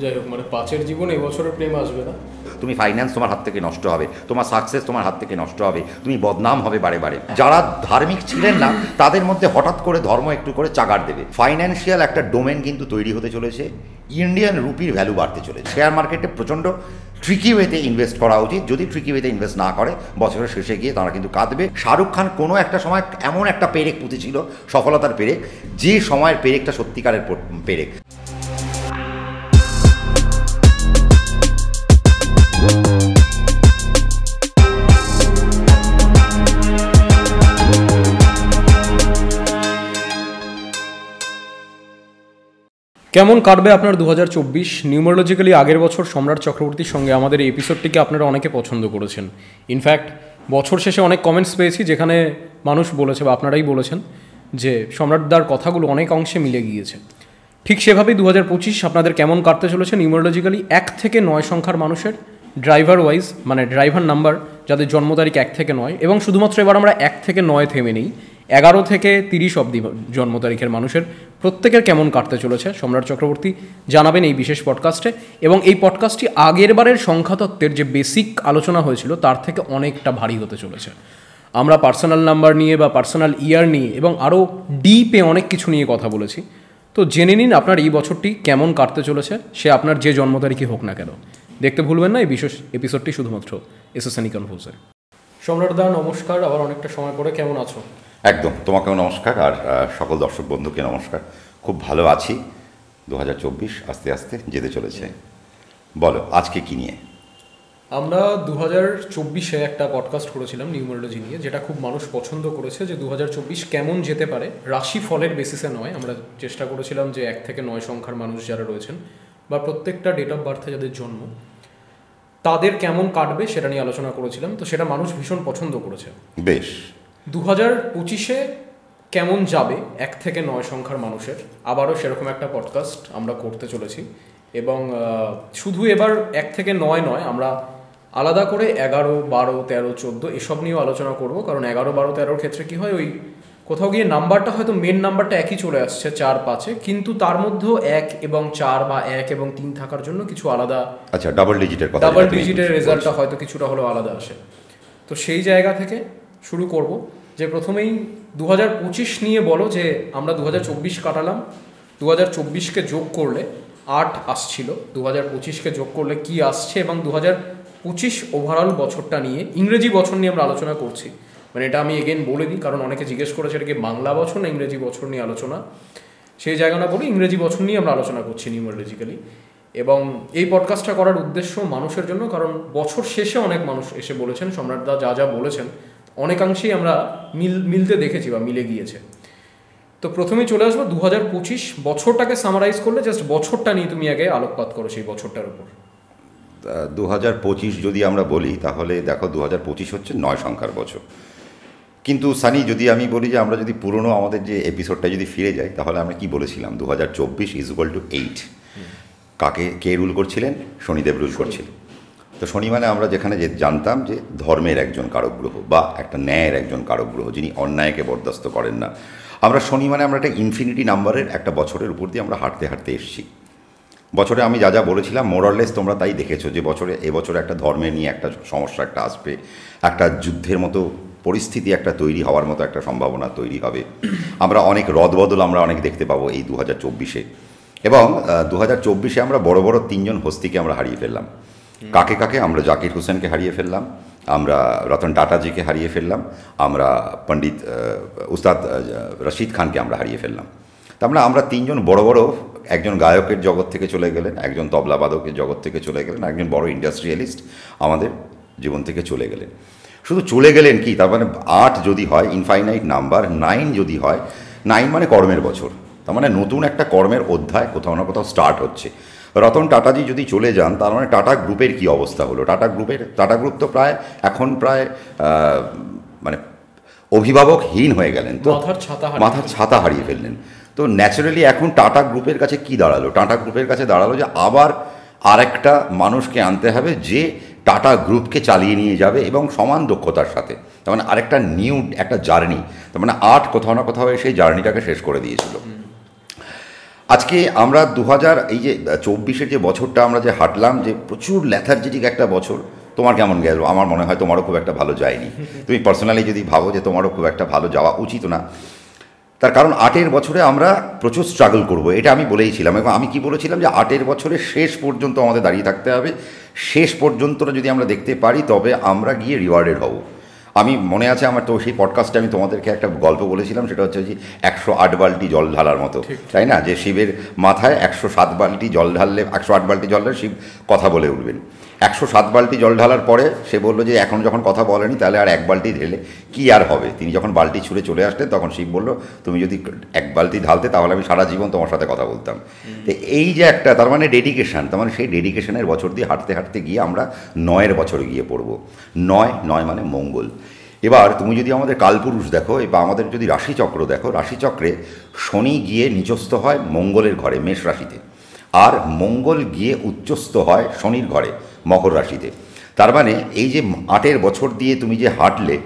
যাই হোক, মানে 5-এর জীবন এবছরের প্রেম আসবে না। তুমি ফাইন্যান্স তোমার হাত থেকে নষ্ট হবে, তোমার সাকসেস তোমার হাত থেকে নষ্ট হবে, তুমি বদনাম হবে বারে বারে। যারা ধার্মিক ছিলেন না তাদের মধ্যে হঠাৎ করে ধর্ম একটু করে চাগার দেবে। ফাইন্যান্সিয়াল একটা ডোমেন কিন্তু তৈরি হতে চলেছে, ইন্ডিয়ান রুপির ভ্যালু বাড়তে চলেছে। শেয়ার মার্কেটে প্রচণ্ড ট্রিকি ওয়েতে ইনভেস্ট করা উচিত। যদি ট্রিকি ওয়েতে ইনভেস্ট না করে বছরের শেষে গিয়ে তারা কিন্তু কাঁদবে। শাহরুখ খান কোনো একটা সময় এমন একটা পেরেক পুঁতেছিল, সফলতার পেরেক, যে সময়ের পেরেকটা সত্যিকারের পেরেক। কেমন কাটবে আপনার 2024? নিউমারোলজিক্যালি আগের বছর সম্রাট চক্রবর্তীর সঙ্গে আমাদের এই এপিসোডটিকে আপনারা অনেকে পছন্দ করেছেন। ইনফ্যাক্ট বছর শেষে অনেক কমেন্টস পেয়েছি যেখানে মানুষ বলেছে বা আপনারাই বলেছেন যে সম্রাটদার কথাগুলো অনেক অংশে মিলে গিয়েছে। ঠিক সেভাবেই 2025 আপনাদের কেমন কাটতে চলেছে নিউমারোলজিক্যালি 1 থেকে 9 সংখ্যার মানুষের ড্রাইভার ওয়াইজ, মানে ড্রাইভার নাম্বার যাদের জন্ম তারিখ 1 থেকে 9, এবং শুধুমাত্র এবার আমরা 1 থেকে 9 থেমে নেই, 11 থেকে 30 অবধি জন্ম তারিখের মানুষের প্রত্যেকের কেমন কাটতে চলেছে সম্রাট চক্রবর্তী জানাবেন এই বিশেষ পডকাস্টে। এবং এই পডকাস্টটি আগের বারের সংখ্যাতত্ত্বের যে বেসিক আলোচনা হয়েছিল তার থেকে অনেকটা ভারী হতে চলেছে। আমরা পার্সোনাল নাম্বার নিয়ে বা পার্সোনাল ইয়ার নিয়ে এবং আরও ডিপে অনেক কিছু নিয়ে কথা বলেছি। তো জেনে নিন আপনার এই বছরটি কেমন কাটতে চলেছে, সে আপনার যে জন্ম তারিখই হোক না কেন। দেখতে ভুলবেন না এই বিশেষ এপিসোডটি শুধুমাত্র এসএসএনই কনফিউজে। সম্রাটদা নমস্কার, আবার অনেকটা সময় পরে কেমন আছো? একদম, তোমাকেও নমস্কার, আর সকল দর্শক বন্ধুকে নমস্কার। খুব ভালো আছি। 2024 আস্তে আস্তে যেতে চলেছে। বলো আজকে কি নিয়ে? আমরা 2024-এ একটা পডকাস্ট করেছিলাম নিউমারোলজি নিয়ে, যেটা খুব মানুষ পছন্দ করেছে, যে 2024 কেমন যেতে পারে রাশি ফলের বেসিসে নয়। আমরা চেষ্টা করেছিলাম যে 1 থেকে 9 সংখ্যার মানুষ যারা রয়েছেন বা প্রত্যেকটা ডেট অফ বার্থে যাদের জন্ম তাদের কেমন কাটবে সেটা নিয়ে আলোচনা করেছিলাম। তো সেটা মানুষ ভীষণ পছন্দ করেছে। বেশ। 2025-এ কেমন যাবে 1 থেকে 9 সংখ্যার মানুষের, আবারও সেরকম একটা পডকাস্ট আমরা করতে চলেছি। এবং শুধু এবার 1 থেকে 9 নয়, আমরা আলাদা করে 11, 12, 13, 14 এসব নিয়েও আলোচনা করব। কারণ 11, 12, 13 ক্ষেত্রে কী হয়, ওই কোথাও গিয়ে নাম্বারটা হয়তো মেন নাম্বারটা একই চলে আসছে 4, 5-এ, কিন্তু তার মধ্যেও 1 এবং 4 বা 1 এবং 3 থাকার জন্য কিছু আলাদা, আচ্ছা, ডাবল ডিজিটের রেজাল্টটা হয়তো কিছুটা হলেও আলাদা আসে। তো সেই জায়গা থেকে শুরু করব যে প্রথমেই 2025 নিয়ে বলো, যে আমরা 2024 কাটালাম, 2024-কে যোগ করলে 8 আসছিল, 2025-কে যোগ করলে কি আসছে, এবং 2025 ওভারঅল বছরটা নিয়ে, ইংরেজি বছর নিয়ে আমরা আলোচনা করছি। মানে এটা আমি এগেন বলে দিই, কারণ অনেকে জিজ্ঞেস করেছে এটা কি বাংলা বছর না ইংরেজি বছর নিয়ে আলোচনা। সেই জায়গাটা বলি, ইংরেজি বছর নিয়ে আমরা আলোচনা করছি নিউমারোলজিক্যালি। এবং এই পডকাস্টটা করার উদ্দেশ্য মানুষের জন্য, কারণ বছর শেষে অনেক মানুষ এসে বলেছেন সম্রাটদা যা যা বলেছেন অনেকাংশেই আমরা মিলতে দেখেছি বা মিলে গিয়েছে। তো প্রথমেই চলে আসবো 2025 বছরটাকে সামারাইজ করলে, জাস্ট বছরটা নিয়ে তুমি আগে আলোকপাত করো সেই বছরটার উপর। 2025 যদি আমরা বলি তাহলে দেখো 2025 হচ্ছে 9 সংখ্যার বছর। কিন্তু সানি, যদি আমি বলি যে আমরা যদি পুরনো আমাদের যে এপিসোডটা যদি ফিরে যাই তাহলে আমরা কি বলেছিলাম? 2024 = 8। কে রুল করছিলেন? শনিদেব রুল করছিলেন। তো শনি মানে আমরা যেখানে জানতাম যে ধর্মের একজন কারক গ্রহ বা একটা ন্যায়ের একজন কারক গ্রহ, যিনি অন্যায়কে বরদাস্ত করেন না। আমরা শনি মানে আমরা একটা ইনফিনিটি নাম্বারের একটা বছরের উপর দিয়ে আমরা হাঁটতে হাঁটতে এসেছি। বছরে আমি যা যা বলেছিলাম মোরলেস তোমরা তাই দেখেছো, যে এবছরে একটা ধর্মের নিয়ে একটা সমস্যা একটা আসবে, একটা যুদ্ধের মতো পরিস্থিতি একটা তৈরি হওয়ার মতো একটা সম্ভাবনা তৈরি হবে। আমরা অনেক রদবদল আমরা অনেক দেখতে পাবো এই 2024-এ। এবং 2024-এ আমরা বড় বড় 3 জন হস্তিকে আমরা হারিয়ে ফেললাম। কাকে? আমরা জাকির হোসেনকে হারিয়ে ফেললাম, আমরা রতন টাটাজিকে হারিয়ে ফেললাম, আমরা পণ্ডিত উস্তাদ রশিদ খানকে আমরা হারিয়ে ফেললাম। তার মানে আমরা 3 জন বড় বড়, একজন গায়কের জগৎ থেকে চলে গেলেন, একজন তবলাবাদকের জগৎ থেকে চলে গেলেন, একজন বড় ইন্ডাস্ট্রিয়ালিস্ট আমাদের জীবন থেকে চলে গেলেন। শুধু চলে গেলেন কি, তার মানে 8 যদি হয় ইনফাইনাইট নাম্বার, 9 যদি হয়, 9 মানে কর্মের বছর। তার মানে নতুন একটা কর্মের অধ্যায় কোথাও না কোথাও স্টার্ট হচ্ছে। রতন টাটাজি যদি চলে যান, তার মানে টাটা গ্রুপের কি অবস্থা হলো? টাটা গ্রুপ তো প্রায় মানে অভিভাবকহীন হয়ে গেলেন, তো মাথার ছাতা হারিয়ে ফেললেন। তো ন্যাচারালি এখন টাটা গ্রুপের কাছে কি দাঁড়ালো? টাটা গ্রুপের কাছে দাঁড়ালো যে আবার আরেকটা মানুষকে আনতে হবে যে টাটা গ্রুপকে চালিয়ে নিয়ে যাবে এবং সমান দক্ষতার সাথে। তার মানে আরেকটা নিউ একটা জার্নি। তার মানে 8 কোথাও না কোথাও সেই জার্নিটাকে শেষ করে দিয়েছিল। আজকে আমরা 2000 এই যে 24-এর যে বছরটা আমরা যে হাঁটলাম, যে প্রচুর ল্যাথার্জিটিক একটা বছর, তোমার কেমন গেল? আমার মনে হয় তোমারও খুব একটা ভালো যায়নি। তুমি পার্সোনালি যদি ভাবো যে তোমারও খুব একটা ভালো যাওয়া উচিত না, তার কারণ 8-এর বছরে আমরা প্রচুর স্ট্রাগল করব, এটা আমি বলেইছিলাম। এবং আমি কি বলেছিলাম যে 8-এর বছরে শেষ পর্যন্ত আমাদের দাঁড়িয়ে থাকতে হবে, শেষ পর্যন্তটা যদি আমরা দেখতে পারি তবে আমরা গিয়ে রিওয়ার্ডেড হব। আমি মনে আছে আমার, তো সেই পডকাস্টে আমি তোমাদেরকে একটা গল্প বলেছিলাম, সেটা হচ্ছে যে 108 বালতি জল ঢালার মতো, তাই না? যে শিবের মাথায় 107 বালতি জল ঢাললে, 108 বালতি জল ঢাললে শিব কথা বলে উঠবেন। 107 বালতি জল ঢালার পরে সে বললো যে এখন যখন কথা বলেনি তাহলে আর 1 বালতি ঢেলে কি আর হবে। তিনি যখন বালতি ছুঁড়ে চলে আসতেন তখন শিব বলল, তুমি যদি 1 বালতি ঢালতে তাহলে আমি সারা জীবন তোমার সাথে কথা বলতাম। তো এই যে একটা, তার মানে ডেডিকেশান, তার মানে সেই ডেডিকেশনের বছর দিয়ে হাঁটতে হাঁটতে গিয়ে আমরা 9-এর বছরে গিয়ে পড়ব। 9 মানে মঙ্গল। এবার তুমি যদি আমাদের কালপুরুষ দেখো বা আমাদের যদি রাশিচক্র দেখো, রাশিচক্রে শনি গিয়ে নিচস্থ হয় মঙ্গলের ঘরে, মেষ রাশিতে, আর মঙ্গল গিয়ে উচ্চস্থ হয় শনির ঘরে, মকর রাশিতে। তার মানে এই যে 8-এর বছর দিয়ে তুমি যে হাঁটলে,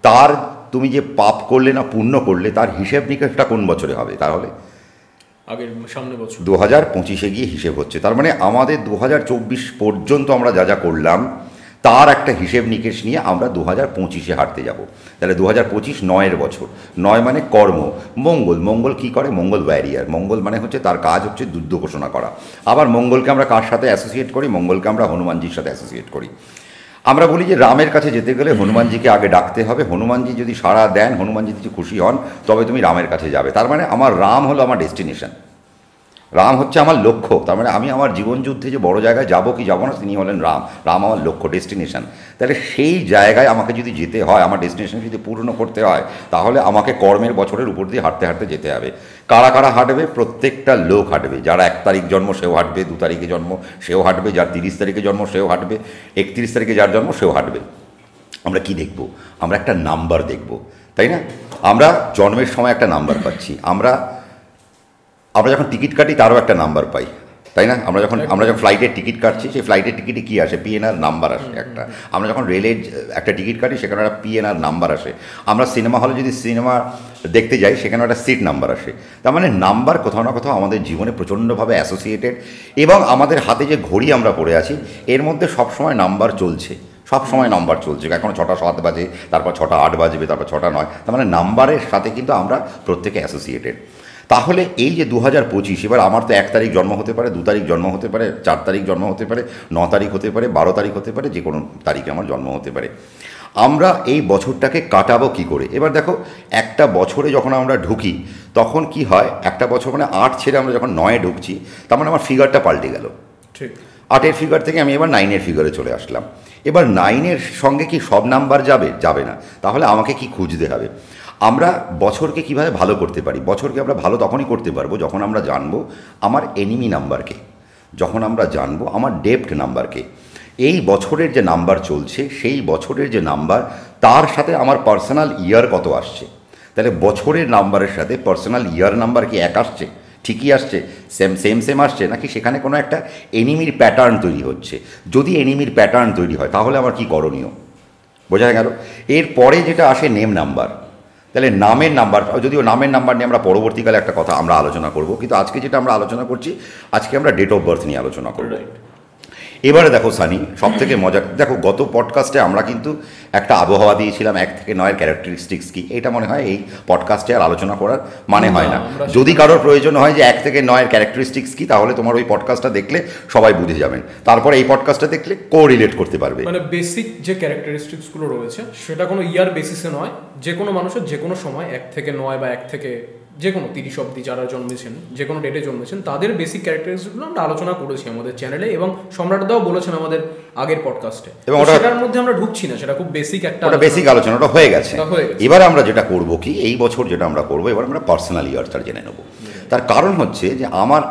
তার তুমি যে পাপ করলে না পুণ্য করলে, তার হিসেব নিকেশটা কোন বছরে হবে? তাহলে আগের সামনে বছর 2025-এ গিয়ে হিসেব হচ্ছে। তার মানে আমাদের 2024 পর্যন্ত আমরা যা যা করলাম তার একটা হিসেব নিকেশ নিয়ে আমরা 2025-এ হাঁটতে যাব। তাহলে 2025 9-এর বছর। 9 মানে কর্ম। মঙ্গল, মঙ্গল কী করে? মঙ্গল ওয়ারিয়ার। মঙ্গল মানে হচ্ছে তার কাজ হচ্ছে যুদ্ধ ঘোষণা করা। আবার মঙ্গলকে আমরা কার সাথে অ্যাসোসিয়েট করি? মঙ্গলকে আমরা হনুমানজির সাথে অ্যাসোসিয়েট করি। আমরা বলি যে রামের কাছে যেতে গেলে হনুমানজিকে আগে ডাকতে হবে, হনুমানজি যদি সাড়া দেন, হনুমানজি যদি খুশি হন, তবে তুমি রামের কাছে যাবে। তার মানে আমার রাম হলো আমার ডেস্টিনেশন, রাম হচ্ছে আমার লক্ষ্য। তার মানে আমি আমার জীবনযুদ্ধে যে বড় জায়গায় যাবো কি যাবো না, তিনি হলেন রাম। রাম আমার লক্ষ্য, ডেস্টিনেশন। তাহলে সেই জায়গায় আমাকে যদি যেতে হয়, আমার ডেস্টিনেশন যদি পূর্ণ করতে হয়, তাহলে আমাকে কর্মের বছরের উপর দিয়ে হাঁটতে হাঁটতে যেতে হবে। কারা কারা হাঁটবে? প্রত্যেকটা লোক হাঁটবে। যারা 1 তারিখ জন্ম সেও হাঁটবে, 2 তারিখে জন্ম সেও হাঁটবে, যার 30 তারিখে জন্ম সেও হাঁটবে, 31 তারিখে যার জন্ম সেও হাঁটবে। আমরা কি দেখব? আমরা একটা নাম্বার দেখব, তাই না? আমরা জন্মের সময় একটা নাম্বার পাচ্ছি, আমরা যখন টিকিট কাটি তারও একটা নাম্বার পাই, তাই না? আমরা যখন ফ্লাইটের টিকিট কাটছি, সেই ফ্লাইটের টিকিটে কী আসে? পিএনআর নাম্বার আসে একটা। আমরা যখন রেলের একটা টিকিট কাটি সেখানে একটা পিএনআর নাম্বার আসে। আমরা সিনেমা হলে যদি সিনেমা দেখতে যাই সেখানে একটা সিট নাম্বার আসে। তার মানে নাম্বার কোথাও না কোথাও আমাদের জীবনে প্রচণ্ডভাবে অ্যাসোসিয়েটেড। এবং আমাদের হাতে যে ঘড়ি আমরা পড়ে আছি এর মধ্যে সবসময় নাম্বার চলছে, সব সময় নাম্বার চলছে। এখন 6টা 7 বাজে, তারপর 6টা 8 বাজবে, তারপর 6টা 9। তার মানে নাম্বারের সাথে কিন্তু আমরা প্রত্যেকে অ্যাসোসিয়েটেড। তাহলে এই যে 2025, এবার আমার তো 1 তারিখ জন্ম হতে পারে, 2 তারিখ জন্ম হতে পারে, 4 তারিখ জন্ম হতে পারে, 9 তারিখ হতে পারে, 12 তারিখ হতে পারে, যে কোনো তারিখে আমার জন্ম হতে পারে। আমরা এই বছরটাকে কাটাবো কী করে? এবার দেখো, একটা বছরে যখন আমরা ঢুকি তখন কি হয়? একটা বছর মানে 8 ছেড়ে আমরা যখন 9-এ ঢুকছি, তার মানে আমার ফিগারটা পাল্টে গেল। ঠিক 8-এর ফিগার থেকে আমি এবার 9-এর ফিগারে চলে আসলাম। এবার 9-এর সঙ্গে কি সব নাম্বার যাবে না। তাহলে আমাকে কি খুঁজতে হবে? আমরা বছরকে কিভাবে ভালো করতে পারি? বছরকে আমরা ভালো তখনই করতে পারবো যখন আমরা জানবো আমার এনিমি নাম্বারকে, যখন আমরা জানবো আমার ডেপ্ট নাম্বারকে। এই বছরের যে নাম্বার চলছে সেই বছরের যে নাম্বার, তার সাথে আমার পার্সোনাল ইয়ার কত আসছে। তাহলে বছরের নাম্বারের সাথে পার্সোনাল ইয়ার নাম্বার কি এক আসছে? ঠিকই আসছে, সেম আসছে, নাকি সেখানে কোনো একটা এনিমির প্যাটার্ন তৈরি হচ্ছে? যদি এনিমির প্যাটার্ন তৈরি হয় তাহলে আমার কি করণীয়? বোঝা গেল? এরপরে যেটা আসে নেম নাম্বার। তাহলে নামের নাম্বার, যদিও নামের নাম্বার নিয়ে আমরা পরবর্তীকালে একটা কথা আমরা আলোচনা করব, কিন্তু আজকে যেটা আমরা আলোচনা করছি, আজকে আমরা ডেট অফ বার্থ নিয়ে আলোচনা করব। এবারে দেখো সানি, সব থেকে মজা, দেখো গত পডকাস্টে আমরা কিন্তু একটা আবহাওয়া দিয়েছিলাম 1 থেকে 9-এর ক্যারেক্টারিস্টিক্স কি। এটা মনে হয় এই পডকাস্টে আর আলোচনা করার মানে হয় না। যদি কারোর প্রয়োজন হয় যে 1 থেকে 9-এর ক্যারেক্টারিস্টিক্স কি, তাহলে তোমার ওই পডকাস্টটা দেখলে সবাই বুঝে যাবেন। তারপরে এই পডকাস্টটা দেখলে কোরিলেট করতে পারবে। মানে বেসিক যে ক্যারেক্টারিস্টিক্সগুলো রয়েছে সেটা কোনো ইয়ার বেসিসে নয়, যে কোনো মানুষের যে কোনো সময় 1 থেকে 9 বা 1 থেকে যে কোনো 30 অবধি যারা জন্মেছেন, যে কোনো ডেটে জন্মেছেন, তাদের বেসিক ক্যারেক্টারিস্টিক্সগুলো আমরা আলোচনা করেছি আমাদের চ্যানেলে, এবং সম্রাটদাও বলেছেন আমাদের আগের পডকাস্টে। এবং সেটার মধ্যে আমরা ঢুকছি না, সেটা খুব বেসিক একটা বেসিক আলোচনাটা হয়ে গেছে। এবার আমরা যেটা করব কি, এই বছর যেটা আমরা করবো, এবার আমরা পার্সোনাল ইয়ারটা জেনে নেব। তার কারণ হচ্ছে যে আমার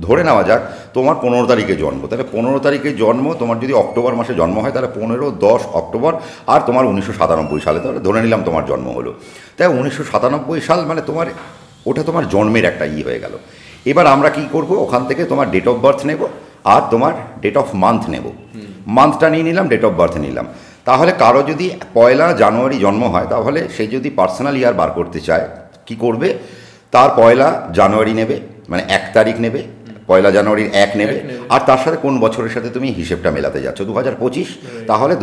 ধরে নেওয়া যাক তোমার 15 তারিখে জন্ম, তাহলে 15 তারিখে জন্ম, তোমার যদি অক্টোবর মাসে জন্ম হয় তাহলে 15, 10 অক্টোবর, আর তোমার 1997 সালে, তাহলে ধরে নিলাম তোমার জন্ম হলো। তাই 1997 সাল মানে তোমার ওটা তোমার জন্মের একটা হয়ে গেল। এবার আমরা কি করব, ওখান থেকে তোমার ডেট অফ বার্থ নেব আর তোমার ডেট অফ মান্থ নেব। মান্থটা নিয়ে নিলাম, ডেট অফ বার্থ নিলাম। তাহলে কারো যদি 1 জানুয়ারি জন্ম হয়, তাহলে সে যদি পার্সোনাল ইয়ার বার করতে চায় কি করবে? তার 1 জানুয়ারি নেবে, মানে 1 তারিখ নেবে, 1 জানুয়ারির 1 নেবে, আর তার সাথে কোন বছরের সাথে তুমি হিসেবটা মেলাতে যাচ্ছ, 2025, তাহলে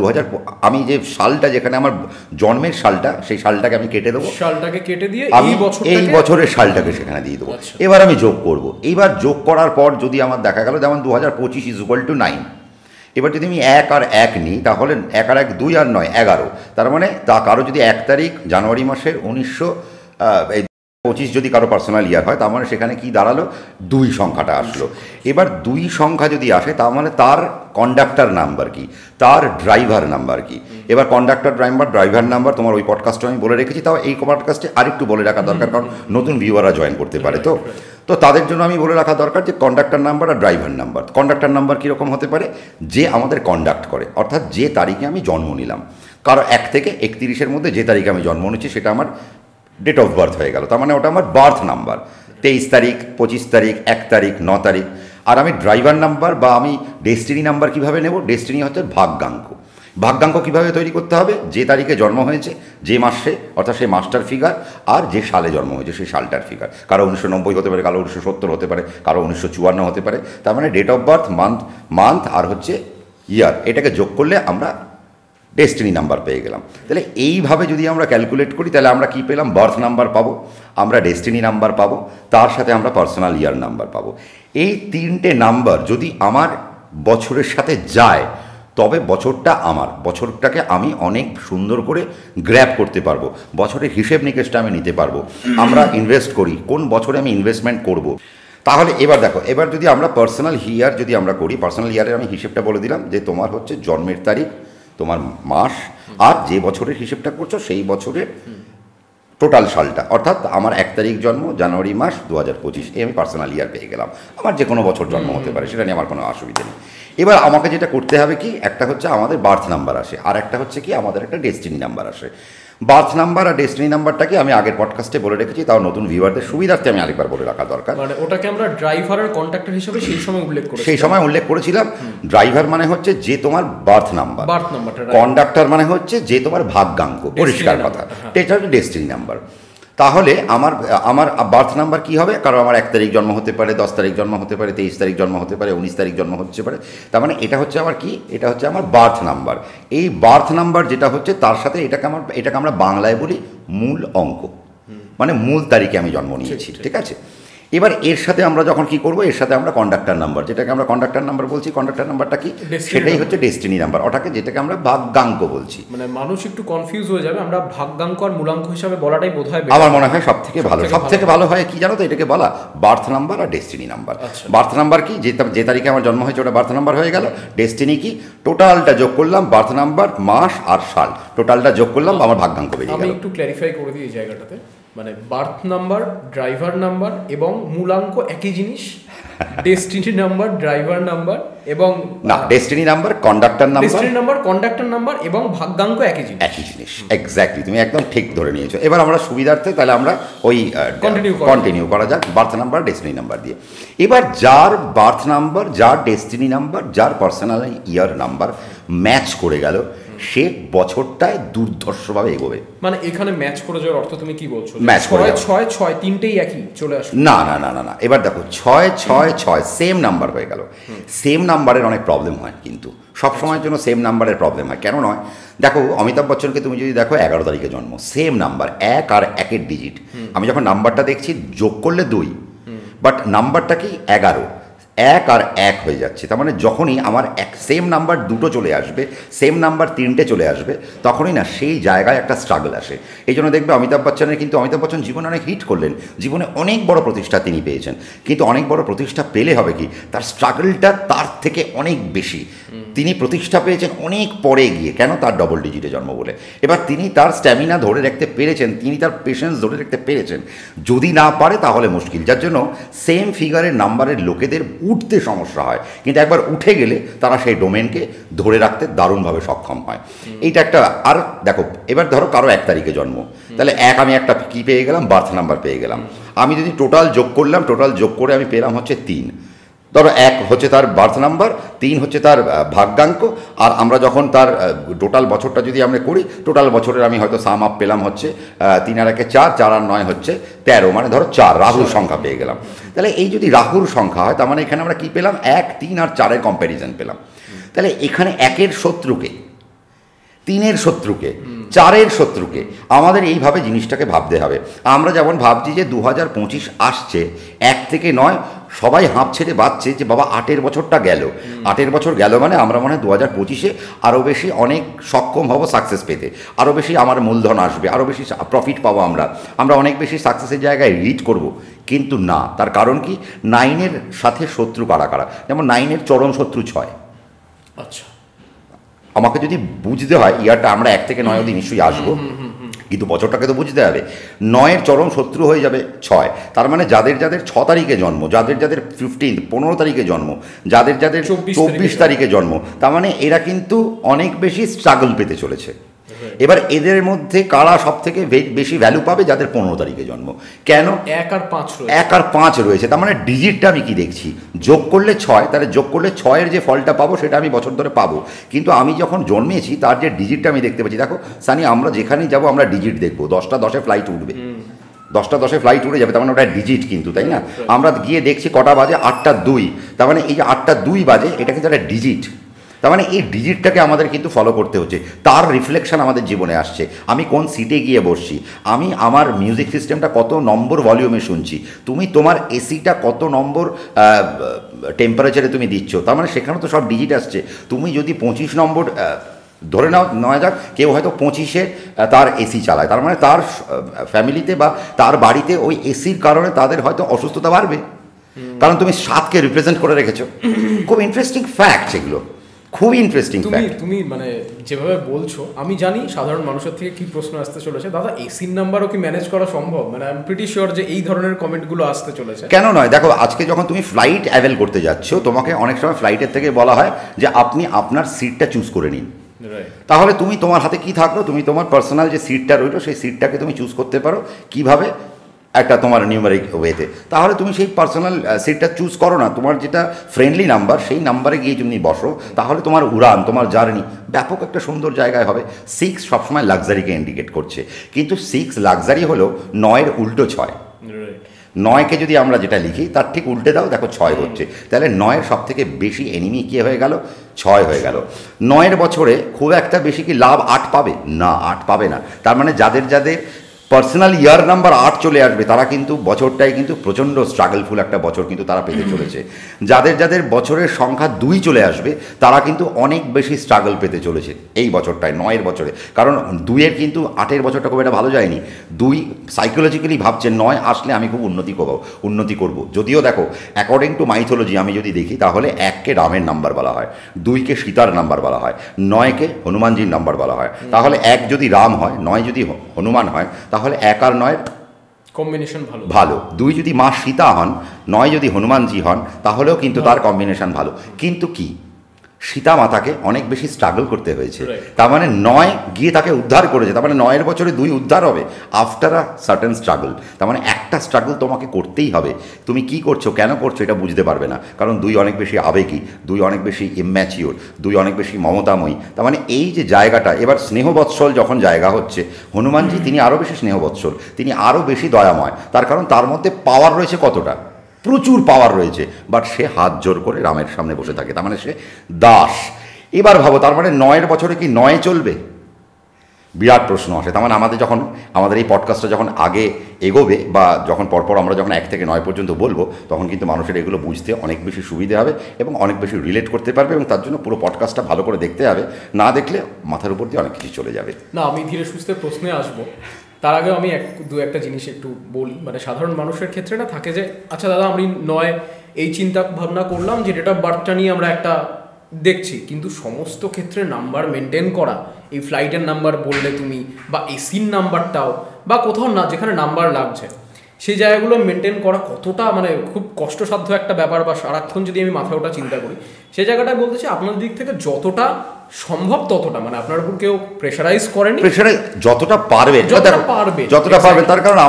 আমি যে সালটা, যেখানে আমার জন্মের সালটা, সেই সালটাকে আমি কেটে দেবো, সালটাকে কেটে দিয়ে আমি এই বছরের সালটাকে সেখানে দিয়ে দেবো। এবার আমি যোগ করব। এইবার যোগ করার পর যদি আমার দেখা গেল যেমন 2025 = 9, এবার যদি আমি 1 আর 1 নিই, তাহলে 1 আর 1 2 আর 9 11। তার মানে কারো যদি 1 তারিখ জানুয়ারি মাসের 1925 যদি কারো পার্সোনাল ইয়ার হয়, তার মানে সেখানে কি দাঁড়ালো, 2 সংখ্যাটা আসলো। এবার 2 সংখ্যা যদি আসে, তার মানে তার কন্ডাক্টর নাম্বার কি, তার ড্রাইভার নাম্বার কি। এবার কন্ডাক্টর ড্রাইভার নাম্বার তোমার ওই পডকাস্টে আমি বলে রেখেছি, তাও এই পডকাস্টে আরেকটু বলে রাখা দরকার, কারণ নতুন ভিউয়াররা জয়েন করতে পারে। তো তাদের জন্য আমি বলে রাখা দরকার যে কন্ডাক্টর নাম্বার আর ড্রাইভার নাম্বার। কন্ডাক্টর নাম্বার কীরকম হতে পারে, যে আমাদের কন্ডাক্ট করে, অর্থাৎ যে তারিখে আমি জন্ম নিলাম, কারো 1 থেকে 31-এর মধ্যে যে তারিখে আমি জন্ম নিচ্ছি সেটা আমার ডেট অফ বার্থ হয়ে গেল, তার মানে ওটা আমার বার্থ নাম্বার। 23 তারিখ, 25 তারিখ, 1 তারিখ, 9 তারিখ। আর আমি ড্রাইভার নাম্বার বা আমি ডেস্টিনি নাম্বার কীভাবে নেব, ডেস্টিনি হচ্ছে ভাগ্যাঙ্ক। ভাগ্যাঙ্ক কীভাবে তৈরি করতে হবে, যে তারিখে জন্ম হয়েছে, যে মাসে, অর্থাৎ সেই মাসটার ফিগার, আর যে সালে জন্ম হয়েছে সেই সালটার ফিগার। কারো 1990 হতে পারে, কারো 1970 হতে পারে, কারো 1954 হতে পারে। তার মানে ডেট অফ বার্থ, মান্থ আর হচ্ছে ইয়ার, এটাকে যোগ করলে আমরা ডেস্টিনি নাম্বার পেয়ে গেলাম। তাহলে এইভাবে যদি আমরা ক্যালকুলেট করি, তাহলে আমরা কি পেলাম, বার্থ নাম্বার পাবো, আমরা ডেস্টিনি নাম্বার পাবো, তার সাথে আমরা পার্সোনাল ইয়ার নাম্বার পাবো। এই 3টে নাম্বার যদি আমার বছরের সাথে যায়, তবে বছরটাকে আমি অনেক সুন্দর করে গ্র্যাব করতে পারবো, বছরের হিসেব নিকেশটা আমি নিতে পারবো। আমরা ইনভেস্ট করি, কোন বছরে আমি ইনভেস্টমেন্ট করব। তাহলে এবার দেখো, এবার যদি আমরা পার্সোনাল ইয়ার যদি আমরা করি, পার্সোনাল ইয়ারের আমি হিসেবটা বলে দিলাম যে তোমার হচ্ছে জন্মের তারিখ, তোমার মাস, আর যে বছরের হিসেবটা করছো সেই বছরের টোটাল সালটা, অর্থাৎ আমার 1 তারিখ জন্ম, জানুয়ারি মাস 2025, আমি পার্সোনাল ইয়ার পেয়ে গেলাম। আমার যে কোনো বছর জন্ম হতে পারে, সেটা নিয়ে আমার কোনো অসুবিধা নেই। এবার আমাকে যেটা করতে হবে কি, একটা হচ্ছে আমাদের বার্থ নাম্বার আসে, আর একটা হচ্ছে কি আমাদের একটা ডেস্টিনি নাম্বার আসে। বার্থ নাম্বার আর ডেস্টিনি নাম্বারটাকে আমি আগের পডকাস্টে বলে রেখেছি, তাও নতুন ভিউয়ারদের সুবিধার্থে আমি আরেকবার বলে রাখা দরকার। মানে ওটাকে আমরা ড্রাইভার আর কন্ট্যাক্টর হিসেবে সেই সময় উল্লেখ করেছিলাম। ড্রাইভার মানে হচ্ছে যে তোমার বার্থ নাম্বার, কন্ডাক্টর মানে হচ্ছে যে তোমার ভাগ্যাঙ্ক, পরিষ্কার কথা, এটা হচ্ছে ডেস্টিনি নাম্বার। তাহলে আমার বার্থ নাম্বার কী হবে, কারণ আমার 1 তারিখ জন্ম হতে পারে, 10 তারিখ জন্ম হতে পারে, 23 তারিখ জন্ম হতে পারে, 19 তারিখ জন্ম হতে পারে। তার মানে এটা হচ্ছে আমার কি, এটা হচ্ছে আমার বার্থ নাম্বার। এই বার্থ নাম্বার যেটা হচ্ছে, তার সাথে এটাকে আমরা বাংলায় বলি মূল অঙ্ক, মানে মূল তারিখে আমি জন্ম নিয়েছি, ঠিক আছে। এবার এর সাথে আমরা যখন কি করব, এর সাথে আমরা কন্ডাক্টর নাম্বার, যেটাকে আমরা কন্ডাক্টর নাম্বার বলছি, কন্ডাক্টর নাম্বারটা কি, সেটাই হচ্ছে ডেস্টিনি নাম্বার, যেটাকে আমরা ভাগ্যাঙ্ক বলছি। মানে মানুষ একটু কনফিউজ হয়ে যাবে, আমরা ভাগ্যাঙ্ক আর মূলাঙ্ক হিসাবে বলাটাই বোধহয় আমার মনে হয় সবথেকে ভালো হয় কি জানো তো, এটাকে বলা বার্থ নাম্বার আর ডেস্টিনি নাম্বার। বার্থ নাম্বার কি, যে তারিখে আমার জন্ম হয়েছে ওটা বার্থ নাম্বার হয়ে গেল। ডেস্টিনি কি, টোটালটা যোগ করলাম, বার্থ নাম্বার, মাস আর সাল, টোটালটা যোগ করলাম, আমার ভাগ্যাঙ্ক বেরিয়ে গেল। আমি একটু ক্ল্যারিফাই করে দিই এই জায়গাটাতে, মানে বার্থ নাম্বার, ড্রাইভার নাম্বার এবং মূলাঙ্ক একই জিনিস, ডেস্টিনি নাম্বার, ড্রাইভার নাম্বার এবং না, ডেস্টিনি নাম্বার, কন্ডাক্টর নাম্বার এবং ভাগ্যাঙ্ক একই জিনিস। এক্স্যাক্টলি, তুমি একদম ঠিক ধরে নিয়েছো। এবার আমরা সুবিধার্থে তাহলে আমরা ওই কন্টিনিউ করা যাক বার্থ নাম্বার, ডেস্টিনি নাম্বার দিয়ে। এবার যার বার্থ নাম্বার, যার ডেস্টিনি নাম্বার, যার পার্সোনাল ইয়ার নাম্বার ম্যাচ করে গেল, সে বছরটায় দুর্ধর্ষভাবে এগোবে। মানে এখানে ম্যাচ করে যাওয়ার অর্থ তুমি কি বলছো, ম্যাচ করে 6 তিনটেই একই চলে আসবে? না, এবার দেখো 6 সেম নাম্বার হয়ে গেল। সেম নাম্বারের অনেক প্রবলেম হয়, কিন্তু সব সময়ের জন্য সেম নাম্বারের প্রবলেম হয়, কেন নয়? দেখো অমিতাভ বচ্চনকে তুমি যদি দেখো 11 তারিখে জন্ম, সেম নাম্বার, 1 আর 1-এর ডিজিট, আমি যখন নাম্বারটা দেখছি যোগ করলে 2, বাট নাম্বারটা কি 11, 1 আর 1 হয়ে যাচ্ছে। তার মানে যখনই আমার সেম নাম্বার 2টো চলে আসবে, সেম নাম্বার 3টে চলে আসবে, তখনই না সেই জায়গায় একটা স্ট্রাগল আসে। এই জন্য দেখবে অমিতাভ বচ্চন জীবনে অনেক হিট করলেন, জীবনে অনেক বড় প্রতিষ্ঠা তিনি পেয়েছেন, কিন্তু অনেক বড় প্রতিষ্ঠা পেলে হবে কি, তার স্ট্রাগলটা তার থেকে অনেক বেশি। তিনি প্রতিষ্ঠা পেয়েছেন অনেক পরে গিয়ে, কেন? তার ডবল ডিজিটে জন্ম বলে। এবার তিনি তার স্ট্যামিনা ধরে রাখতে পেরেছেন, তিনি তার পেশেন্স ধরে রাখতে পেরেছেন। যদি না পারে তাহলে মুশকিল, যার জন্য সেম ফিগারের নাম্বারের লোকেদের উঠতে সমস্যা হয়, কিন্তু একবার উঠে গেলে তারা সেই ডোমেনকে ধরে রাখতে দারুণভাবে সক্ষম হয়। এইটা একটা। আর দেখো এবার ধরো কারো 1 তারিখে জন্ম, তাহলে আমি একটা কি পেয়ে গেলাম, বার্থ নাম্বার পেয়ে গেলাম। আমি যদি টোটাল যোগ করে আমি পেলাম হচ্ছে 3। ধরো 1 হচ্ছে তার বার্থ নাম্বার, 3 হচ্ছে তার ভাগ্যাঙ্ক, আর আমরা যখন তার টোটাল বছরটা যদি আমরা করি, টোটাল বছরের আমি হয়তো সাম আপ পেলাম হচ্ছে 3 আর 1 4, 4 আর 9 হচ্ছে 13, মানে ধরো 4 রাহুর সংখ্যা পেয়ে গেলাম। তাহলে এই যদি রাহুর সংখ্যা হয়, তার মানে এখানে আমরা কী পেলাম, 1, 3 আর 4-এর কম্প্যারিজন পেলাম। তাহলে এখানে 1-এর শত্রুকে, 3-এর শত্রুকে, 4-এর শত্রুকে আমাদের এইভাবে জিনিসটাকে ভাবতে হবে। আমরা যেমন ভাবছি যে 2025 আসছে, 1 থেকে 9 সবাই হাঁপ ছেড়ে বাঁচছে যে বাবা 8-এর বছরটা গেল, 8-এর বছর গেল মানে আমরা মনে হয় 2025-এ আরও বেশি অনেক সক্ষম হব সাকসেস পেতে, আরও বেশি আমার মূলধন আসবে, আরও বেশি প্রফিট পাবো, আমরা অনেক বেশি সাকসেসের জায়গায় রিচ করব। কিন্তু না, তার কারণ কি, 9-এর সাথে শত্রু কারা কারা, যেমন 9-এর চরম শত্রু 6। আচ্ছা, আমাকে যদি বুঝতে হয় ইয়ারটা আমরা 1 থেকে 9 অবধি নিশ্চয়ই আসবো, কিন্তু বছরটাকে তো বুঝতে হবে। 9-এর চরম শত্রু হয়ে যাবে 6। তার মানে যাদের 6 তারিখে জন্ম, যাদের 15 তারিখে জন্ম, যাদের 24 তারিখে জন্ম, তার মানে এরা কিন্তু অনেক বেশি স্ট্রাগল পেতে চলেছে। এবার এদের মধ্যে কারা সব থেকে বেশি ভ্যালু পাবে, যাদের 15 তারিখে জন্ম। কেন? 1 আর 5 রয়েছে। তার মানে ডিজিটটা আমি কি দেখছি, যোগ করলে 6, তাহলে যোগ করলে 6-এর যে ফলটা পাবো সেটা আমি বছর ধরে পাবো। কিন্তু আমি যখন জন্মেছি তার যে ডিজিটটা আমি দেখতে পাচ্ছি, দেখো সানি, আমরা যেখানেই যাবো আমরা ডিজিট দেখবো, 10টা 10-এ ফ্লাইট উঠবে, 10টা 10-এ ফ্লাইট উড়ে যাবে, তার মানে ওটা ডিজিট কিন্তু, তাই না? আমরা গিয়ে দেখছি কটা বাজে, 8টা 2, তার মানে এই যে 8টা 2 বাজে, এটা কিন্তু একটা ডিজিট। তার মানে এই ডিজিটটাকে আমাদের কিন্তু ফলো করতে হচ্ছে, তার রিফ্লেকশন আমাদের জীবনে আসছে। আমি কোন সিটে গিয়ে বসছি, আমি আমার মিউজিক সিস্টেমটা কত নম্বর ভলিউমে শুনছি, তুমি তোমার এসিটা কত নম্বর টেম্পারেচারে তুমি দিচ্ছ, তার মানে সেখানে তো সব ডিজিট আসছে। তুমি যদি 25 নম্বর ধরে নেওয়া যাক, কেউ হয়তো 25-এ তার এসি চালায়, তার মানে তার ফ্যামিলিতে বা তার বাড়িতে ওই এসির কারণে তাদের হয়তো অসুস্থতা বাড়বে, কারণ তুমি 7কে রিপ্রেজেন্ট করে রেখেছো। খুব ইন্টারেস্টিং ফ্যাক্ট এগুলো, খুবই ইন্টারেস্টিং ফ্যাক্ট। তুমি মানে যেভাবে বলছো, আমি জানি সাধারণ মানুষের থেকে কি প্রশ্ন আসতে চলেছে, দাদা এসির নাম্বারও কি ম্যানেজ করা সম্ভব? মানে আই এম প্রিটি শিওর যে এই ধরনের কমেন্টগুলো আসতে চলেছে। কেন নয়, দেখো আজকে যখন তুমি ফ্লাইট অ্যাভেল করতে যাচ্ছ, তোমাকে অনেক সময় ফ্লাইটের থেকে বলা হয় যে আপনি আপনার সিটটা চুজ করে নিন। তাহলে তুমি তোমার হাতে কি থাকলো, তুমি তোমার পার্সোনাল যে সিটটা রইলো সেই সিটটাকে তুমি চুজ করতে পারো কিভাবে, একটা তোমার নিউমারিক ওয়েতে। তাহলে তুমি সেই পার্সোনাল সিটটা চুজ করো না, তোমার যেটা ফ্রেন্ডলি নাম্বার সেই নাম্বারে গিয়ে তুমি বসো, তাহলে তোমার উড়ান, তোমার জার্নি ব্যাপক একটা সুন্দর জায়গায় হবে। 6 সবসময় লাক্সারিকে ইন্ডিকেট করছে, কিন্তু 6 লাক্সারি হলো 9-এর উল্টো 6। 9-কে যদি আমরা যেটা লিখি তার ঠিক উল্টে দাও, দেখো 6 হচ্ছে। তাহলে 9-এর সব থেকে বেশি এনিমি কী হয়ে গেল, 6 হয়ে গেল। 9-এর বছরে খুব একটা বেশি কি লাভ 8 পাবে না, 8 পাবে না। তার মানে যাদের পার্সোনাল ইয়ার নাম্বার 8 চলে আসবে, তারা কিন্তু বছরটাই কিন্তু প্রচণ্ড স্ট্রাগলফুল একটা বছর কিন্তু তারা পেতে চলেছে। যাদের বছরের সংখ্যা 2 চলে আসবে, তারা কিন্তু অনেক বেশি স্ট্রাগল পেতে চলেছে এই বছরটায়, 9-এর বছরে। কারণ 2-এর কিন্তু 8-এর বছরটা খুব একটা ভালো যায়নি। 2 সাইকোলজিক্যালি ভাবছে 9 আসলে আমি খুব উন্নতি করব। যদিও দেখো অ্যাকর্ডিং টু মাইথোলজি আমি যদি দেখি, তাহলে 1-কে রামের নাম্বার বলা হয়, 2-কে সীতার নাম্বার বলা হয়, 9-কে হনুমানজির নাম্বার বলা হয়। তাহলে 1 যদি রাম হয়, 9 যদি হনুমান হয়, তাহলে 1 আর 9-এর কম্বিনেশন ভালো। 2 যদি মা সীতা হন, 9 যদি হনুমানজি হন, তাহলেও কিন্তু তার কম্বিনেশন ভালো। কিন্তু কি, সীতা মাতাকে অনেক বেশি স্ট্রাগল করতে হয়েছে, তার মানে 9 গিয়ে তাকে উদ্ধার করেছে। তার মানে 9-এর বছরে 2 উদ্ধার হবে আফটার আ সার্টেন স্ট্রাগল। তার মানে একটা স্ট্রাগল তোমাকে করতেই হবে। তুমি কি করছো, কেন করছো, এটা বুঝতে পারবে না, কারণ 2 অনেক বেশি আবেগী, 2 অনেক বেশি ইম্যাচিওর, 2 অনেক বেশি মমতাময়ী। তার মানে এই যে জায়গাটা, এবার স্নেহবৎসল যখন জায়গা হচ্ছে, হনুমানজি তিনি আরও বেশি স্নেহবৎসল, তিনি আরও বেশি দয়াময়। তার কারণ তার মধ্যে পাওয়ার রয়েছে কতটা, প্রচুর পাওয়ার রয়েছে, বাট সে হাত জোর করে রামের সামনে বসে থাকে, তার মানে সে দাস। এবার ভাবো, তার মানে 9-এর বছরে কি 9 চলবে? বিরাট প্রশ্ন আসে। তার মানে আমাদের এই পডকাস্টটা যখন আগে এগোবে, বা যখন পরপর আমরা যখন 1 থেকে 9 পর্যন্ত বলবো, তখন কিন্তু মানুষের এগুলো বুঝতে অনেক বেশি সুবিধে হবে এবং অনেক বেশি রিলেট করতে পারবে, এবং তার জন্য পুরো পডকাস্টটা ভালো করে দেখতে হবে, না দেখলে মাথার উপর দিয়ে অনেক কিছু চলে যাবে। না, আমি ধীরে সুস্থে প্রশ্নে আসবো, তার আগেও আমি একটা জিনিস একটু বলি। মানে সাধারণ মানুষের ক্ষেত্রে না থাকে যে, আচ্ছা দাদা আমি 9 এই চিন্তা ভাবনা করলাম যে ডেট অফ বার্থটা নিয়ে আমরা একটা দেখছি, কিন্তু সমস্ত ক্ষেত্রে নাম্বার মেনটেন করা, এই ফ্লাইটের নাম্বার বললে তুমি, বা এসির নাম্বারটাও, বা কোথাও না যেখানে নাম্বার লাগছে সেই জায়গাগুলো মেনটেন করা কতটা মানে খুব কষ্টসাধ্য একটা ব্যাপার, বা সারাক্ষণ যদি আমি মাথায় ওটা চিন্তা করি, সেই জায়গাটায় বলতেছি আপনার দিক থেকে যতটা সম্ভব ততটা, মানে আপনার উপর কেউ প্রেশারাইজ করেনি, যতটা পারবে তার কারণ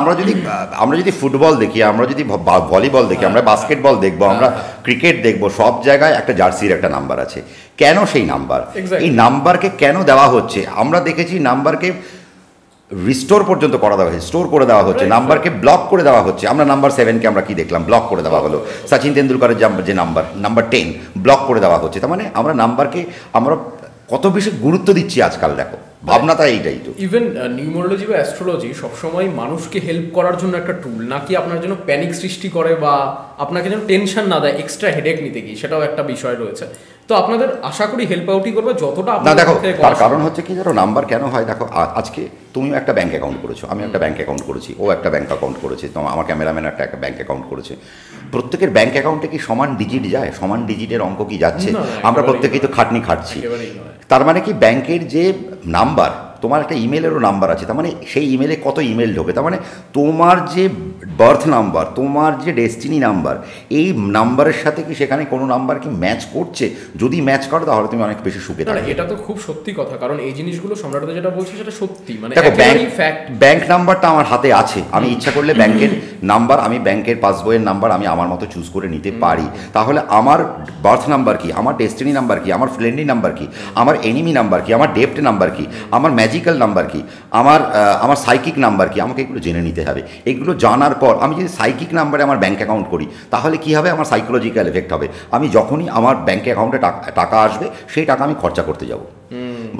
আমরা যদি ফুটবল দেখি, আমরা যদি ভলিবল দেখি, আমরা বাস্কেটবল দেখবো, আমরা ক্রিকেট দেখবো, সব জায়গায় একটা জার্সির একটা নাম্বার আছে। কেন সেই নাম্বার, এই নাম্বারকে কেন দেওয়া হচ্ছে? আমরা দেখেছি নাম্বারকে রিস্টোর পর্যন্ত করা দেওয়া হয়েছে, স্টোর করে দেওয়া হচ্ছে, নাম্বারকে ব্লক করে দেওয়া হচ্ছে। আমরা নাম্বার 7কে আমরা কি দেখলাম, ব্লক করে দেওয়া হলো। সচিন তেন্ডুলকারের যে নাম্বার 10 ব্লক করে দেওয়া হচ্ছে। তার মানে আমরা নাম্বারকে আমরা কত বেশি গুরুত্ব দিচ্ছি আজকাল, দেখো ভাবনাটা এইটাই। তো ইভেন নিউমোরোলজি বা অ্যাস্ট্রোলজি সবসময় মানুষকে হেল্প করার জন্য একটা টুল, নাকি আপনার জন্য প্যানিক সৃষ্টি করে বা আপনাকে যেন টেনশন না দেয় এক্সট্রা হেডেক নিতে গিয়ে, সেটাও একটা বিষয় রয়েছে। তো আপনাদের আশা করি হেল্প আউটই করবে যতটা না। দেখো তার কারণ হচ্ছে কি, ধরো নাম্বার কেন হয়, দেখো আজকে তুমিও একটা ব্যাঙ্ক অ্যাকাউন্ট করেছো, আমি একটা ব্যাঙ্ক অ্যাকাউন্ট করেছি, ও একটা ব্যাঙ্ক অ্যাকাউন্ট করেছে, তো আমার ক্যামেরাম্যান একটা ব্যাঙ্ক অ্যাকাউন্ট করেছে। প্রত্যেকের ব্যাঙ্ক অ্যাকাউন্টে কি সমান ডিজিট যায়, সমান ডিজিটের অঙ্ক কি যাচ্ছে? আমরা প্রত্যেকেই তো খাটনি খাটছি। তার মানে কি ব্যাংকের যে নাম্বার, তোমার একটা ইমেলেরও নাম্বার আছে, তার মানে সেই ইমেলে কত ইমেল ঢোকে, তার মানে তোমার যে বার্থ নাম্বার, তোমার যে ডেস্টিনি নাম্বার, এই নাম্বারের সাথে কি সেখানে কোনো নাম্বার কি ম্যাচ করছে? যদি ম্যাচ করে তাহলে তুমি অনেক বেশি সুখে থাকবে। এটা তো খুব সত্যি কথা, কারণ এই জিনিসগুলো সম্রাটদা যেটা বলছে সেটা সত্যি। মানে দেখো ব্যাংক নাম্বারটা আমার হাতে আছে, আমি ইচ্ছা করলে ব্যাংকের নাম্বার, আমি ব্যাংকের পাসবইয়ের নাম্বার আমি আমার মতো চুজ করে নিতে পারি। তাহলে আমার বার্থ নাম্বার কি, আমার ডেস্টিনি নাম্বার কি, আমার ফ্রেন্ডলি নাম্বার কি, আমার এনিমি নাম্বার কি, আমার ডেপ্ট নাম্বার কি, আমার ম্যাজিক্যাল নাম্বার কি, আমার সাইকিক নাম্বার কি, আমাকে এগুলো জেনে নিতে হবে। এগুলো জানার পর আমি যদি সাইকিক নাম্বারে আমার ব্যাঙ্ক অ্যাকাউন্ট করি, তাহলে কি হবে, আমার সাইকোলজিক্যাল এফেক্ট হবে। আমি যখনই আমার ব্যাঙ্ক অ্যাকাউন্টে টাকা আসবে, সেই টাকা আমি খরচা করতে যাব,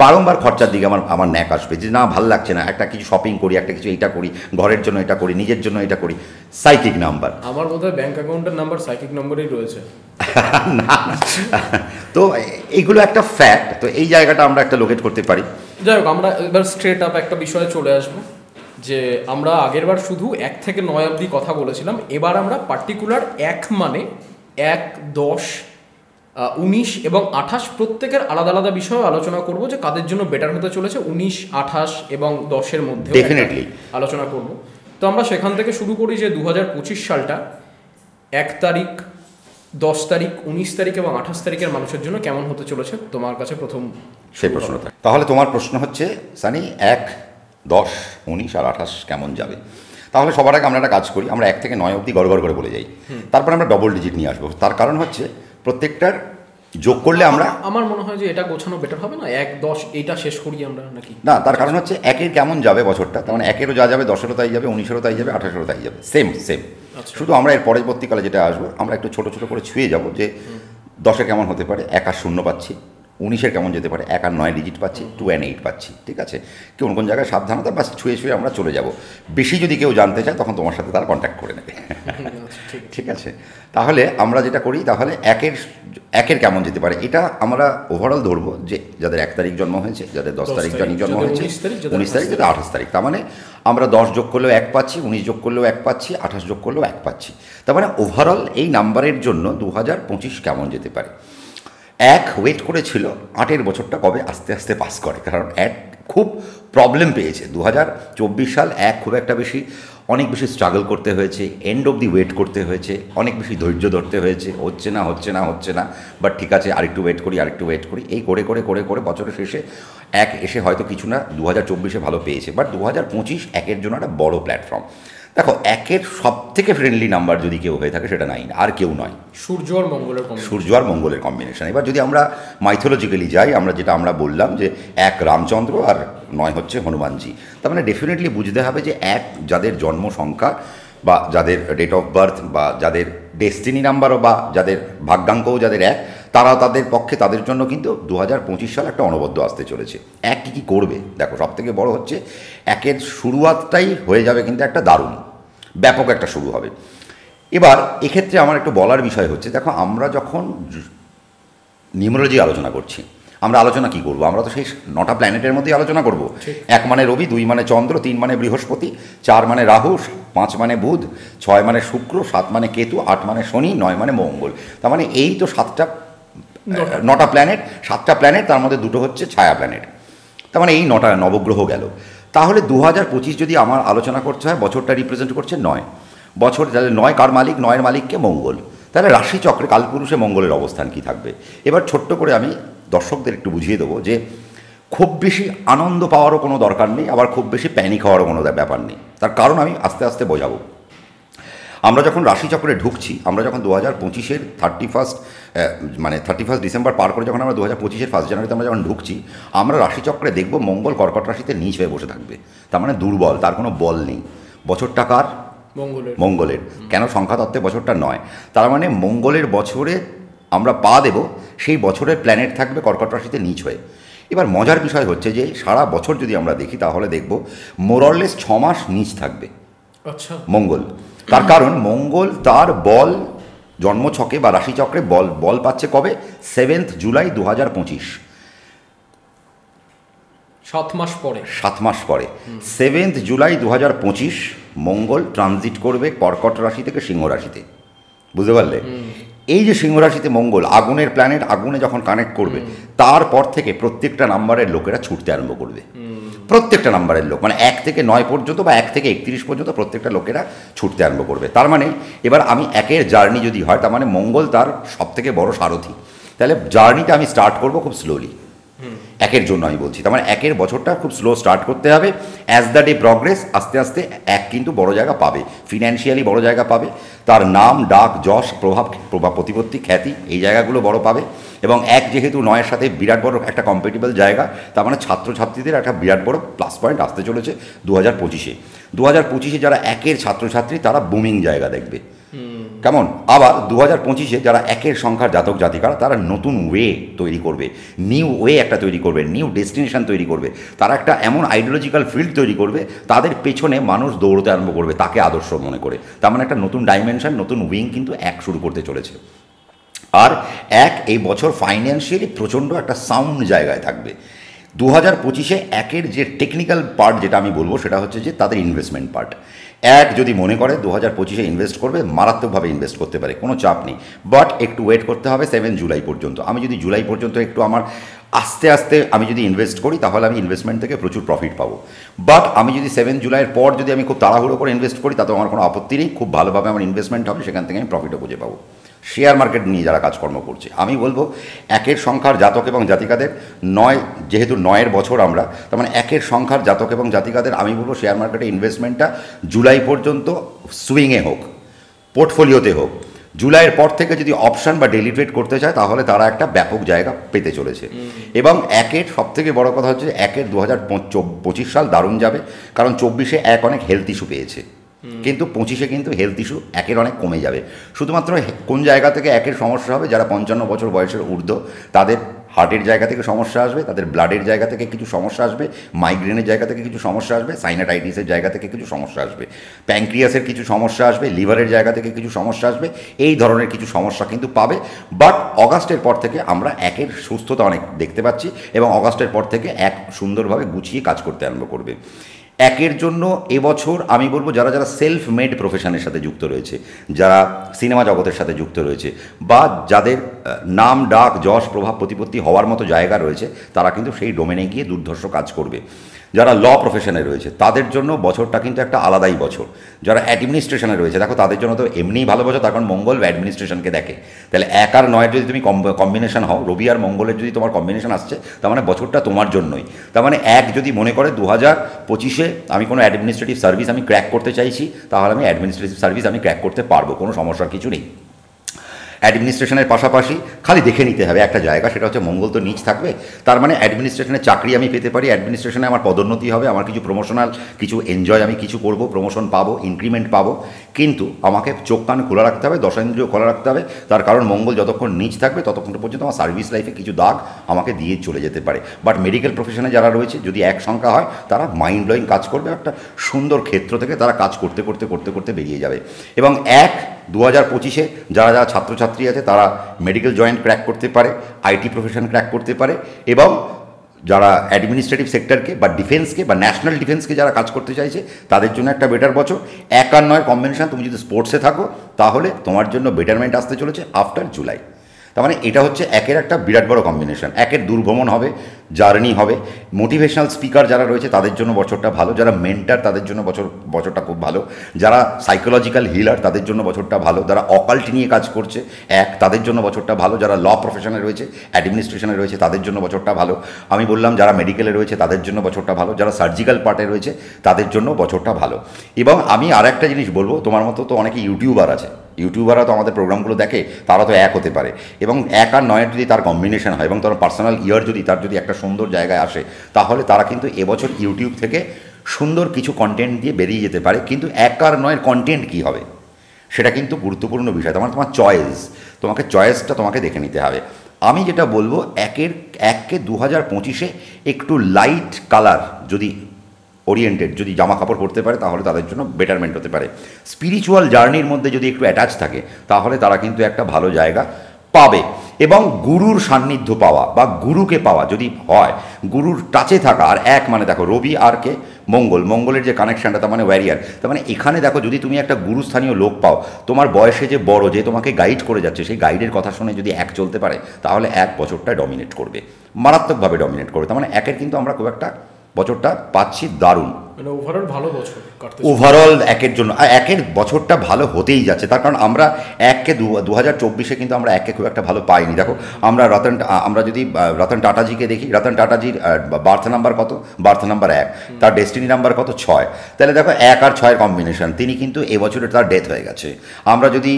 বারংবার খরচার দিকে আমার ন্যাক আসবে, যে না ভাল লাগছে না, একটা কিছু শপিং করি, একটা কিছু এইটা করি, ঘরের জন্য এটা করি, নিজের জন্য এটা করি। সাইকিক নাম্বার, আমার বোধহয় ব্যাঙ্ক অ্যাকাউন্টের নাম্বার সাইকিক নম্বরেই রয়েছে। না, তো এইগুলো একটা ফ্যাক্ট। তো এই জায়গাটা আমরা একটা লোকেট করতে পারি। যাই হোক, আমরা এবার স্ট্রেট আপ একটা বিষয়ে চলে আসবো, যে আমরা আগেরবার শুধু 1 থেকে 9 অবধি কথা বলেছিলাম, এবার আমরা পার্টিকুলার 1 মানে 1, 10, 19 এবং 28 প্রত্যেকের আলাদা আলাদা বিষয়ে আলোচনা করব, যে কাদের জন্য বেটার হতে চলেছে 19, 28 এবং 10-এর মধ্যে ডেফিনেটলি আলোচনা করব। তো আমরা সেখান থেকে শুরু করি যে 2025 সালটা 1 তারিখ, 10 তারিখ, 19 তারিখ এবং 28 তারিখের মানুষের জন্য কেমন হতে চলেছে তোমার কাছে প্রথম সেই প্রশ্নটা। তাহলে তোমার প্রশ্ন হচ্ছে সানি 1, 10, 19 আর 28 কেমন যাবে? তাহলে সবার আগে আমরা একটা কাজ করি, আমরা 1 থেকে 9 অবধি গড় করে বলে যাই, তারপর আমরা ডবল ডিজিট নিয়ে আসবো। তার কারণ হচ্ছে প্রত্যেকটার যোগ করলে আমরা, আমার মনে হয় যে এটা গোছানো বেটার হবে না, 1, 10 এইটা শেষ করি আমরা নাকি? না, তার কারণ হচ্ছে 1-এর কেমন যাবে বছরটা, তার মানে 1-এরও যা যাবে, 10-এরও তাই যাবে, 19-এরও তাই যাবে, 28-এরও তাই যাবে, সেম। শুধু আমরা এর পরবর্তীকালে যেটা আসবো, আমরা একটু ছোটো ছোটো করে ছুঁয়ে যাবো, যে 10-এ কেমন হতে পারে, 1 আর 0 পাচ্ছি, 19-এর কেমন যেতে পারে, 1 আর 9 ডিজিট পাচ্ছি, 2 and 8 পাচ্ছি। ঠিক আছে, কোন কোন জায়গায় সাবধানতা, বাস ছুঁয়ে আমরা চলে যাব। বেশি যদি কেউ জানতে চায় তখন তোমার সাথে তারা কন্ট্যাক্ট করে নেবে। ঠিক আছে, তাহলে আমরা যেটা করি, তাহলে 1-এর কেমন যেতে পারে এটা আমরা ওভারঅল ধরবো, যে যাদের 1 তারিখ জন্ম হয়েছে, যাদের 10 তারিখ জন্ম হয়েছে, 19 তারিখ, যাদের 28 তারিখ, তার মানে আমরা 10 যোগ করলেও 1 পাচ্ছি, 19 যোগ করলেও 1 পাচ্ছি, 28 যোগ করলেও 1 পাচ্ছি। তার মানে ওভারঅল এই নাম্বারের জন্য 2025 কেমন যেতে পারে। 1 ওয়েট করেছিল 8-এর বছরটা কবে আস্তে আস্তে পাস করে, কারণ 1 খুব প্রবলেম পেয়েছে 2024 সাল। 1 খুব একটা বেশি, অনেক বেশি স্ট্রাগল করতে হয়েছে, এন্ড অব দি ওয়েট করতে হয়েছে, অনেক বেশি ধৈর্য ধরতে হয়েছে, হচ্ছে না, বাট ঠিক আছে, আরেকটু ওয়েট করি, এই করে বছরের শেষে 1 এসে হয়তো কিছু না 2024-এ ভালো পেয়েছে, বাট 2025 1-এর জন্য একটা বড় প্ল্যাটফর্ম। দেখো 1-এর সব থেকে ফ্রেন্ডলি নাম্বার যদি কেউ হয়ে থাকে সেটা 9, আর কেউ নয়, সূর্য আর মঙ্গলের কম্বিনেশন। এবার যদি আমরা মাইথোলজিক্যালি যাই, যেটা আমরা বললাম যে 1 রামচন্দ্র আর 9 হচ্ছে হনুমানজি, তার মানে ডেফিনেটলি বুঝতে হবে যে 1 যাদের জন্ম সংখ্যা বা যাদের ডেট অফ বার্থ বা যাদের ডেস্টিনি নাম্বারও বা যাদের ভাগ্যাঙ্কও যাদের 1, তারা তাদের পক্ষে তাদের জন্য কিন্তু 2025 সাল একটা অনবদ্য আসতে চলেছে। 1 কী করবে, দেখো সবথেকে বড় হচ্ছে 1-এর শুরুয়াতটাই হয়ে যাবে কিন্তু একটা দারুণ ব্যাপক একটা শুরু হবে। এবার এক্ষেত্রে আমার একটু বলার বিষয় হচ্ছে, দেখো আমরা যখন নিউমেরোলজি আলোচনা করছি, আমরা আলোচনা কি করব, আমরা তো সেই 9টা প্ল্যানেটের মধ্যেই আলোচনা করব। 1 মানে রবি, 2 মানে চন্দ্র, 3 মানে বৃহস্পতি, 4 মানে রাহু, 5 মানে বুধ, 6 মানে শুক্র, 7 মানে কেতু, 8 মানে শনি, 9 মানে মঙ্গল। তার মানে এই তো 9টা প্ল্যানেট, 7টা প্ল্যানেট, তার মধ্যে 2টো হচ্ছে ছায়া প্ল্যানেট। তার মানে এই 9টা নবগ্রহ গেল। তাহলে 2025 যদি আমার আলোচনা করতে হয়, বছরটা রিপ্রেজেন্ট করছে 9 বছর, তাহলে 9 কার মালিক, 9-এর মালিককে মঙ্গল। তাহলে রাশিচক্রে কালপুরুষে মঙ্গলের অবস্থান কি থাকবে। এবার ছোট্ট করে আমি দর্শকদের একটু বুঝিয়ে দেবো যে খুব বেশি আনন্দ পাওয়ারও কোনো দরকার নেই, আবার খুব বেশি প্যানিক হওয়ারও কোনো ব্যাপার নেই। তার কারণ আমি আস্তে আস্তে বোঝাবো। আমরা যখন রাশিচক্রে ঢুকছি, আমরা যখন 2025-এর 31 ডিসেম্বর পার করে যখন আমরা 2025-এর 1 জানুয়ারিতে আমরা যখন ঢুকছি, আমরা রাশিচক্রে দেখব মঙ্গল কর্কট রাশিতে নিচ হয়ে বসে থাকবে। তার মানে দুর্বল, তার কোনো বল নেই। বছরটা কার? মঙ্গলের। কেন সংখ্যাতত্ত্বে বছরটা নয়? তার মানে মঙ্গলের বছরে আমরা পা দেব, সেই বছরের প্ল্যানেট থাকবে কর্কট রাশিতে নিচ হয়ে। এবার মজার বিষয় হচ্ছে যে সারা বছর যদি আমরা দেখি তাহলে দেখব মোরলেস 6 মাস নিচ থাকবে মঙ্গল। তার কারণ মঙ্গল তার বল জন্মছকে বা রাশিচক্রে বল পাচ্ছে কবে? 7 জুলাই 2025, 7 মাস পরে 7 জুলাই 2025 মঙ্গল ট্রানজিট করবে কর্কট রাশি থেকে সিংহ রাশিতে। বুঝতে পারলে? এই যে সিংহ রাশিতে মঙ্গল, আগুনের প্ল্যানেট, আগুনে যখন কানেক্ট করবে তারপর থেকে প্রত্যেকটা নাম্বারের লোকেরা ছুটতে আরম্ভ করবে। প্রত্যেকটা নাম্বারের লোক, মানে 1 থেকে 9 পর্যন্ত বা 1 থেকে 31 পর্যন্ত প্রত্যেকটা লোকেরা ছুটতে আরম্ভ করবে। তার মানে এবার আমি 1-এর জার্নি যদি হয়, তার মানে মঙ্গল তার সবথেকে বড় সারথি। তাহলে জার্নিটা আমি স্টার্ট করব খুব স্লোলি। 1-এর জন্য আমি বলছি, তার মানে 1-এর বছরটা খুব স্লো স্টার্ট করতে হবে। অ্যাজ দ্য ডে প্রগ্রেস আস্তে আস্তে 1 কিন্তু বড় জায়গা পাবে, ফিনান্সিয়ালি বড় জায়গা পাবে। তার নাম ডাক যশ প্রভাব প্রতিপত্তি খ্যাতি এই জায়গাগুলো বড় পাবে। এবং 1 যেহেতু 9-এর সাথে বিরাট বড় একটা কম্পেটেবল জায়গা, তার মানে ছাত্রছাত্রীদের একটা বিরাট বড় প্লাস পয়েন্ট আসতে চলেছে 2025-এ। 2025-এ যারা 1-এর ছাত্রছাত্রী তারা বুমিং জায়গা দেখবে। কেমন? আবার 2025-এ যারা 1-এর সংখ্যার জাতক জাতিকারা তারা নতুন ওয়ে তৈরি করবে, নিউ ওয়ে একটা তৈরি করবে, নিউ ডেস্টিনেশন তৈরি করবে। তারা একটা এমন আইডিওলজিক্যাল ফিল্ড তৈরি করবে, তাদের পেছনে মানুষ দৌড়তে আরম্ভ করবে তাকে আদর্শ মনে করে। তার মানে একটা নতুন ডাইমেনশন, নতুন উইং কিন্তু 1 শুরু করতে চলেছে। আর 1 এই বছর ফাইন্যান্সিয়ালি প্রচণ্ড একটা সাউন্ড জায়গায় থাকবে। 2025-এ 1-এর যে টেকনিক্যাল পার্ট যেটা আমি বলবো সেটা হচ্ছে যে তাদের ইনভেস্টমেন্ট পার্ট। 1 যদি মনে করে 2025-এ ইনভেস্ট করবে, মারাত্মকভাবে ইনভেস্ট করতে পারে, কোনো চাপ নেই। বাট একটু ওয়েট করতে হবে 7 জুলাই পর্যন্ত। আমি যদি জুলাই পর্যন্ত একটু আমার আস্তে আস্তে আমি যদি ইনভেস্ট করি তাহলে আমি ইনভেস্টমেন্ট থেকে প্রচুর প্রফিট পাবো। বাট আমি যদি 7 জুলাইয়ের পর যদি আমি খুব তাড়াহুড়ো করে ইনভেস্ট করি তাতেও আমার কোনো আপত্তি নেই, খুব ভালোভাবে আমার ইনভেস্টমেন্ট হবে, সেখান থেকে আমি প্রফিটও বুঝে পাবো। শেয়ার মার্কেট নিয়ে যারা কাজকর্ম করছে, আমি বলবো 1-এর সংখ্যার জাতক এবং জাতিকাদের 9, যেহেতু 9-এর বছর আমরা, তার মানে 1-এর সংখ্যার জাতক এবং জাতিকাদের আমি বলবো শেয়ার মার্কেটে ইনভেস্টমেন্টটা জুলাই পর্যন্ত সুইংয়ে হোক, পোর্টফোলিওতে হোক। জুলাইয়ের পর থেকে যদি অপশান বা ডেলি ট্রেড করতে চায় তাহলে তারা একটা ব্যাপক জায়গা পেতে চলেছে। এবং 1-এর সবথেকে বড় কথা হচ্ছে 1-এর 2025 সাল দারুণ যাবে, কারণ 24-এ 1 অনেক হেলথ ইস্যু পেয়েছে, কিন্তু 25-এ কিন্তু হেলথ ইস্যু 1-এর অনেক কমে যাবে। শুধুমাত্র কোন জায়গা থেকে 1-এর সমস্যা হবে? যারা 55 বছর বয়সের ঊর্ধ্ব তাদের হার্টের জায়গা থেকে সমস্যা আসবে, তাদের ব্লাডের জায়গা থেকে কিছু সমস্যা আসবে, মাইগ্রেনের জায়গা থেকে কিছু সমস্যা আসবে, সাইনাটাইটিসের জায়গা থেকে কিছু সমস্যা আসবে, প্যানক্রিয়াসের কিছু সমস্যা আসবে, লিভারের জায়গা থেকে কিছু সমস্যা আসবে, এই ধরনের কিছু সমস্যা কিন্তু পাবে। বাট অগাস্টের পর থেকে আমরা 1-এর সুস্থতা অনেক দেখতে পাচ্ছি এবং অগাস্টের পর থেকে 1 সুন্দরভাবে গুছিয়ে কাজ করতে আরম্ভ করবে। 1-এর জন্য এবছর আমি বলবো যারা যারা সেলফ মেড প্রফেশনের সাথে যুক্ত রয়েছে, যারা সিনেমা জগতের সাথে যুক্ত রয়েছে, বা যাদের নাম ডাক যশ প্রভাব প্রতিপত্তি হওয়ার মতো জায়গা রয়েছে, তারা কিন্তু সেই ডোমেনে গিয়ে দুর্ধর্ষ কাজ করবে। যারা ল প্রফেশনে রয়েছে তাদের জন্য বছরটা কিন্তু একটা আলাদাই বছর। যারা অ্যাডমিনিস্ট্রেশনে রয়েছে, দেখো তাদের জন্য তো এমনিই ভালো বছর, তার কারণ মঙ্গল অ্যাডমিনিস্ট্রেশনকে দেখে। তাহলে 1 আর 9-এর যদি তুমি কম্বিনেশন হও, রবি আর মঙ্গলের যদি তোমার কম্বিনেশন আসছে, তার মানে বছরটা তোমার জন্যই। তার মানে 1 যদি মনে করে 2025-এ আমি কোনো অ্যাডমিনিস্ট্রেটিভ সার্ভিস আমি ক্র্যাক করতে চাইছি, তাহলে আমি অ্যাডমিনিস্ট্রেটিভ সার্ভিস আমি ক্র্যাক করতে পারবো, কোনো সমস্যার কিছু নেই। অ্যাডমিনিস্ট্রেশনের পাশাপাশি খালি দেখে নিতে হবে একটা জায়গা, সেটা হচ্ছে মঙ্গল তো নিচ থাকবে, তার মানে অ্যাডমিনিস্ট্রেশনের চাকরি আমি পেতে পারি, অ্যাডমিনিস্ট্রেশনে আমার পদোন্নতি হবে, আমার কিছু প্রমোশনাল কিছু এনজয় আমি কিছু করব, প্রমোশন পাবো, ইনক্রিমেন্ট পাবো। কিন্তু আমাকে চোখ কান খোলা রাখতে হবে, দশেন্দ্রিয় খোলা রাখতে হবে, তার কারণ মঙ্গল যতক্ষণ নিচ থাকবে ততক্ষণ পর্যন্ত আমার সার্ভিস লাইফে কিছু দাগ আমাকে দিয়ে চলে যেতে পারে। বাট মেডিকেল প্রফেশনে যারা রয়েছে, যদি 1 সংখ্যা হয়, তারা মাইন্ড ব্লোয়িং কাজ করবে, একটা সুন্দর ক্ষেত্র থেকে তারা কাজ করতে করতে করতে করতে বেরিয়ে যাবে। এবং 2025-এ যারা যারা ছাত্রছাত্রী আছে তারা মেডিকেল জয়েন্ট ক্র্যাক করতে পারে, আইটি প্রফেশন ক্র্যাক করতে পারে, এবং যারা অ্যাডমিনিস্ট্রেটিভ সেক্টরকে বা ডিফেন্সকে বা ন্যাশনাল ডিফেন্সকে যারা কাজ করতে চাইছে তাদের জন্য একটা বেটার বছর। 1 আর 9 কম্বিনেশন, তুমি যদি স্পোর্টসে থাকো তাহলে তোমার জন্য বেটারমেন্ট আসতে চলেছে আফটার জুলাই। তার মানে এটা হচ্ছে একের একটা বিরাট বড় কম্বিনেশন। একের দূরভ্রমণ হবে, জার্নি হবে, মোটিভেশনাল স্পিকার যারা রয়েছে তাদের জন্য বছরটা ভালো, যারা মেন্টার তাদের জন্য বছরটা খুব ভালো, যারা সাইকোলজিক্যাল হিলার তাদের জন্য বছরটা ভালো, যারা অকাল্ট নিয়ে কাজ করছে তাদের জন্য বছরটা ভালো, যারা ল প্রফেশনে রয়েছে, অ্যাডমিনিস্ট্রেশনে রয়েছে তাদের জন্য বছরটা ভালো, আমি বললাম যারা মেডিকেলে রয়েছে তাদের জন্য বছরটা ভালো, যারা সার্জিক্যাল পার্টে রয়েছে তাদের জন্য বছরটা ভালো। এবং আমি আর একটা জিনিস বলবো, তোমার মতো তো অনেকে ইউটিউবার আছে, ইউটিউবাররা তো আমাদের প্রোগ্রামগুলো দেখে, তারা তো এক হতে পারে, এবং 1 আর 9 যদি তার কম্বিনেশন হয় এবং তার পার্সোনাল ইয়ার যদি তার যদি একটা সুন্দর জায়গায় আসে, তাহলে তারা কিন্তু এবছর ইউটিউব থেকে সুন্দর কিছু কন্টেন্ট দিয়ে বেরিয়ে যেতে পারে। কিন্তু 1 আর 9 কন্টেন্ট কী হবে সেটা কিন্তু গুরুত্বপূর্ণ বিষয়। তোমার চয়েস, তোমাকে চয়েসটা তোমাকে দেখে নিতে হবে। আমি যেটা বলবো, এককে 2025-এ একটু লাইট কালার যদি ওরিয়েন্টেড যদি জামা কাপড় পরতে পারে তাহলে তাদের জন্য বেটারমেন্ট হতে পারে। স্পিরিচুয়াল জার্নির মধ্যে যদি একটু অ্যাটাচ থাকে তাহলে তারা কিন্তু একটা ভালো জায়গা পাবে। এবং গুরুর সান্নিধ্য পাওয়া বা গুরুকে পাওয়া যদি হয়, গুরুর টাচে থাকা, আর এক মানে দেখো রবি আর কে মঙ্গলের যে কানেকশানটা, তার মানে ওয়ারিয়ার, তার মানে এখানে দেখো যদি তুমি একটা গুরুস্থানীয় লোক পাও, তোমার বয়সে যে বড়, যে তোমাকে গাইড করে যাচ্ছে, সেই গাইডের কথা শুনে যদি এক চলতে পারে তাহলে এক বছরটা ডমিনেট করবে, মারাত্মকভাবে ডমিনেট করবে। তার মানে একের কিন্তু আমরা খুব একটা বছরটা পাচ্ছি দারুণ, ওভারঅল ভালো বছর, ওভারঅল একের জন্য একের বছরটা ভালো হতেই যাচ্ছে। তার কারণ আমরা 2024-এ কিন্তু আমরা একে খুব একটা ভালো পাইনি। দেখো আমরা যদি রতন টাটাজিকে দেখি, রতন টাটাজির বার্থ নাম্বার কত? বার্থ নাম্বার 1, তার ডেস্টিনি নাম্বার কত? 6। তাহলে দেখো 1 আর 6-এর কম্বিনেশন, তিনি কিন্তু এবছরে তার ডেথ হয়ে গেছে। আমরা যদি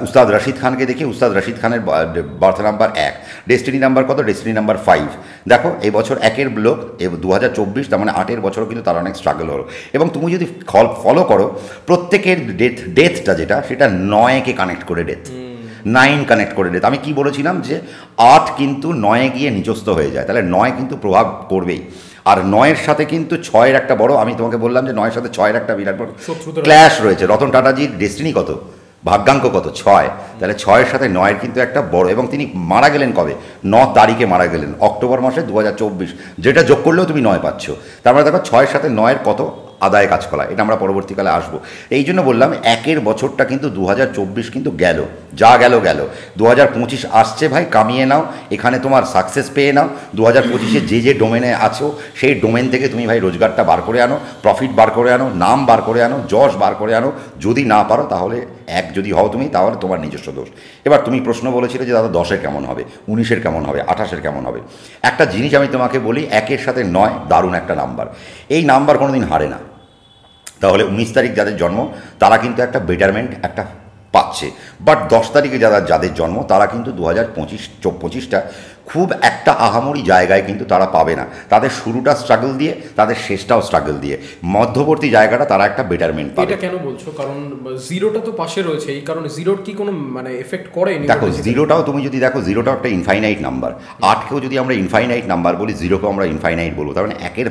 উস্তাদ রশিদ খানকে দেখি, উস্তাদ রশিদ খানের বার্থ নাম্বার 1, ডেস্টিনি নাম্বার কত? Destiny number 5। দেখো এবছর একের লোক 2024, তার মানে 8-এর বছরও কিন্তু তার অনেক স্ট্রাগল হলো। এবং তুমি যদি ফলো করো প্রত্যেকের ডেথটা যেটা, সেটা 9-কে কানেক্ট করে ডেথ, 9 কানেক্ট করে ডেথ। আমি কি বলেছিলাম যে 8 কিন্তু 9-এ গিয়ে নিচস্থ হয়ে যায়, তাহলে 9 কিন্তু প্রভাব করবেই। আর 9-এর সাথে কিন্তু 6-এর একটা বড়, আমি তোমাকে বললাম যে 9-এর সাথে 6-এর একটা বিরাট বড় ক্ল্যাশ রয়েছে। রতন টাটাজির ডেস্টিনি কত? ভাগ্যাঙ্ক কত? 6। তাহলে 6-এর সাথে 9-এর কিন্তু একটা বড়, এবং তিনি মারা গেলেন কবে? 9 তারিখে মারা গেলেন, অক্টোবর মাসে 2024, যেটা যোগ করলেও তুমি 9 পাচ্ছ। তার মানে দেখো 6-এর সাথে 9-এর কত আদায় কাজ করা, এটা আমরা পরবর্তীকালে আসবো। এই জন্য বললাম একের বছরটা কিন্তু 2024 কিন্তু গেল, যা গেল। 2025 আসছে ভাই, কামিয়ে নাও, এখানে তোমার সাকসেস পেয়ে নাও। 2025-এ যে ডোমেনে আছো সেই ডোমেন থেকে তুমি ভাই রোজগারটা বার করে আনো, প্রফিট বার করে আনো, নাম বার করে আনো, যশ বার করে আনো। যদি না পারো তাহলে যদি হও তুমি, তাহলে তোমার নিজস্ব দোষ। এবার তুমি প্রশ্ন বলেছিলে যে দাদা 10-এর কেমন হবে, 19-এর কেমন হবে, 28-এর কেমন হবে। একটা জিনিস আমি তোমাকে বলি, 1-এর সাথে 9 দারুণ একটা নাম্বার, এই নাম্বার কোনোদিন হারে না। তাহলে 19 তারিখ যাদের জন্ম তারা কিন্তু একটা বেটারমেন্ট একটা পাচ্ছে, বাট 10 তারিখে যাদের জন্ম তারা কিন্তু 2025টা খুব একটা আহামরি জায়গায় কিন্তু তারা পাবে না। তাদের শুরুটা স্ট্রাগল দিয়ে, তাদের শেষটাও স্ট্রাগল দিয়ে, মধ্যবর্তী জায়গাটা তারা একটা বেটারমেন্ট পাবে। এটা কেন বলছো? কারণ জিরোটা তো পাশে রয়েছে, এই কারণে জিরোর কি কোনো মানে এফেক্ট করে? দেখো জিরোটাও তুমি যদি দেখো, জিরোটাও একটা ইনফাইনাইট নাম্বার। 8কেও যদি আমরা ইনফাইনাইট নাম্বার বলি, 0কেও আমরা ইনফাইনাইট বলবো। তার মানে একের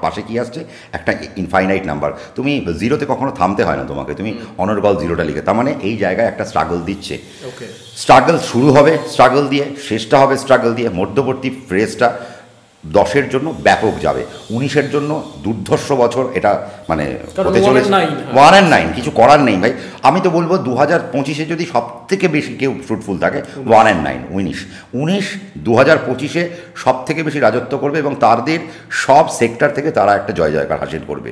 পাশে কি আসছে? একটা ইনফাইনাইট নাম্বার। তুমি 0-তে কখনো থামতে হয় না তোমাকে, তুমি অনর্গল 0টা লিখে, তার মানে এই জায়গায় একটা স্ট্রাগল দিচ্ছে। স্ট্রাগল শুরু হবে স্ট্রাগল দিয়ে, শেষটা হবে স্ট্রাগল দিয়ে। মধ্যবর্তী ফ্রেজটা 10-এর জন্য ব্যাপক যাবে, 19-এর জন্য দুর্ধর্ষ বছর এটা মানে হতে চলেছে। 1 আর 9 কিছু করার নেই ভাই। আমি তো বলবো 2025-এ যদি সব থেকে বেশি কেউ ফ্রুটফুল থাকে, 1 আর 9 19 2025-এ সব থেকে বেশি রাজত্ব করবে, এবং তাদের সব সেক্টর থেকে তারা একটা জয়কার হাসিল করবে।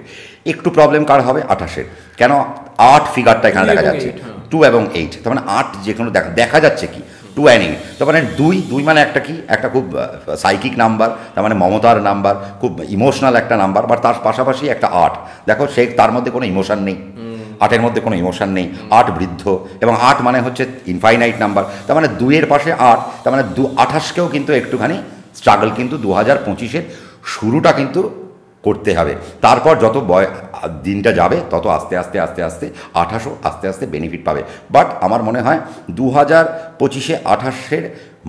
একটু প্রবলেম কার হবে? 28-এর। কেন? 8 ফিগারটা এখানে দেখা যাচ্ছে, 2 এবং 8, তার মানে 8 যে কোনো দেখা যাচ্ছে কি 2 and 8, তার মানে 2 মানে একটা কি, একটা খুব সাইকিক নাম্বার, তার মানে মমতার নাম্বার, খুব ইমোশনাল একটা নাম্বার। বাট তার পাশাপাশি একটা 8, দেখো সে তার মধ্যে কোনো ইমোশন নেই, 8-এর মধ্যে কোনো ইমোশন নেই। 8 বৃদ্ধ, এবং 8 মানে হচ্ছে ইনফাইনাইট নাম্বার, তার মানে 2-এর পাশে 8, তার মানে 28-কেও কিন্তু একটুখানি স্ট্রাগল কিন্তু 2025-এর শুরুটা কিন্তু করতে হবে। তারপর যত দিনটা যাবে তত আস্তে আস্তে 28-ও আস্তে আস্তে বেনিফিট পাবে। বাট আমার মনে হয় 2025-এ 28-এর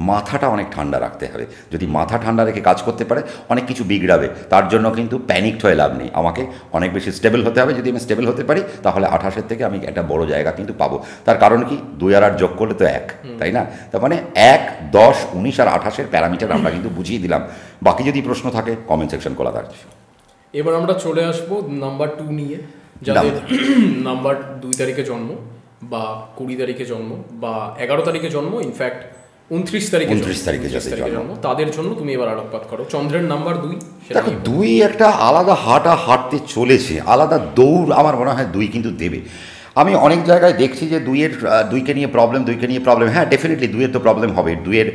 মাথাটা অনেক ঠান্ডা রাখতে হবে। যদি মাথা ঠান্ডা রেখে কাজ করতে পারে, অনেক কিছু বিগড়াবে, তার জন্য কিন্তু প্যানিকড হয়ে লাভ নেই। আমাকে অনেক বেশি স্টেবল হতে হবে। যদি আমি স্টেবল হতে পারি তাহলে 28-এর থেকে আমি একটা বড় জায়গা কিন্তু পাবো। তার কারণ কি, 2 আর 8 যোগ করলে তো 1, তাই না? তার মানে 1, 10, 19 আর 28-এর প্যারামিটার আমরা কিন্তু বুঝিয়ে দিলাম। বাকি যদি প্রশ্ন থাকে কমেন্ট সেকশন খোলা থাকছে। এবার আমরা চলে আসবো নাম্বার 2 নিয়ে, যাদের নাম্বার 2 তারিখে জন্ম বা 20 তারিখে জন্ম বা 11 তারিখে জন্ম, ইনফ্যাক্ট 29 তারিখে 29 তারিখে যাদের জন্ম তাদের জন্য তুমি এবার আলোকপাত করো। চন্দ্রের নাম্বার 2, দেখো 2 একটা আলাদা হাঁটতে চলেছে, আলাদা দৌড় আমার মনে হয় 2 কিন্তু দেবে। আমি অনেক জায়গায় দেখছি যে 2-কে নিয়ে প্রবলেম। হ্যাঁ, ডেফিনেটলি 2-এর তো প্রবলেম হবে, 2-এর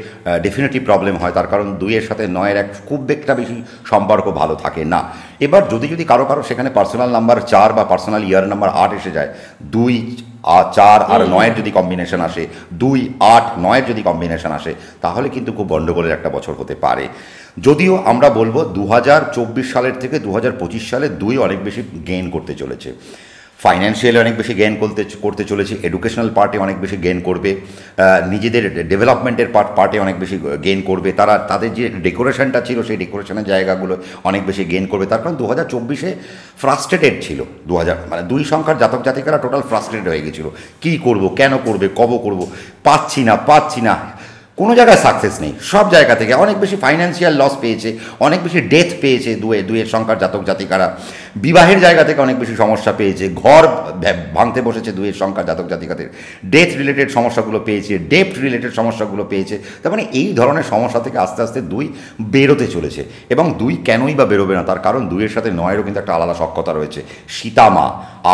ডেফিনেটলি প্রবলেম হয়, তার কারণ 2-এর সাথে 9-এর খুব একটা বেশি সম্পর্ক ভালো থাকে না। এবার যদি কারো সেখানে পার্সোনাল নাম্বার 4 বা পার্সোনাল ইয়ার নাম্বার 8 এসে যায়, 2, 4 আর 9-এর যদি কম্বিনেশন আসে, 2, 8, 9-এর যদি কম্বিনেশন আসে, তাহলে কিন্তু খুব গণ্ডগোলের একটা বছর হতে পারে। যদিও আমরা বলবো 2024 সালের থেকে 2025 সালে 2 অনেক বেশি গেইন করতে চলেছে, ফাইন্যান্সিয়ালি অনেক বেশি গেইন করতে চলেছে, এডুকেশনাল পার্টে অনেক বেশি গেইন করবে, নিজেদের ডেভেলপমেন্টের পার্টে অনেক বেশি গেইন করবে, তাদের যে ডেকোরেশনটা ছিল সেই ডেকোরেশনের জায়গাগুলো অনেক বেশি গেইন করবে। তার কারণ 2024-এ ফ্রাস্ট্রেটেড ছিল, 2 সংখ্যার জাতক জাতিকারা টোটাল ফ্রাস্ট্রেটেড হয়ে গেছিল, কী করব, কেন করবে, কবে করব, পাচ্ছি না, কোনো জায়গায় সাকসেস নেই। সব জায়গা থেকে অনেক বেশি ফাইন্যান্সিয়াল লস পেয়েছে, অনেক বেশি ডেথ পেয়েছে 2-এর সংখ্যার জাতক জাতিকারা, বিবাহের জায়গা থেকে অনেক বেশি সমস্যা পেয়েছে, ঘর ভাঙতে বসেছে 2-এর সংখ্যার জাতক জাতিকাদের, ডেথ রিলেটেড সমস্যাগুলো পেয়েছে, ডেপ্ট রিলেটেড সমস্যাগুলো পেয়েছে। তার মানে এই ধরনের সমস্যা থেকে আস্তে আস্তে 2 বেরোতে চলেছে। এবং 2 কেনই বা বেরোবে না, তার কারণ 2-এর সাথে 9-এরও কিন্তু একটা আলাদা সখ্যতা রয়েছে, সীতামা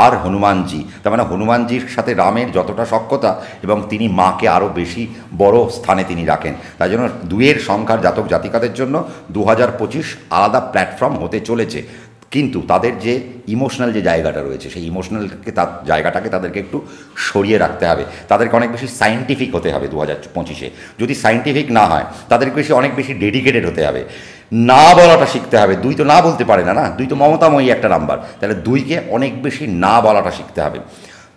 আর হনুমানজি। তার মানে হনুমানজির সাথে রামের যতটা সখ্যতা, এবং তিনি মাকে আরও বেশি বড় স্থানে তিনি রাখেন। তাই জন্য 2-এর সংখ্যার জাতক জাতিকাদের জন্য 2025 আলাদা প্ল্যাটফর্ম হতে চলেছে। কিন্তু তাদের যে ইমোশনাল যে জায়গাটা রয়েছে, সেই ইমোশনালকে জায়গাটাকে তাদেরকে একটু সরিয়ে রাখতে হবে, তাদেরকে অনেক বেশি সায়েন্টিফিক হতে হবে 2025-এ। যদি সায়েন্টিফিক না হয়, তাদেরকে অনেক বেশি ডেডিকেটেড হতে হবে, না বলাটা শিখতে হবে। 2 তো না বলতে পারে না, 2 তো মমতাময়ী একটা নাম্বার, তাহলে 2-কে অনেক বেশি না বলাটা শিখতে হবে।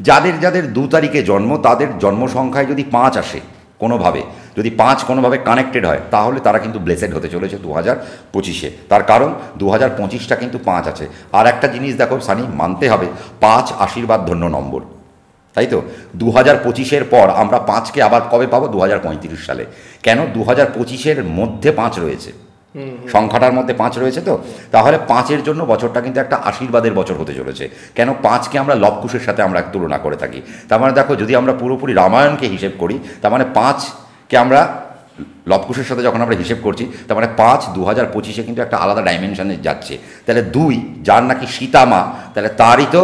যাদের 2 তারিখে জন্ম, তাদের জন্ম সংখ্যায় যদি 5 আসে কোনোভাবে, যদি 5 কোনোভাবে কানেক্টেড হয়, তাহলে তারা কিন্তু ব্লেসেড হতে চলেছে 2025-এ। তার কারণ 2025টা কিন্তু 5 আছে। আর একটা জিনিস দেখো সানি, মানতে হবে 5 আশীর্বাদ ধন্য নম্বর, তাই তো? 2025-এর পর আমরা 5কে আবার কবে পাবো? 2035 সালে। কেন? 2025-এর মধ্যে 5 রয়েছে, সংখ্যাটার মধ্যে 5 রয়েছে, তো তাহলে 5-এর জন্য বছরটা কিন্তু একটা আশীর্বাদের বছর হতে চলেছে। কেন? 5কে আমরা লবকুশের সাথে আমরা তুলনা করে থাকি। তার মানে দেখো, যদি আমরা পুরোপুরি রামায়ণকে হিসেব করি, তার মানে 5কে আমরা লবকুশের সাথে যখন আমরা হিসেব করছি, তার মানে 5 2025-এ কিন্তু একটা আলাদা ডাইমেনশনে যাচ্ছে। তাহলে 2, যার নাকি সীতামা, তাহলে তারই তো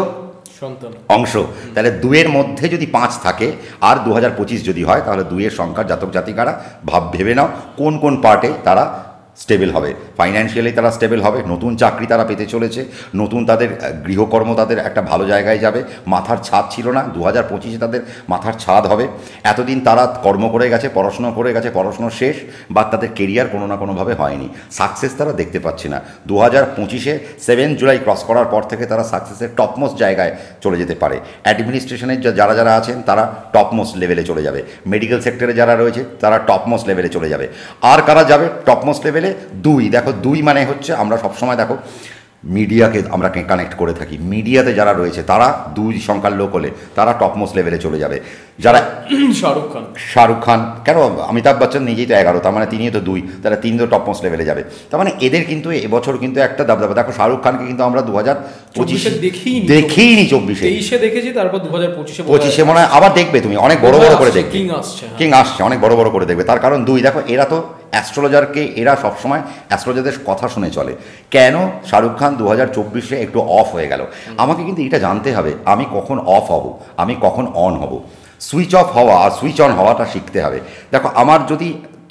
অংশ। তাহলে 2-এর মধ্যে যদি 5 থাকে আর 2025 যদি হয়, তাহলে 2-এর সংখ্যার জাতক জাতিকারা ভেবে নাও কোন পার্টে তারা স্টেবল হবে। ফাইন্যান্সিয়ালি তারা স্টেবল হবে, নতুন চাকরি তারা পেতে চলেছে, নতুন তাদের গৃহকর্ম তাদের একটা ভালো জায়গায় যাবে, মাথার ছাদ ছিল না, 2025-এ তাদের মাথার ছাদ হবে। এতদিন তারা কর্ম করে গেছে, পড়াশুনো করে গেছে, পড়াশুনো শেষ, বা তাদের কেরিয়ার কোনো না কোনোভাবে হয়নি, সাকসেস তারা দেখতে পাচ্ছে না। 2025-এ 7 জুলাই ক্রস করার পর থেকে তারা সাকসেসের টপমোস্ট জায়গায় চলে যেতে পারে। অ্যাডমিনিস্ট্রেশনের যারা আছেন তারা টপমোস্ট লেভেলে চলে যাবে, মেডিকেল সেক্টরে যারা রয়েছে তারা টপমোস্ট লেভেলে চলে যাবে। আর কারা যাবে টপমোস্ট লেভেলে? 2 দেখো, 2 মানে হচ্ছে, আমরা সবসময় দেখো মিডিয়াকে আমরা কানেক্ট করে থাকি, মিডিয়াতে যারা রয়েছে তারা 2 সংখ্যার লোক হলে তারা টপমোস্ট লেভেলে চলে যাবে। যারা শাহরুখ খান কেন, অমিতাভ বচ্চন নিজেই তো 11, তার মানে তিনিও তো 2, তাহলে 3 তো টপমোস্ট লেভেলে যাবে। তার মানে এদের কিন্তু এবছর কিন্তু একটা দাবদাবা। দেখো শাহরুখ খানকে কিন্তু আমরা 2025-এ দেখিনি, 24-এ দেখেছি, তারপর 2025-এ মনে হয় আবার দেখবে, তুমি অনেক বড় করে দেখবে, কিং আসছে, অনেক বড় করে দেখবে। তার কারণ 2 দেখো, এরা তো অ্যাস্ট্রোলজারকে, এরা সবসময় অ্যাস্ট্রোলজারদের কথা শুনে চলে। কেন শাহরুখ খান 2024-এ একটু অফ হয়ে গেল? আমাকে কিন্তু এটা জানতে হবে, আমি কখন অফ হব, আমি কখন অন হব। সুইচ অফ হওয়া আর সুইচ অন হওয়াটা শিখতে হবে। দেখো, আমার যদি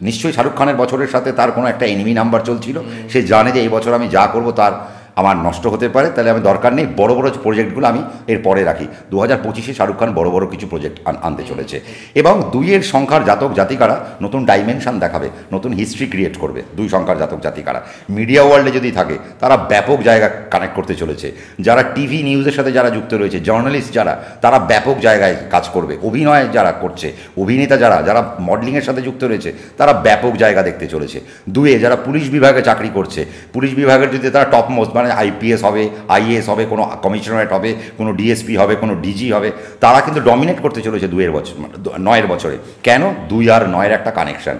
নিশ্চয়ই শাহরুখ খানের বছরের সাথে তার কোনো একটা এনিমি নাম্বার চলছিল, সে জানে যে এই বছর আমি যা করব তার আমার নষ্ট হতে পারে, তাহলে আমি দরকার নেই, বড় প্রজেক্টগুলো আমি এর পরে রাখি। 2025-এ শাহরুখ খান বড় কিছু প্রজেক্ট আনতে চলেছে, এবং 2-এর সংখ্যার জাতক জাতিকারা নতুন ডাইমেনশন দেখাবে, নতুন হিস্ট্রি ক্রিয়েট করবে। 2 সংখ্যার জাতক জাতিকারা মিডিয়া ওয়ার্ল্ডে যদি থাকে, তারা ব্যাপক জায়গা কানেক্ট করতে চলেছে। যারা টিভি নিউজের সাথে যারা যুক্ত রয়েছে, জার্নালিস্ট যারা, তারা ব্যাপক জায়গায় কাজ করবে। অভিনয় যারা করছে, অভিনেতা যারা মডেলিংয়ের সাথে যুক্ত রয়েছে, তারা ব্যাপক জায়গা দেখতে চলেছে। 2-এ যারা পুলিশ বিভাগে চাকরি করছে, পুলিশ বিভাগের যদি তারা টপমোস্ট, মানে আইপিএস হবে, আইএএস হবে, কোনো কমিশনারেট হবে, কোনো ডিএসপি হবে, কোনো ডিজি হবে, তারা কিন্তু ডমিনেট করতে চলেছে 9-এর বছরে। কেন? 2 আর 9-এর একটা কানেকশান।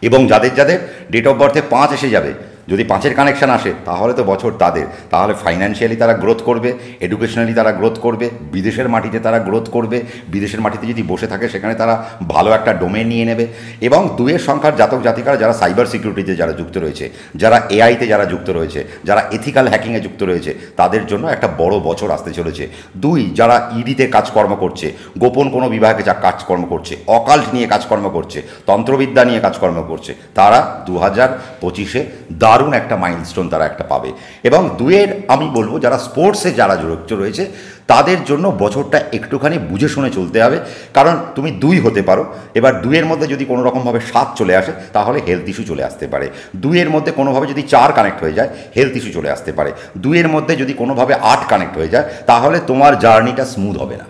এবং যাদের ডেট অফ বার্থে 5 এসে যাবে, যদি 5-এর কানেকশান আসে তাহলে তো বছর তাদের, তাহলে ফাইন্যান্সিয়ালি তারা গ্রোথ করবে, এডুকেশনালি তারা গ্রোথ করবে, বিদেশের মাটিতে তারা গ্রোথ করবে, বিদেশের মাটিতে যদি বসে থাকে সেখানে তারা ভালো একটা ডোমেন নিয়ে নেবে। এবং 2-এর সংখ্যার জাতক জাতিকারা যারা সাইবার সিকিউরিটিতে যারা যুক্ত রয়েছে, যারা এআইতে যারা যুক্ত রয়েছে, যারা এথিক্যাল হ্যাকিংয়ে যুক্ত রয়েছে, তাদের জন্য একটা বড় বছর আসতে চলেছে। 2, যারা ইডিতে কাজকর্ম করছে, গোপন কোনো বিভাগে যা কাজকর্ম করছে, অকাল্ট নিয়ে কাজকর্ম করছে, তন্ত্রবিদ্যা নিয়ে কাজকর্ম করছে, তারা 2025-এ দারুণ একটা মাইলস্টোন তারা একটা পাবে। এবং 2-এর আমি বলবো যারা স্পোর্টসে যারা যুক্ত রয়েছে তাদের জন্য বছরটা একটুখানি বুঝে শুনে চলতে হবে, কারণ তুমি 2 হতে পারো, এবার 2-এর মধ্যে যদি কোনো রকমভাবে 7 চলে আসে তাহলে হেলথ ইস্যু চলে আসতে পারে। 2-এর মধ্যে কোনোভাবে যদি 4 কানেক্ট হয়ে যায় হেলথ ইস্যু চলে আসতে পারে। 2-এর মধ্যে যদি কোনোভাবে 8 কানেক্ট হয়ে যায় তাহলে তোমার জার্নিটা স্মুথ হবে না।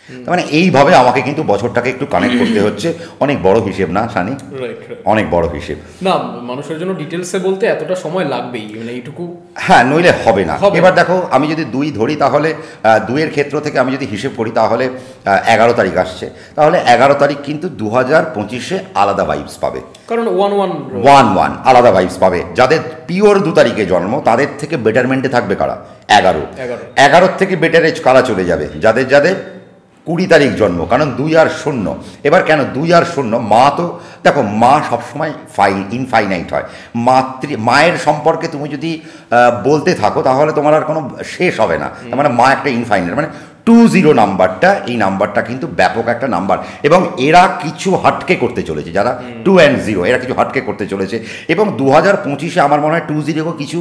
তার মানে এইভাবে আমাকে কিন্তু বছরটাকে একটু কানেক্ট করতে হচ্ছে। অনেক বড় হিসেব না সানি? অনেক বড় হিসেব না, মানুষের জন্য ডিটেলসে বলতে এতটা সময় লাগবেই, মানে এইটুকু। হ্যাঁ, নইলে হবে না। এবার দেখো, আমি যদি 2 ধরি তাহলে 2-এর ক্ষেত্র থেকে আমি যদি হিসেব করি তাহলে 11 তারিখ আসছে, তাহলে 11 তারিখ কিন্তু 2025-এ আলাদা ভাইবস পাবে, কারণ 1-1 আলাদা ভাইবস পাবে। যাদের পিওর 2 তারিখে জন্ম তাদের থেকে বেটারমেন্টে থাকবে কারা? 11 থেকে বেটারে কারা চলে যাবে? যাদের 20 তারিখ জন্ম, কারণ 2 আর 0। এবার কেন 2 আর 0? মা তো দেখো, মা সবসময় ইনফাইনাইট হয়। মায়ের সম্পর্কে তুমি যদি বলতে থাকো তাহলে তোমার আর কোনো শেষ হবে না। তার মানে মা একটা ইনফাইনাইট, মানে 20 নাম্বারটা, এই নাম্বারটা কিন্তু ব্যাপক একটা নাম্বার। এবং এরা কিছু হাটকে করতে চলেছে, যারা 2 and 0 এরা কিছু হাটকে করতে চলেছে। এবং 2025-এ আমার মনে হয় 20 কিছু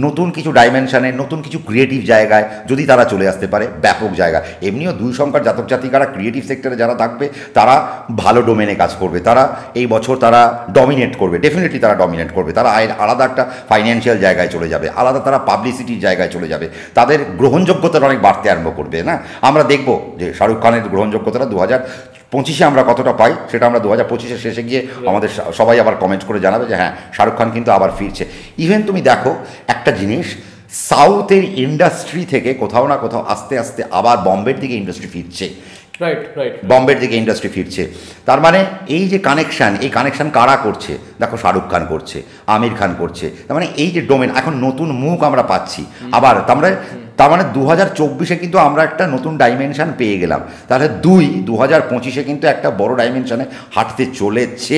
নতুন কিছু ডাইমেনশানে, নতুন কিছু ক্রিয়েটিভ জায়গায় যদি তারা চলে আসতে পারে, ব্যাপক জায়গা। এমনিও 2 সংখ্যার জাতক জাতিকারা ক্রিয়েটিভ সেক্টরে যারা থাকবে তারা ভালো ডোমেনে কাজ করবে, তারা এই বছর তারা ডমিনেট করবে, ডেফিনেটলি তারা ডমিনেট করবে। তারা আলাদা একটা ফাইন্যান্সিয়াল জায়গায় চলে যাবে, আলাদা তারা পাবলিসিটির জায়গায় চলে যাবে, তাদের গ্রহণযোগ্যতা অনেক বাড়তে আরম্ভ করবে। না, আমরা দেখব যে শাহরুখ খানের গ্রহণযোগ্যতাটা 2025-এ আমরা কতটা পাই, সেটা আমরা 2025-এর শেষে গিয়ে আমাদের সবাই আবার কমেন্ট করে জানাবে যে হ্যাঁ, শাহরুখ খান কিন্তু আবার ফিরছে। ইভেন তুমি দেখো একটা জিনিস, সাউথের ইন্ডাস্ট্রি থেকে কোথাও না কোথাও আস্তে আস্তে আবার বম্বের দিকে ইন্ডাস্ট্রি ফিরছে। বম্বের দিকে ইন্ডাস্ট্রি ফিরছে। তার মানে এই যে কানেকশান, এই কানেকশান কারা করছে? দেখো, শাহরুখ খান করছে, আমির খান করছে। তার মানে এই যে ডোমেন, এখন নতুন মুখ আমরা পাচ্ছি আবার। তার মানে 2024-এ কিন্তু আমরা একটা নতুন ডাইমেনশান পেয়ে গেলাম। তাহলে 2025-এ কিন্তু একটা বড় ডাইমেনশানে হাঁটতে চলেছে।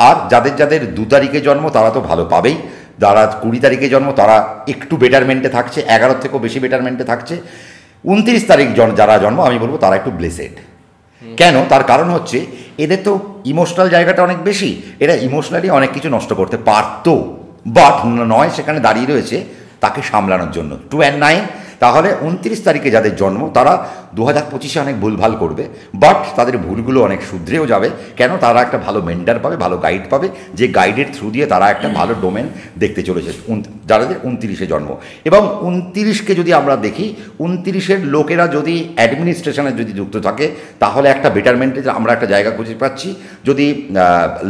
আর যাদের 2 তারিখে জন্ম তারা তো ভালো পাবেই, যারা 20 তারিখে জন্ম তারা একটু বেটারমেন্টে থাকছে, 11 থেকেও বেশি বেটারমেন্টে থাকছে। 29 তারিখ যারা জন্ম আমি বলবো তারা একটু ব্লেসেড। কেন? তার কারণ হচ্ছে এদের তো ইমোশনাল জায়গাটা অনেক বেশি, এরা ইমোশনালি অনেক কিছু নষ্ট করতে পারতো, বাট নয়, সেখানে দাঁড়িয়ে রয়েছে তাকে সামলানোর জন্য। 2 and 9, তাহলে 29 তারিখে যাদের জন্ম তারা 2025-এ অনেক ভুলভাল করবে, বাট তাদের ভুলগুলো অনেক শুধরেও যাবে। কেন? তারা একটা ভালো মেন্টার পাবে, ভালো গাইড পাবে, যে গাইডের থ্রু দিয়ে তারা একটা ভালো ডোমেন দেখতে চলেছে যাদের 29-এ জন্ম। এবং 29-কে যদি আমরা দেখি, 29-এর লোকেরা যদি অ্যাডমিনিস্ট্রেশনে যদি যুক্ত থাকে তাহলে একটা বেটারমেন্টে আমরা একটা জায়গা খুঁজে পাচ্ছি। যদি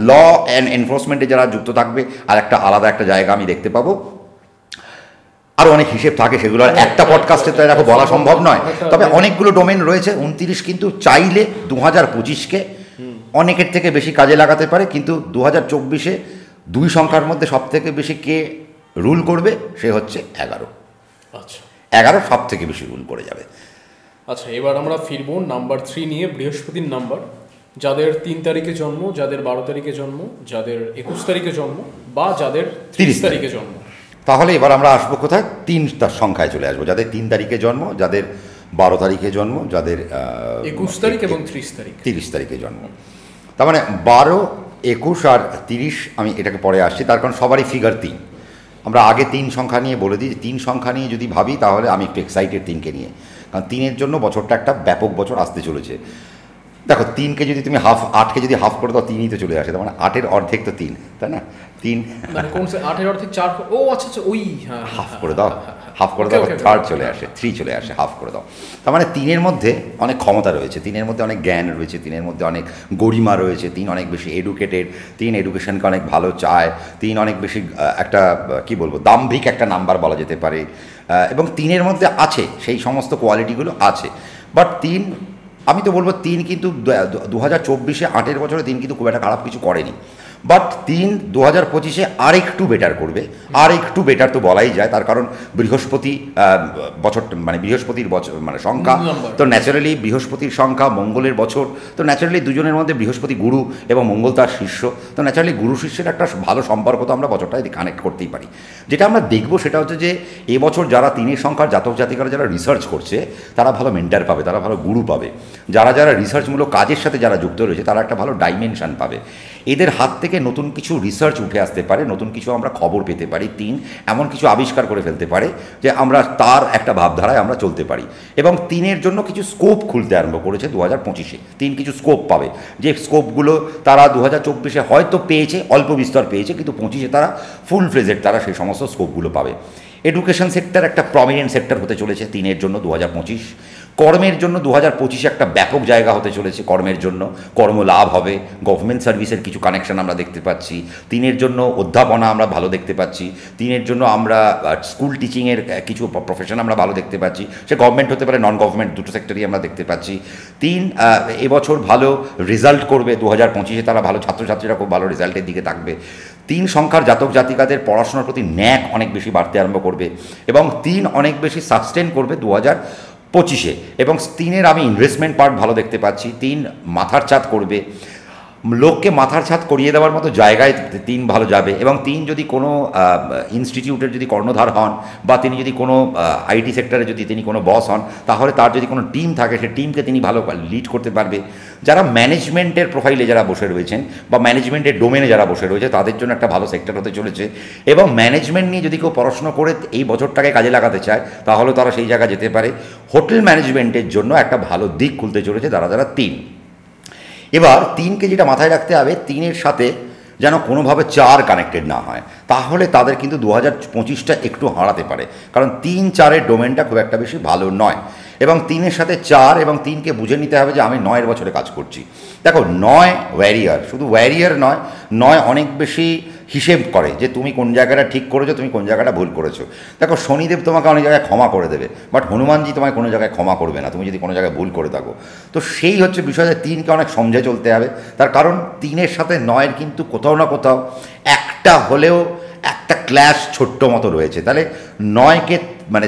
ল অ্যান্ড এনফোর্সমেন্টে যারা যুক্ত থাকবে আর একটা আলাদা একটা জায়গা আমি দেখতে পাবো। আরও অনেক হিসেব থাকে, সেগুলো একটা পডকাস্টে তো দেখো বলা সম্ভব নয়, তবে অনেকগুলো ডোমেন রয়েছে। 29 কিন্তু চাইলে 2025-কে অনেকের থেকে বেশি কাজে লাগাতে পারে, কিন্তু 2024-এ 2 সংখ্যার মধ্যে সব থেকে বেশি কে রুল করবে? সে হচ্ছে 11। আচ্ছা, 11 সব থেকে বেশি রুল করে যাবে। আচ্ছা, এবার আমরা ফিরবো নাম্বার 3 নিয়ে, বৃহস্পতির নাম্বার। যাদের 3 তারিখে জন্ম, যাদের 12 তারিখে জন্ম, যাদের 21 তারিখে জন্ম, বা যাদের 30 তারিখে জন্ম। তাহলে এবার আমরা আসবো কোথায়? 3টার সংখ্যায় চলে আসবো। যাদের 3 তারিখে জন্ম, যাদের 12 তারিখে জন্ম, যাদের 21 তারিখ এবং 30 তারিখে জন্ম। তার মানে 12, 21 আর 30, আমি এটাকে পরে আসছি, তার কারণ সবারই ফিগার 3। আমরা আগে 3 সংখ্যা নিয়ে বলে দিই, 3 সংখ্যা নিয়ে যদি ভাবি তাহলে আমি একটু এক্সাইটেড 3কে নিয়ে, কারণ 3-এর জন্য বছরটা একটা ব্যাপক বছর আসতে চলেছে। দেখো, 3কে যদি তুমি 8কে যদি হাফ করে দাও 3ই তো চলে আসে, তার মানে 8-এর অর্ধেক তো 3, তাই না? 3 8-এর অর্ধেক 4, ও আচ্ছা, ওই হাফ করে দাও, হাফ করে দাও, 3 চলে আসে, 3 চলে আসে, হাফ করে দাও। তার মানে 3-এর মধ্যে অনেক ক্ষমতা রয়েছে, 3-এর মধ্যে অনেক জ্ঞান রয়েছে, 3-এর মধ্যে অনেক গরিমা রয়েছে, 3 অনেক বেশি এডুকেটেড, 3 এডুকেশনকে অনেক ভালো চায়, 3 অনেক বেশি একটা কি বলবো, দাম্ভিক একটা নাম্বার বলা যেতে পারে। এবং 3-এর মধ্যে আছে সেই সমস্ত কোয়ালিটিগুলো আছে। বাট 3, আমি তো বলবো 3 কিন্তু 2024-এ 8-এর বছরে 3 কিন্তু খুব একটা খারাপ কিছু করেনি। বাট 3 2025-এ আর একটু বেটার করবে, আর একটু বেটার তো বলাই যায়, তার কারণ বৃহস্পতি বছর মানে বৃহস্পতির বছর মানে সংখ্যা, তো ন্যাচারালি বৃহস্পতির সংখ্যা, মঙ্গলের বছর, তো ন্যাচারালি দুজনের মধ্যে বৃহস্পতি গুরু এবং মঙ্গল তার শিষ্য, তো ন্যাচারালি গুরু শিষ্যের একটা ভালো সম্পর্ক তো আমরা বছরটা কানেক্ট করতেই পারি। যেটা আমরা দেখবো সেটা হচ্ছে যে এবছর যারা 3 সংখ্যার জাতক জাতিকারা যারা রিসার্চ করছে তারা ভালো মেন্টার পাবে, তারা ভালো গুরু পাবে। যারা যারা রিসার্চমূলক কাজের সাথে যারা যুক্ত রয়েছে তারা একটা ভালো ডাইমেনশন পাবে। এদের হাত থেকে নতুন কিছু রিসার্চ উঠে আসতে পারে, নতুন কিছু আমরা খবর পেতে পারি। 3 এমন কিছু আবিষ্কার করে ফেলতে পারে যে আমরা তার একটা ভাবধারায় আমরা চলতে পারি। এবং 3-এর জন্য কিছু স্কোপ খুলতে আরম্ভ করেছে 2025-এ। 3 কিছু স্কোপ পাবে, যে স্কোপগুলো তারা 2024-এ হয়তো পেয়েছে, অল্প বিস্তর পেয়েছে, কিন্তু 25-এ তারা ফুল ফ্লেজেড তারা সেই সমস্ত স্কোপগুলো পাবে। এডুকেশন সেক্টর একটা প্রমিনেন্ট সেক্টর হতে চলেছে 3-এর জন্য 2025। কর্মের জন্য 2025-এ একটা ব্যাপক জায়গা হতে চলেছে কর্মের জন্য, কর্ম লাভ হবে, গভর্নমেন্ট সার্ভিসের কিছু কানেকশন আমরা দেখতে পাচ্ছি। 3-এর জন্য অধ্যাপনা আমরা ভালো দেখতে পাচ্ছি। 3-এর জন্য আমরা স্কুল টিচিংয়ের কিছু প্রফেশন আমরা ভালো দেখতে পাচ্ছি, সে গভর্নমেন্ট হতে পারে, নন গভর্নমেন্ট, দুটো সেক্টরই আমরা দেখতে পাচ্ছি। 3 এবছর ভালো রেজাল্ট করবে 2025-এ, তারা ভালো ছাত্রছাত্রীরা খুব ভালো রেজাল্টের দিকে থাকবে। 3 সংখ্যার জাতক জাতিকাদের পড়াশোনার প্রতি ন্যাক অনেক বেশি বাড়তে আরম্ভ করবে এবং 3 অনেক বেশি সাস্টেন করবে 2025-এ। এবং 3-এর আমি ইনভেস্টমেন্ট পার্ট ভালো দেখতে পাচ্ছি। 3 মাথার ছাদ করবে, লোককে মাথার ছাদ করিয়ে দেওয়ার মতো জায়গায় 3 ভালো যাবে। এবং 3 যদি কোনো ইনস্টিটিউটের যদি কর্ণধার হন, বা তিনি যদি কোনো আইটি সেক্টরে যদি তিনি কোনো বস হন, তাহলে তার যদি কোনো টিম থাকে সে টিমকে তিনি ভালো লিড করতে পারবে। যারা ম্যানেজমেন্টের প্রোফাইলে যারা বসে রয়েছেন বা ম্যানেজমেন্টের ডোমেনে যারা বসে রয়েছে তাদের জন্য একটা ভালো সেক্টর হতে চলেছে। এবং ম্যানেজমেন্ট নিয়ে যদি কেউ পড়াশোনা করে এই বছরটাকে কাজে লাগাতে চায় তাহলে তারা সেই জায়গায় যেতে পারে। হোটেল ম্যানেজমেন্টের জন্য একটা ভালো দিক খুলতে চলেছে যারা যারা 3। এবার 3কে যেটা মাথায় রাখতে হবে, 3-এর সাথে যেন কোনোভাবে 4 কানেক্টেড না হয়, তাহলে তাদের কিন্তু 2025টা একটু হারাতে পারে, কারণ 3-4-এর ডোমেনটা খুব একটা বেশি ভালো নয়। এবং 3-এর সাথে 4 এবং 3কে বুঝে নিতে হবে যে আমি 9-এর বছরে কাজ করছি। দেখো 9 ওয়ারিয়ার, শুধু ওয়ারিয়ার নয়, 9 অনেক বেশি হিসেব করে যে তুমি কোন জায়গাটা ঠিক করেছো, তুমি কোন জায়গাটা ভুল করেছো। দেখো শনিদেব তোমাকে অনেক জায়গায় ক্ষমা করে দেবে, বাট হনুমানজি তোমায় কোনো জায়গায় ক্ষমা করবে না তুমি যদি কোনো জায়গায় ভুল করে থাকো। তো সেই হচ্ছে বিষয় যে 3কে অনেক সমঝে চলতে হবে, তার কারণ 3-এর সাথে 9-এর কিন্তু কোথাও না কোথাও একটা হলেও একটা ক্ল্যাশ ছোট্ট মতো রয়েছে। তাহলে 9কে মানে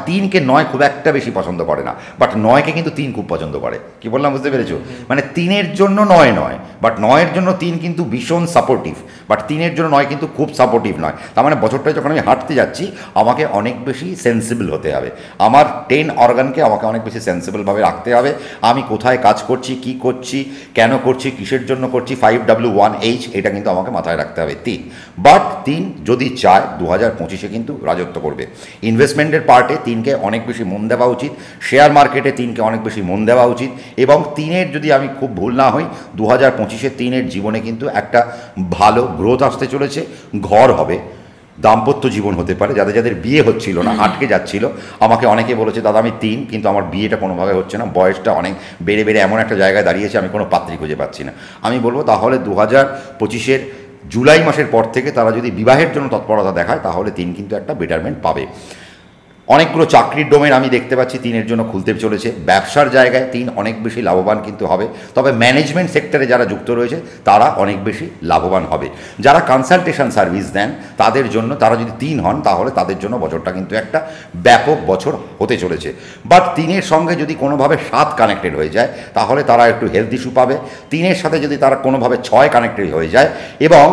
3কে 9 খুব একটা বেশি পছন্দ করে না, বাট 9কে কিন্তু 3 খুব পছন্দ করে। কি বললাম বুঝতে পেরেছো? মানে 3-এর জন্য 9 নয়, বাট 9-এর জন্য 3 কিন্তু ভীষণ সাপোর্টিভ, বাট 3-এর জন্য 9 কিন্তু খুব সাপোর্টিভ নয়। তার মানে বছরটায় যখন আমি হাঁটতে যাচ্ছি আমাকে অনেক বেশি সেন্সিবল হতে হবে, আমার 10 অর্গানকে আমাকে অনেক বেশি সেন্সিবলভাবে রাখতে হবে। আমি কোথায় কাজ করছি, কি করছি, কেন করছি, কিসের জন্য করছি, 5W1H এটা কিন্তু আমাকে মাথায় রাখতে হবে 3। বাট 3 যদি চায় 2025-এ কিন্তু রাজত্ব করবে। ইনভেস্টমেন্টের পার্টে 3কে অনেক বেশি মন দেওয়া উচিত, শেয়ার মার্কেটে 3কে অনেক বেশি মন দেওয়া উচিত। এবং 3-এর যদি আমি খুব ভুল না হই 2025-এ 3-এর জীবনে কিন্তু একটা ভালো গ্রোথ আসতে চলেছে, ঘর হবে, দাম্পত্য জীবন হতে পারে। যাদের যাদের বিয়ে হচ্ছিল না, আটকে যাচ্ছিল, আমাকে অনেকে বলেছে দাদা আমি 3 কিন্তু আমার বিয়েটা কোনোভাবে হচ্ছে না, বয়সটা অনেক বেড়ে বেড়ে এমন একটা জায়গায় দাঁড়িয়েছে আমি কোনো পাত্রী খুঁজে পাচ্ছি না। আমি বলবো তাহলে 2025-এর জুলাই মাসের পর থেকে তারা যদি বিবাহের জন্য তৎপরতা দেখায় তাহলে 3 কিন্তু একটা বেটারমেন্ট পাবে। অনেকগুলো চাকরির ডোমেন আমি দেখতে পাচ্ছি 3-এর জন্য খুলতে চলেছে। ব্যবসার জায়গায় 3 অনেক বেশি লাভবান কিন্তু হবে, তবে ম্যানেজমেন্ট সেক্টরে যারা যুক্ত রয়েছে তারা অনেক বেশি লাভবান হবে। যারা কনসালটেশন সার্ভিস দেন তাদের জন্য, তারা যদি 3 হন তাহলে তাদের জন্য বছরটা কিন্তু একটা ব্যাপক বছর হতে চলেছে। বাট 3-এর সঙ্গে যদি কোনোভাবে 7 কানেক্টেড হয়ে যায় তাহলে তারা একটু হেলথ ইস্যু পাবে। 3-এর সাথে যদি তারা কোনোভাবে 6 কানেক্টেড হয়ে যায়, এবং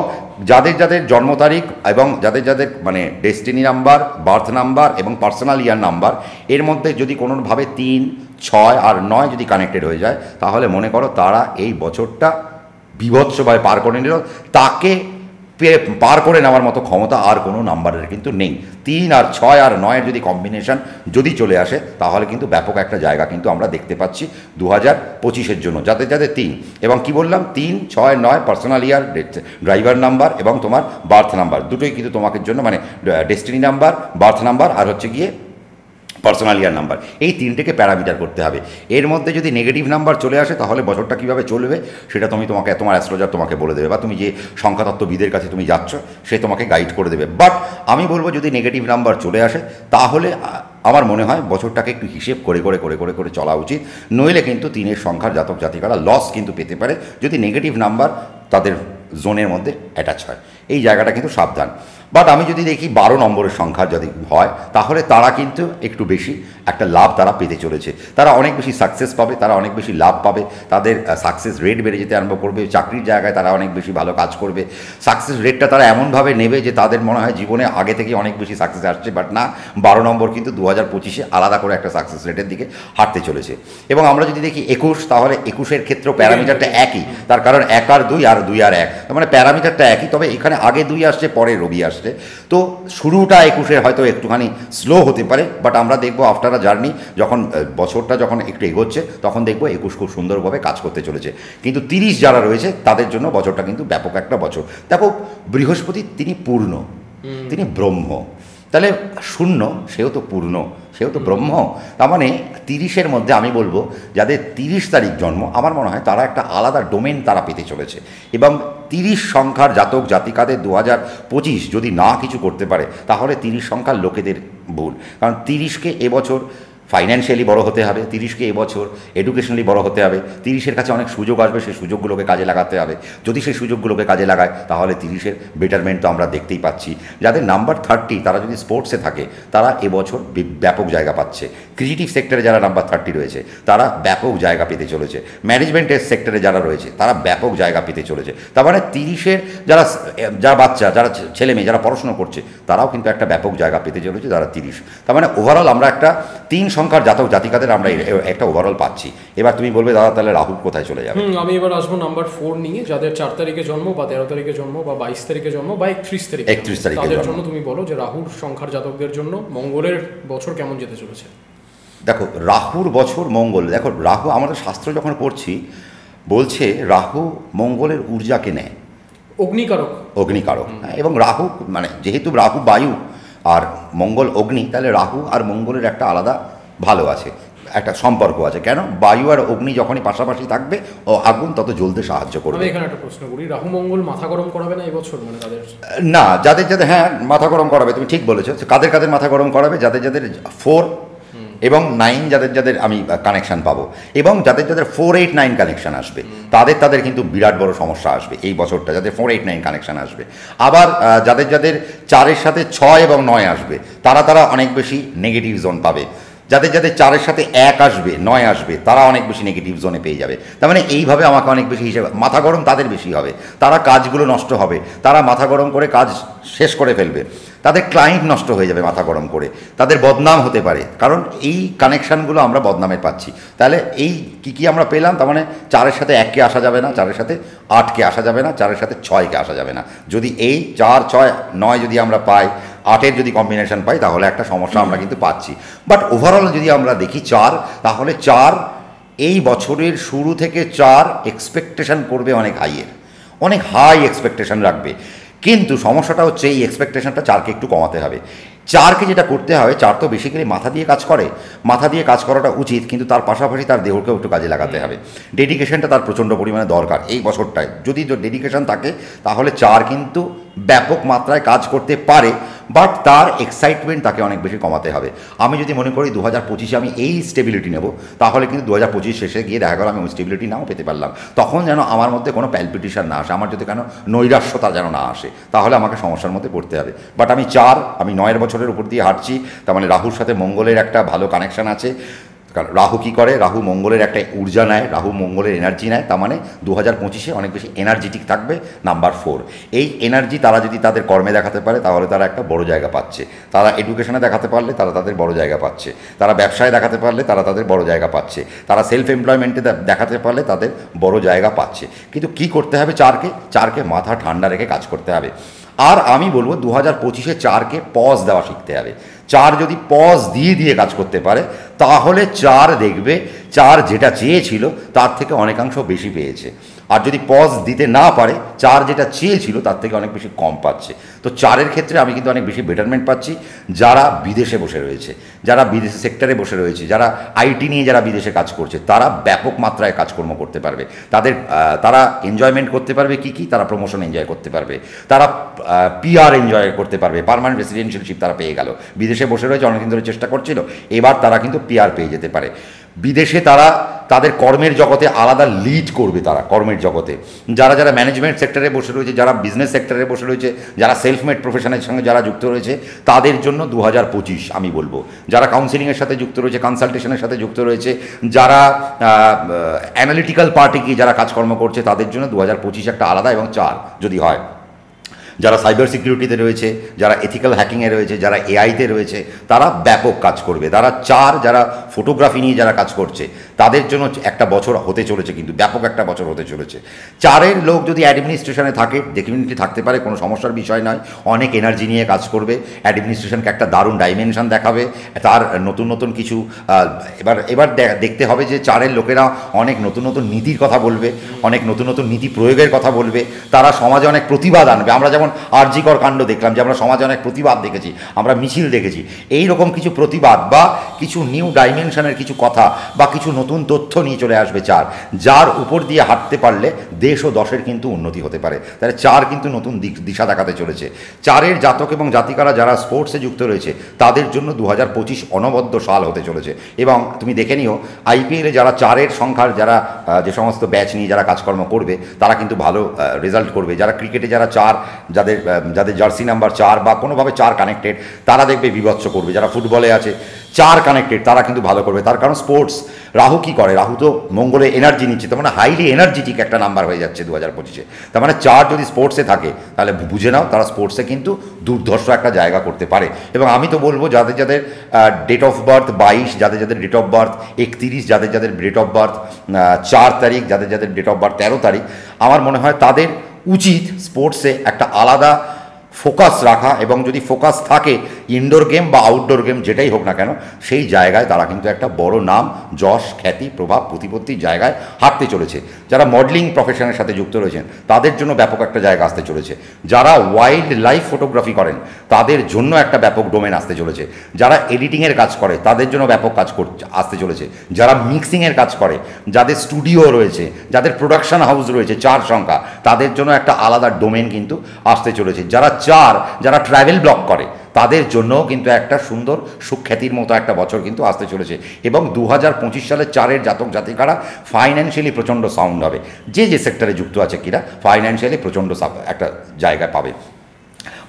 যাদের যাদের জন্ম তারিখ এবং যাদের যাদের মানে ডেস্টিনি নাম্বার, বার্থ নাম্বার এবং পার্সোনাল ইয়ার নাম্বার এর মধ্যে যদি কোনোভাবে 3, 6 আর 9 যদি কানেক্টেড হয়ে যায় তাহলে মনে করো তারা এই বছরটা বিভৎসভাবে পার করে নিল। তাকে পার করে নেওয়ার মতো ক্ষমতা আর কোনো নাম্বারের কিন্তু নেই। 3 আর 6 আর 9-এর যদি কম্বিনেশন যদি চলে আসে তাহলে কিন্তু ব্যাপক একটা জায়গা কিন্তু আমরা দেখতে পাচ্ছি 2025-এর জন্য। যাদের যাদের 3 এবং কি বললাম 3, 6, 9 পার্সোনাল ইয়ার, ড্রাইভার নাম্বার এবং তোমার বার্থ নাম্বার দুটোই কিন্তু তোমাদের জন্য, মানে ডেস্টিনি নাম্বার, বার্থ নাম্বার আর হচ্ছে গিয়ে পার্সোনাল ইয়ার নাম্বার, এই 3টেকে প্যারামিটার করতে হবে। এর মধ্যে যদি নেগেটিভ নাম্বার চলে আসে তাহলে বছরটা কীভাবে চলবে সেটা তোমার অ্যাস্ট্রোলজার তোমাকে বলে দেবে, বা তুমি যে সংখ্যাতত্ত্ববিদের কাছে তুমি যাচ্ছ সে তোমাকে গাইড করে দেবে। বাট আমি বলবো যদি নেগেটিভ নাম্বার চলে আসে তাহলে আমার মনে হয় বছরটাকে একটু হিসেব করে করে করে করে করে চলা উচিত, নইলে কিন্তু 3-এর সংখ্যার জাতক জাতিকারা লস কিন্তু পেতে পারে যদি নেগেটিভ নাম্বার তাদের জোনের মধ্যে অ্যাটাচ হয়। এই জায়গাটা কিন্তু সাবধান। বাট আমি যদি দেখি 12 নম্বরের সংখ্যা যদি হয়, তাহলে তারা কিন্তু একটু বেশি একটা লাভ তারা পেতে চলেছে। তারা অনেক বেশি সাকসেস পাবে, তারা অনেক বেশি লাভ পাবে, তাদের সাকসেস রেট বেড়ে যেতে আরম্ভ করবে, চাকরির জায়গায় তারা অনেক বেশি ভালো কাজ করবে। সাকসেস রেটটা তারা এমনভাবে নেবে যে তাদের মনে হয় জীবনে আগে থেকে অনেক বেশি সাকসেস আসছে। বাট না, 12 নম্বর কিন্তু 2025-এ আলাদা করে একটা সাকসেস রেটের দিকে হাঁটতে চলেছে। এবং আমরা যদি দেখি 21, তাহলে 21-এর ক্ষেত্রেও প্যারামিটারটা একই, তার কারণ 1 আর 2 আর 2 আর 1, তার মানে প্যারামিটারটা একই, তবে এখানে আগে 2 আসছে, পরে রবি আসছে। তো শুরুটা 21-এর হয়তো একটুখানি স্লো হতে পারে, বাট আমরা দেখবো আফটার আ জার্নি, যখন বছরটা যখন একটু এগোচ্ছে, তখন দেখবো 21 খুব সুন্দরভাবে কাজ করতে চলেছে। কিন্তু 30 যারা রয়েছে তাদের জন্য বছরটা কিন্তু ব্যাপক একটা বছর। দেখো, বৃহস্পতি তিনি পূর্ণ, তিনি ব্রহ্ম, তাহলে শূন্য সেও তো পূর্ণ, সেও তো ব্রহ্ম। তার মানে 30-এর মধ্যে আমি বলবো যাদের 30 তারিখ জন্ম, আমার মনে হয় তারা একটা আলাদা ডোমেন তারা পেতে চলেছে। এবং 30 সংখ্যার জাতক জাতিকাদের 2025 যদি না কিছু করতে পারে, তাহলে 30 সংখ্যার লোকেদের ভুল। কারণ 30-কে এবছর ফাইন্যান্সিয়ালি বড় হতে হবে, 30-কে এবছর এডুকেশনালি বড় হতে হবে, 30-এর কাছে অনেক সুযোগ আসবে, সেই সুযোগগুলোকে কাজে লাগাতে হবে। যদি সেই সুযোগগুলোকে কাজে লাগায়, তাহলে 30-এর বেটারমেন্ট তো আমরা দেখতেই পাচ্ছি। যাদের নাম্বার 30, তারা যদি স্পোর্টসে থাকে, তারা এবছর ব্যাপক জায়গা পাচ্ছে। ক্রিয়েটিভ সেক্টরে যারা নাম্বার 30 রয়েছে, তারা ব্যাপক জায়গা পেতে চলেছে। ম্যানেজমেন্টের সেক্টরে যারা রয়েছে, তারা ব্যাপক জায়গা পেতে চলেছে। তার মানে 30-এর যারা বাচ্চা, যারা ছেলে মেয়ে, যারা পড়াশোনা করছে, তারাও কিন্তু একটা ব্যাপক জায়গা পেতে চলেছে যারা 30। তার মানে ওভারঅল আমরা একটা 3 সংখ্যার জাতক জাতিকাদের আমরা একটা ওভারঅল পাচ্ছি। এবার তুমি বলবে দাদা তাহলে রাহু কোথায় চলে যাবে? আমি এবার আসবো নাম্বার 4 নিয়ে, যাদের 4 তারিখে জন্ম বা 13 তারিখে জন্ম বা 22 তারিখে জন্ম বা 31 তারিখে, তাদের জন্য তুমি বলো যে রাহুর সংখ্যার জাতকদের জন্য মঙ্গলের বছর কেমন যেতে চলেছে। দেখো, রাহুর বছর মঙ্গল, দেখো রাহু, আমাদের শাস্ত্র যখন পড়ছি বলছে রাহু মঙ্গলের ঊর্জাকে নেয়, অগ্নিকারক। এবং রাহু মানে যেহেতু রাহু বায়ু আর মঙ্গল অগ্নি, তাহলে রাহু আর মঙ্গলের একটা আলাদা ভালো আছে, একটা সম্পর্ক আছে। কেন? বায়ু আর অগ্নি যখনই পাশাপাশি থাকবে, ও আগুন তত জ্বলতে সাহায্য করবে। আমি এখানে একটা প্রশ্ন করি, রাহু মঙ্গল মাথা গরম করাবে না এবছর? মানে তাদের না, যাদের যাদের হ্যাঁ মাথা গরম করাবে, তুমি ঠিক বলেছো। কাদের কাদের মাথা গরম করাবে? যাদের যাদের 4 এবং 9 যাদের যাদের আমি কানেকশান পাবো, এবং যাদের যাদের 4, 8, 9 কানেকশান আসবে, তাদের কিন্তু বিরাট বড় সমস্যা আসবে এই বছরটা, যাদের 4, 8, 9 কানেকশান আসবে। আবার যাদের যাদের 4-এর সাথে 6 এবং 9 আসবে, তারা অনেক বেশি নেগেটিভ জোন পাবে। যাদের যাদের 4-এর সাথে 1 আসবে, 9 আসবে, তারা অনেক বেশি নেগেটিভ জোনে পেয়ে যাবে। তার মানে এইভাবে আমাকে অনেক বেশি হিসেবে মাথা গরম তাদের বেশি হবে, তারা কাজগুলো নষ্ট হবে, তারা মাথা গরম করে কাজ শেষ করে ফেলবে, তাদের ক্লায়েন্ট নষ্ট হয়ে যাবে মাথা গরম করে, তাদের বদনাম হতে পারে। কারণ এই কানেকশানগুলো আমরা বদনামের পাচ্ছি। তাহলে এই কী আমরা পেলাম? তার মানে 4-এর সাথে 1-কে আসা যাবে না, 4-এর সাথে 8-কে আসা যাবে না, 4-এর সাথে 6-কে আসা যাবে না। যদি এই 4, 6, 9 যদি আমরা পাই, 8-এর যদি কম্বিনেশন পাই, তাহলে একটা সমস্যা আমরা কিন্তু পাচ্ছি। বাট ওভারঅল যদি আমরা দেখি 4, তাহলে 4 এই বছরের শুরু থেকে 4 এক্সপেকটেশন করবে অনেক অনেক হাই এক্সপেকটেশন রাখবে। কিন্তু সমস্যাটা হচ্ছে এই এক্সপেকটেশনটা 4-কে একটু কমাতে হবে। 4-কে যেটা করতে হবে, 4 তো বেসিক্যালি মাথা দিয়ে কাজ করে, মাথা দিয়ে কাজ করাটা উচিত, কিন্তু তার পাশাপাশি তার দেহকেও একটু কাজে লাগাতে হবে। ডেডিকেশনটা তার প্রচণ্ড পরিমাণে দরকার এই বছরটায়। যদি ডেডিকেশন থাকে, তাহলে 4 কিন্তু ব্যাপক মাত্রায় কাজ করতে পারে, বাট তার এক্সাইটমেন্ট তাকে অনেক বেশি কমাতে হবে। আমি যদি মনে করি 2025-এ আমি এই স্টেবিলিটি নেব, তাহলে কিন্তু 2025 শেষে গিয়ে দেখা গেল আমি ওই স্টেবিলিটি নাও পেতে পারলাম। তখন যেন আমার মধ্যে কোনো প্যালপিটেশন না আসে, আমার যদি কেন নৈরাশ্যতা যেন না আসে, তাহলে আমাকে সমস্যার মধ্যে পড়তে হবে। বাট আমি 9-এর বছরের উপর দিয়ে হাঁটছি, তার মানে রাহুর সাথে মঙ্গলের একটা ভালো কানেকশান আছে। কারণ রাহু কী করে? রাহু মঙ্গলের একটা ঊর্জা নেয়, রাহু মঙ্গলের এনার্জি নেয়। তার মানে 2025-এ অনেক বেশি এনার্জেটিক থাকবে নাম্বার 4। এই এনার্জি তারা যদি তাদের কর্মে দেখাতে পারে, তাহলে তারা একটা বড় জায়গা পাচ্ছে। তারা এডুকেশনে দেখাতে পারলে তারা তাদের বড় জায়গা পাচ্ছে, তারা ব্যবসায় দেখাতে পারলে তারা তাদের বড় জায়গা পাচ্ছে, তারা সেলফ এমপ্লয়মেন্টে দেখাতে পারলে তাদের বড় জায়গা পাচ্ছে। কিন্তু কি করতে হবে? 4-কে মাথা ঠান্ডা রেখে কাজ করতে হবে। আর আমি বলবো 2025-এ 4-কে পজ দেওয়া শিখতে হবে। 4 যদি পজ দিয়ে কাজ করতে পারে, তাহলে 4 দেখবে 4 যেটা চেয়েছিল তার থেকে অনেকাংশ বেশি পেয়েছে। আর যদি পজ দিতে না পারে, 4 যেটা চেয়েছিল তার থেকে অনেক বেশি কম পাচ্ছে। তো 4-এর ক্ষেত্রে আমি কিন্তু অনেক বেশি বেটারমেন্ট পাচ্ছি। যারা বিদেশে বসে রয়েছে, যারা বিদেশি সেক্টরে বসে রয়েছে, যারা আইটি নিয়ে যারা বিদেশে কাজ করছে, তারা ব্যাপক মাত্রায় কাজকর্ম করতে পারবে। তারা এনজয়মেন্ট করতে পারবে। কি তারা প্রমোশন এনজয় করতে পারবে, তারা পিআর এনজয় করতে পারবে, পার্মানেন্ট রেসিডেন্সিয়ালশিপ তারা পেয়ে গেল। বিদেশে বসে রয়েছে, অনেকদিন ধরে চেষ্টা করছিল, এবার তারা কিন্তু পিআর পেয়ে যেতে পারে। বিদেশে তারা তাদের কর্মের জগতে আলাদা লিড করবে, তারা কর্মের জগতে যারা যারা ম্যানেজমেন্ট সেক্টরে বসে রয়েছে, যারা বিজনেস সেক্টরে বসে রয়েছে, যারা সেলফ মেড প্রফেশনের সঙ্গে যারা যুক্ত রয়েছে, তাদের জন্য 2025 আমি বলবো। যারা কাউন্সিলিংয়ের সাথে যুক্ত রয়েছে, কনসালটেশনের সাথে যুক্ত রয়েছে, যারা অ্যানালিটিক্যাল পার্টি কি যারা কাজকর্ম করছে, তাদের জন্য 2025 একটা আলাদা এবং 4 যদি হয়। যারা সাইবার সিকিউরিটিতে রয়েছে, যারা এথিক্যাল হ্যাকিংয়ে রয়েছে, যারা এআইতে রয়েছে, তারা ব্যাপক কাজ করবে। যারা যারা ফটোগ্রাফি নিয়ে যারা কাজ করছে, তাদের জন্য একটা বছর হতে চলেছে, কিন্তু ব্যাপক একটা বছর হতে চলেছে। 4-এর লোক যদি অ্যাডমিনিস্ট্রেশনে থাকে, ডেফিনেটলি থাকতে পারে, কোনো সমস্যার বিষয় নয়। অনেক এনার্জি নিয়ে কাজ করবে, অ্যাডমিনিস্ট্রেশনকে একটা দারুণ ডাইমেনশন দেখাবে, তার নতুন নতুন কিছু এবার দেখতে হবে যে 4-এর লোকেরা অনেক নতুন নতুন নীতির কথা বলবে, অনেক নতুন নতুন নীতি প্রয়োগের কথা বলবে, তারা সমাজে অনেক প্রতিবাদ আনবে। আমরা যেমন আরজিকর কাণ্ড দেখলাম, যে আমরা সমাজে অনেক প্রতিবাদ দেখেছি, আমরা মিছিল দেখেছি, এই রকম কিছু প্রতিবাদ বা কিছু নিউ ডাইমেনশনের কিছু কথা বা কিছু নতুন তথ্য নিয়ে চলে আসবে 4, যার উপর দিয়ে হাঁটতে পারলে দেশ ও দশের কিন্তু উন্নতি হতে পারে। তাহলে 4 কিন্তু নতুন দিশা দেখাতে চলেছে। 4-এর জাতক এবং জাতিকারা যারা স্পোর্টসে যুক্ত রয়েছে, তাদের জন্য 2025 অনবদ্য সাল হতে চলেছে। এবং তুমি দেখে নিও, আইপিএলে যারা 4-এর সংখ্যার যারা যে সমস্ত ব্যাচ নিয়ে যারা কাজকর্ম করবে, তারা কিন্তু ভালো রেজাল্ট করবে। যারা ক্রিকেটে যারা 4, যাদের জার্সি নাম্বার 4 বা কোনোভাবে 4 কানেক্টেড, তারা দেখবে বিভৎস করবে। যারা ফুটবলে আছে 4 কানেক্টেড, তারা কিন্তু ভালো করবে। তার কারণ স্পোর্টস, রাহু কি করে, রাহু তো মঙ্গলে এনার্জি নিচ্ছে, তার মানে হাইলি এনার্জেটিক একটা নাম্বার হয়ে যাচ্ছে 2025-এ। তার মানে 4 যদি স্পোর্টসে থাকে, তাহলে বুঝে নাও তারা স্পোর্টসে কিন্তু দুর্ধর্ষ একটা জায়গা করতে পারে। এবং আমি তো বলবো যাদের যাদের ডেট অফ বার্থ 22, যাদের যাদের ডেট অফ বার্থ 31, যাদের যাদের ডেট অফ বার্থ 4 তারিখ, যাদের যাদের ডেট অফ বার্থ 13 তারিখ, আমার মনে হয় তাদের উচিত স্পোর্টসে একটা আলাদা ফোকাস রাখা। এবং যদি ফোকাস থাকে ইনডোর গেম বা আউটডোর গেম যেটাই হোক না কেন, সেই জায়গায় তারা কিন্তু একটা বড় নাম, যশ, খ্যাতি, প্রভাব, প্রতিপত্তির জায়গায় হাঁটতে চলেছে। যারা মডেলিং প্রফেশনের সাথে যুক্ত রয়েছেন, তাদের জন্য ব্যাপক একটা জায়গা আসতে চলেছে। যারা ওয়াইল্ড লাইফ ফটোগ্রাফি করেন, তাদের জন্য একটা ব্যাপক ডোমেন আসতে চলেছে। যারা এডিটিংয়ের কাজ করে, তাদের জন্য ব্যাপক কাজ আসতে চলেছে। যারা মিক্সিংয়ের কাজ করে, যাদের স্টুডিও রয়েছে, যাদের প্রোডাকশন হাউস রয়েছে 4 সংখ্যা, তাদের জন্য একটা আলাদা ডোমেন কিন্তু আসতে চলেছে। যারা ট্রাভেল ব্লগ করে, তাদের জন্যও কিন্তু একটা সুন্দর সুখ্যাতির মতো একটা বছর কিন্তু আসতে চলেছে। এবং 2025 সালে 4-এর জাতক জাতিকারা ফাইন্যান্সিয়ালি প্রচণ্ড সাউন্ড হবে। যে সেক্টরে যুক্ত আছে কিনা, ফাইন্যান্সিয়ালি প্রচণ্ড একটা জায়গায় পাবে।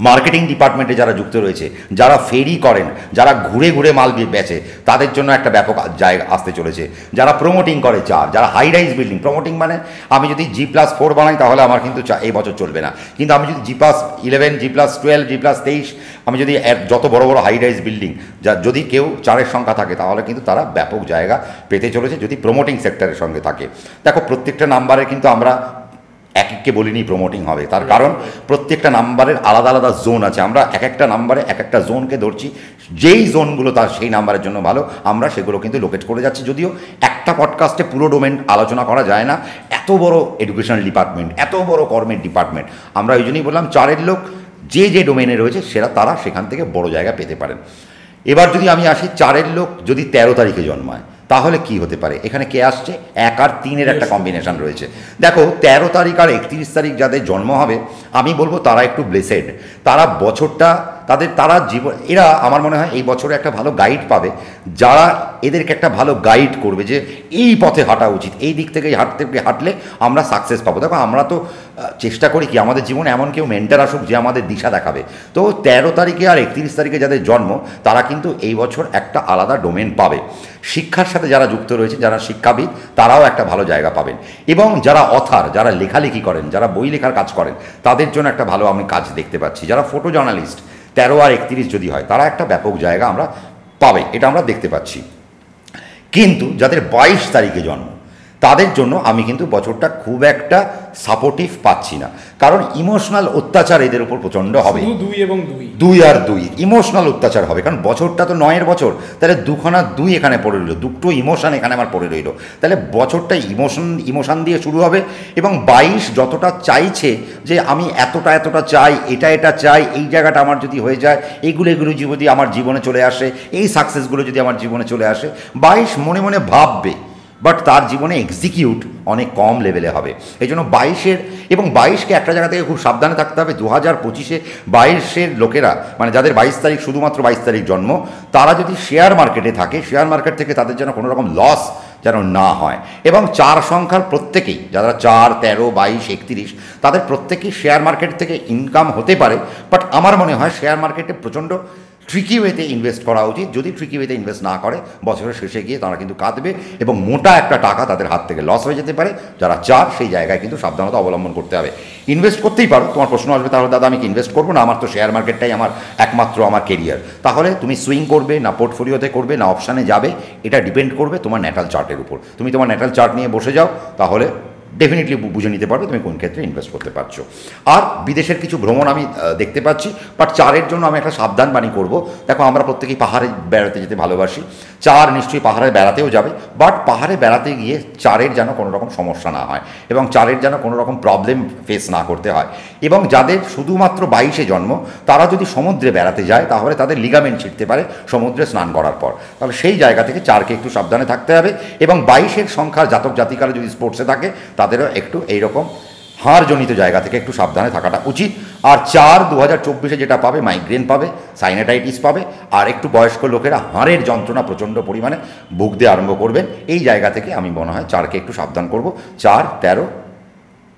মার্কেটিং ডিপার্টমেন্টে যারা যুক্ত রয়েছে, যারা ফেরি করেন, যারা ঘুরে ঘুরে মাল বেচে, তাদের জন্য একটা ব্যাপক জায়গা আসতে চলেছে। যারা প্রমোটিং করে 4, যারা হাই রাইজ বিল্ডিং, প্রমোটিং মানে আমি যদি G+4 বানাই, তাহলে আমার কিন্তু এই বছর চলবে না। কিন্তু আমি যদি G+11, G+12, G+23, আমি যদি যত বড় বড় হাই রাইজ বিল্ডিং যদি কেউ 4-এর সংখ্যা থাকে, তাহলে কিন্তু তারা ব্যাপক জায়গা পেতে চলেছে, যদি প্রমোটিং সেক্টরের সঙ্গে থাকে। দেখো, প্রত্যেকটা নাম্বারে কিন্তু আমরা এক এককে বলিনি প্রমোটিং হবে, তার কারণ প্রত্যেকটা নাম্বারের আলাদা আলাদা জোন আছে। আমরা এক একটা নাম্বারে এক একটা জোনকে ধরছি, যেই জোনগুলো তার সেই নাম্বারের জন্য ভালো, আমরা সেগুলো কিন্তু লোকেট করে যাচ্ছি। যদিও একটা পডকাস্টে পুরো ডোমেন আলোচনা করা যায় না, এত বড় এডুকেশনাল ডিপার্টমেন্ট, এত বড় কর্মের ডিপার্টমেন্ট, আমরা ওই জন্যই বললাম 4-এর লোক যে ডোমেনে রয়েছে তারা সেখান থেকে বড় জায়গা পেতে পারেন। এবার যদি আমি আসি, 4-এর লোক যদি 13 তারিখে জন্মায়, তাহলে কি হতে পারে? এখানে কে আসছে? 1 আর 3-এর একটা কম্বিনেশন রয়েছে। দেখো, 13 তারিখ আর 31 তারিখ যাদের জন্ম হবে, আমি বলবো তারা একটু ব্লেসেড। তারা বছরটা তারা জীবন, এরা আমার মনে হয় এই বছরে একটা ভালো গাইড পাবে, যারা এদেরকে একটা ভালো গাইড করবে যে এই পথে হাঁটা উচিত, এই দিক থেকে হাঁটলে আমরা সাকসেস পাবো। দেখো, আমরা তো চেষ্টা করি কি আমাদের জীবনে এমন কেউ মেন্টর আসুক যে আমাদের দিশা দেখাবে। তো 13 তারিখে আর 31 তারিখে যাদের জন্ম, তারা কিন্তু এই বছর একটা আলাদা ডোমেন পাবে। শিক্ষার সাথে যারা যুক্ত রয়েছে, যারা শিক্ষাবিদ, তারাও একটা ভালো জায়গা পাবেন। এবং যারা অথার, যারা লেখালেখি করেন, যারা বই লেখার কাজ করেন, তাদের জন্য একটা ভালো আমি কাজ দেখতে পাচ্ছি। যারা ফটো জার্নালিস্ট, 13 আর 31 যদি হয়, তারা একটা ব্যাপক জায়গা আমরা পাবে, এটা আমরা দেখতে পাচ্ছি। কিন্তু যাদের 22 তারিখে জন্ম, তাদের জন্য আমি কিন্তু বছরটা খুব একটা সাপোর্টিভ পাচ্ছি না। কারণ ইমোশনাল অত্যাচার এদের উপর প্রচণ্ড হবে। 2 আর 2 ইমোশনাল অত্যাচার হবে, কারণ বছরটা তো 9-এর বছর, তাহলে 2 এখানে পড়ে রইল, 2টো ইমোশন এখানে আমার পড়ে রইল। তাহলে বছরটা ইমোশন দিয়ে শুরু হবে। এবং 22 যতটা চাইছে যে আমি এতটা চাই, এটা চাই, এই জায়গাটা আমার যদি হয়ে যায়, এগুলো যদি আমার জীবনে চলে আসে, এই সাকসেসগুলো যদি আমার জীবনে চলে আসে, 22 মনে মনে বাট তার জীবনে এক্সিকিউট অনেক কম লেভেলে হবে। এই জন্য 22-এর এবং 22কে একটা জায়গা থেকে খুব সাবধানে থাকতে হবে। 2025-এ 22-এর লোকেরা, মানে যাদের 22 তারিখ, শুধুমাত্র 22 তারিখ জন্ম, তারা যদি শেয়ার মার্কেটে থাকে, শেয়ার মার্কেট থেকে তাদের যেন কোনো রকম লস যেন না হয়। এবং 4 সংখ্যার প্রত্যেকেই, যারা 4, 13, 22, 31, তাদের প্রত্যেকেই শেয়ার মার্কেট থেকে ইনকাম হতে পারে। বাট আমার মনে হয় শেয়ার মার্কেটে প্রচণ্ড ট্রিকি ওয়েতে ইনভেস্ট করা উচিত। যদি ট্রিকি ওয়েতে ইনভেস্ট না করে, বছরের শেষে গিয়ে তারা কিন্তু কাঁদবে এবং মোটা একটা টাকা তাদের হাত থেকে লস হয়ে যেতে পারে। যারা চার, সেই জায়গায় কিন্তু সাবধানতা অবলম্বন করতে হবে। ইনভেস্ট করতেই পারো, তোমার প্রশ্ন আসবে তাহলে দাদা আমি কি ইনভেস্ট করবো না, আমার তো শেয়ার মার্কেটটাই আমার একমাত্র আমার কেরিয়ার। তাহলে তুমি সুইং করবে না পোর্টফোলিওতে করবে না অপশানে যাবে, এটা ডিপেন্ড করবে তোমার ন্যাটাল চার্টের উপর। তুমি তোমার ন্যাটাল চার্ট নিয়ে বসে যাও, তাহলে ডেফিনেটলি বুঝে নিতে পারবে তুমি কোন ক্ষেত্রে ইনভেস্ট করতে পারছো। আর বিদেশের কিছু ভ্রমণ আমি দেখতে পাচ্ছি, বাট চারের জন্য আমি একটা সাবধান বাণী করবো। দেখো আমরা প্রত্যেকেই পাহাড়ে বেড়াতে যেতে ভালোবাসি, চার নিশ্চয়ই পাহাড়ে বেড়াতেও যাবে, বাট পাহাড়ে বেড়াতে গিয়ে চারের যেন কোনো রকম সমস্যা না হয় এবং চারের যেন কোনো রকম প্রবলেম ফেস না করতে হয়। এবং যাদের শুধুমাত্র 22-এ জন্ম, তারা যদি সমুদ্রে বেড়াতে যায় তাহলে তাদের লিগামেন্ট ছিঁড়তে পারে সমুদ্রে স্নান করার পর। তাহলে সেই জায়গা থেকে চারকে একটু সাবধানে থাকতে হবে। এবং 22-এর সংখ্যার জাতক জাতিকারা যদি স্পোর্টসে থাকে, তাদেরও একটু এইরকম হাড়জনিত জায়গা থেকে একটু সাবধানে থাকাটা উচিত। আর 4 2024-এ যেটা পাবে, মাইগ্রেন পাবে, সাইনাটাইটিস পাবে, আর একটু বয়স্ক লোকেরা হাড়ের যন্ত্রণা প্রচণ্ড পরিমাণে ভুগতে আরম্ভ করবেন। এই জায়গা থেকে আমি মনে হয় চারকে একটু সাবধান করব। 4, 13,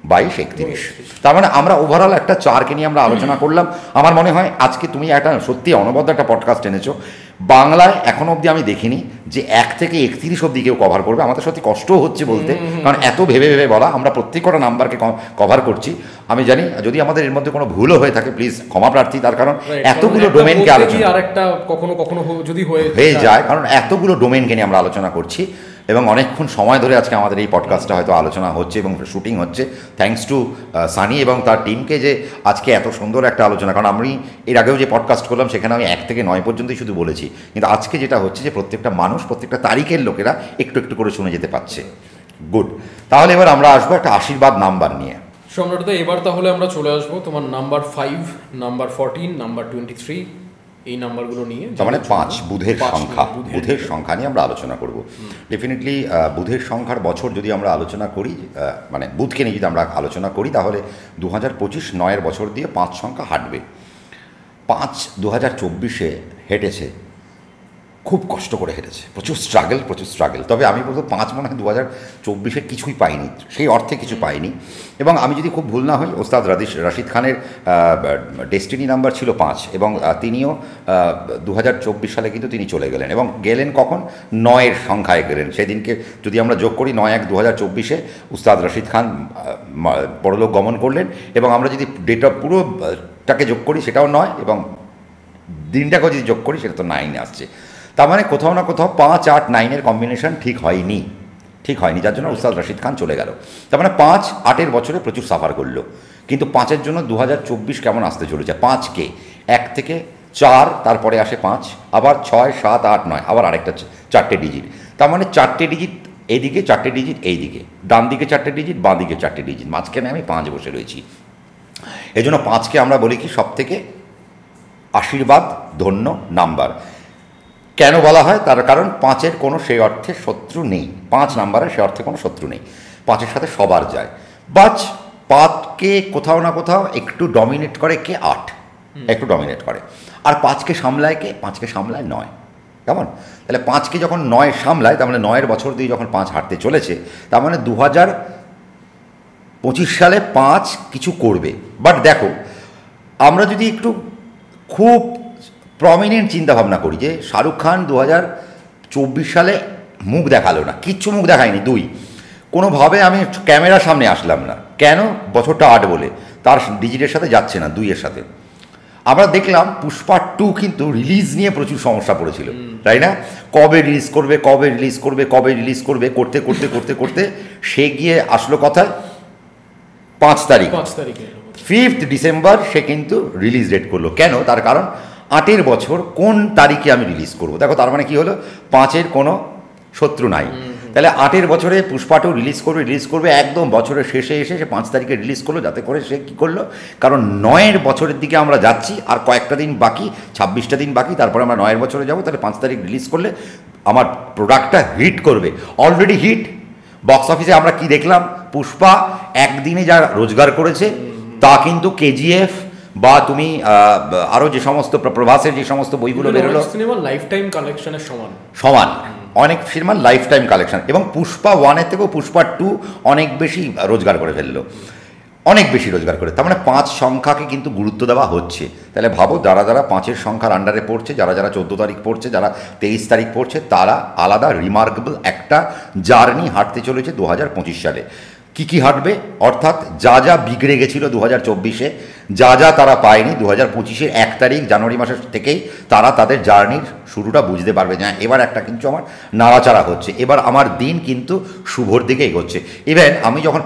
22, 31। তার মানে আমরা ওভারঅল একটা চারকে নিয়ে আমরা আলোচনা করলাম। আমার মনে হয় আজকে তুমি একটা সত্যি অনবদ্য একটা পডকাস্ট এনেছো। বাংলায় এখনো অবধি আমি দেখিনি যে 1 থেকে 31 অবধি কেউ কভার করবে। আমাদের সত্যি কষ্টও হচ্ছে বলতে, কারণ এত ভেবে ভেবে বলা। আমরা প্রত্যেকটা নাম্বারকে কভার করছি। আমি জানি যদি আমাদের এর মধ্যে কোনো ভুলও হয়ে থাকে, প্লিজ ক্ষমা প্রার্থী, তার কারণ এতগুলো ডোমেনকে আলোচনা আরেকটা কখনো কখনো যদি হয়ে যায়, কারণ এতগুলো ডোমেনকে নিয়ে আমরা আলোচনা করছি এবং অনেকক্ষণ সময় ধরে আজকে আমাদের এই পডকাস্টটা হয়তো আলোচনা হচ্ছে এবং শুটিং হচ্ছে। থ্যাঙ্কস টু সানি এবং তার টিমকে যে আজকে এত সুন্দর একটা আলোচনা। কারণ আমি এর আগেও যে পডকাস্ট করলাম সেখানে আমি 1 থেকে 9 পর্যন্তই শুধু বলেছি, কিন্তু আজকে যেটা হচ্ছে যে প্রত্যেকটা মানুষ, প্রত্যেকটা তারিখের লোকেরা একটু একটু করে শুনে যেতে পারছে। গুড। তাহলে এবার আমরা আসবো একটা আশীর্বাদ নাম্বার নিয়ে। সম্রাটদা, এবার তাহলে আমরা চলে আসবো তোমার নাম্বার 5, নাম্বার 14, নাম্বার 23, এই নাম্বারগুলো নিয়ে। তার মানে 5 বুধের সংখ্যা, বুধের সংখ্যা নিয়ে আমরা আলোচনা করব। ডেফিনেটলি বুধের সংখ্যার বছর যদি আমরা আলোচনা করি, মানে বুধকে নিয়ে যদি আমরা আলোচনা করি, তাহলে 2025 9-এর বছর দিয়ে 5 সংখ্যা হাঁটবে। 5 2024-এ হেঁটেছে, খুব কষ্ট করে হেঁটেছে, প্রচুর স্ট্রাগল। তবে আমি বলবো 5 মনে হয় 2024-এ কিছুই পাইনি, সেই অর্থে কিছু পাইনি। এবং আমি যদি খুব ভুল না হই, ওস্তাদ রাশিদ খানের ডেস্টিনি নাম্বার ছিল 5 এবং তিনিও 2024 সালে কিন্তু তিনি চলে গেলেন। এবং গেলেন কখন? 9-এর সংখ্যায় গেলেন। সেদিনকে যদি আমরা যোগ করি 9-1 2024-এ উস্তাদ রাশিদ খান পরলোক গমন করলেন। এবং আমরা যদি ডেটা পুরোটাকে যোগ করি সেটাও 9, এবং দিনটাকেও যদি যোগ করি সেটা তো 9 আসছে। তার মানে কোথাও না কোথাও 5, 8, 9-এর কম্বিনেশন ঠিক হয়নি, যার জন্য উস্তাদ রাশিদ খান চলে গেল। তার মানে 5 8-এর বছরে প্রচুর সাফার করলো। কিন্তু 5-এর জন্য 2024 কেমন আসতে চলেছে? 5কে 1 থেকে 4, তারপরে আসে 5, আবার 6, 7, 8, 9, আবার আরেকটা 4টে ডিজিট। তার মানে 4টে ডিজিট এইদিকে, 4টে ডিজিট এইদিকে, ডান দিকে 4টে ডিজিট, বাঁ দিকে 4টে ডিজিট, মাঝখানে আমি 5 বসে রয়েছি। এই জন্য 5কে আমরা বলি কি সব থেকে আশীর্বাদ ধন্য নাম্বার। কেন বলা হয়? তার কারণ 5-এর কোনো সেই অর্থে শত্রু নেই। 5 নাম্বারের সে অর্থে কোনো শত্রু নেই, 5-এর সাথে সবার যায়। 5কে কোথাও না কোথাও একটু ডমিনেট করে কে? 8 একটু ডমিনেট করে। আর 5কে সামলায় কে? 5কে সামলায় 9। কেমন? তাহলে 5কে যখন 9 সামলায়, তার মানে 9-এর বছর দিয়ে যখন 5 হাঁটতে চলেছে, তার মানে 2025 সালে 5 কিছু করবে। বাট দেখো, আমরা যদি একটু খুব প্রমিনেন্ট চিন্তাভাবনা করি যে শাহরুখ খান 2024 সালে মুখ দেখালো না, কিচ্ছু মুখ দেখায়নি। 2, কোনোভাবে আমি ক্যামেরার সামনে আসলাম না। কেন? বছরটা 8 বলে তার ডিজিটের সাথে যাচ্ছে না, 2-এর সাথে। আমরা দেখলাম পুষ্পা 2 কিন্তু রিলিজ নিয়ে প্রচুর সমস্যা পড়েছিল, তাই না? কবে রিলিজ করবে করতে করতে সে গিয়ে আসলো কথায় 5 তারিখ, 5 ডিসেম্বর সে কিন্তু রিলিজ ডেট করলো। কেন? তার কারণ 8-এর বছর কোন তারিখে আমি রিলিজ করব। দেখো, তার মানে কি হলো? 5-এর কোনো শত্রু নাই। তাহলে 8-এর বছরে পুষ্পা 2 রিলিজ করবে একদম বছরের শেষে এসে সে 5 তারিখে রিলিজ করলো, যাতে করে সে কী করলো? কারণ 9-এর বছরের দিকে আমরা যাচ্ছি, আর কয়েকটা দিন বাকি, 26টা দিন বাকি, তারপরে আমরা 9-এর বছরে যাবো। তাহলে 5 তারিখ রিলিজ করলে আমার প্রোডাক্টটা হিট করবে। অলরেডি হিট, বক্স অফিসে আমরা কি দেখলাম, পুষ্পা একদিনে যা রোজগার করেছে তা কিন্তু কেজিএফ বা তুমি আরও যে সমস্ত প্রভাসের যে সমস্ত বইগুলো বেরোলো সিনেমা লাইফ টাইম কালেকশনের সমান সমান, অনেক সিনেমার লাইফ টাইম কালেকশন। এবং পুষ্পা 1-এর থেকেও পুষ্পা 2 অনেক বেশি রোজগার করে ফেললো, অনেক বেশি রোজগার করে। তার মানে 5 সংখ্যাকে কিন্তু গুরুত্ব দেওয়া হচ্ছে। তাহলে ভাবো যারা যারা 5-এর সংখ্যার আন্ডারে পড়ছে, যারা যারা 14 তারিখ পড়ছে, যারা 23 তারিখ পড়ছে, তারা আলাদা রিমার্কেবল একটা জার্নি হাঁটতে চলেছে 2025 সালে। কি হাঁটবে, অর্থাৎ যা যা বিগড়ে গেছিলো 2024-এ, যা যা তারা পায়নি 2025-এর 1 তারিখ জানুয়ারি মাসের থেকেই তারা তাদের জার্নির শুরুটা বুঝতে পারবে যে এবার একটা কিন্তু আমার নাড়াচাড়া হচ্ছে, এবার আমার দিন কিন্তু শুভর দিকে এগোচ্ছে। ইভেন আমি যখন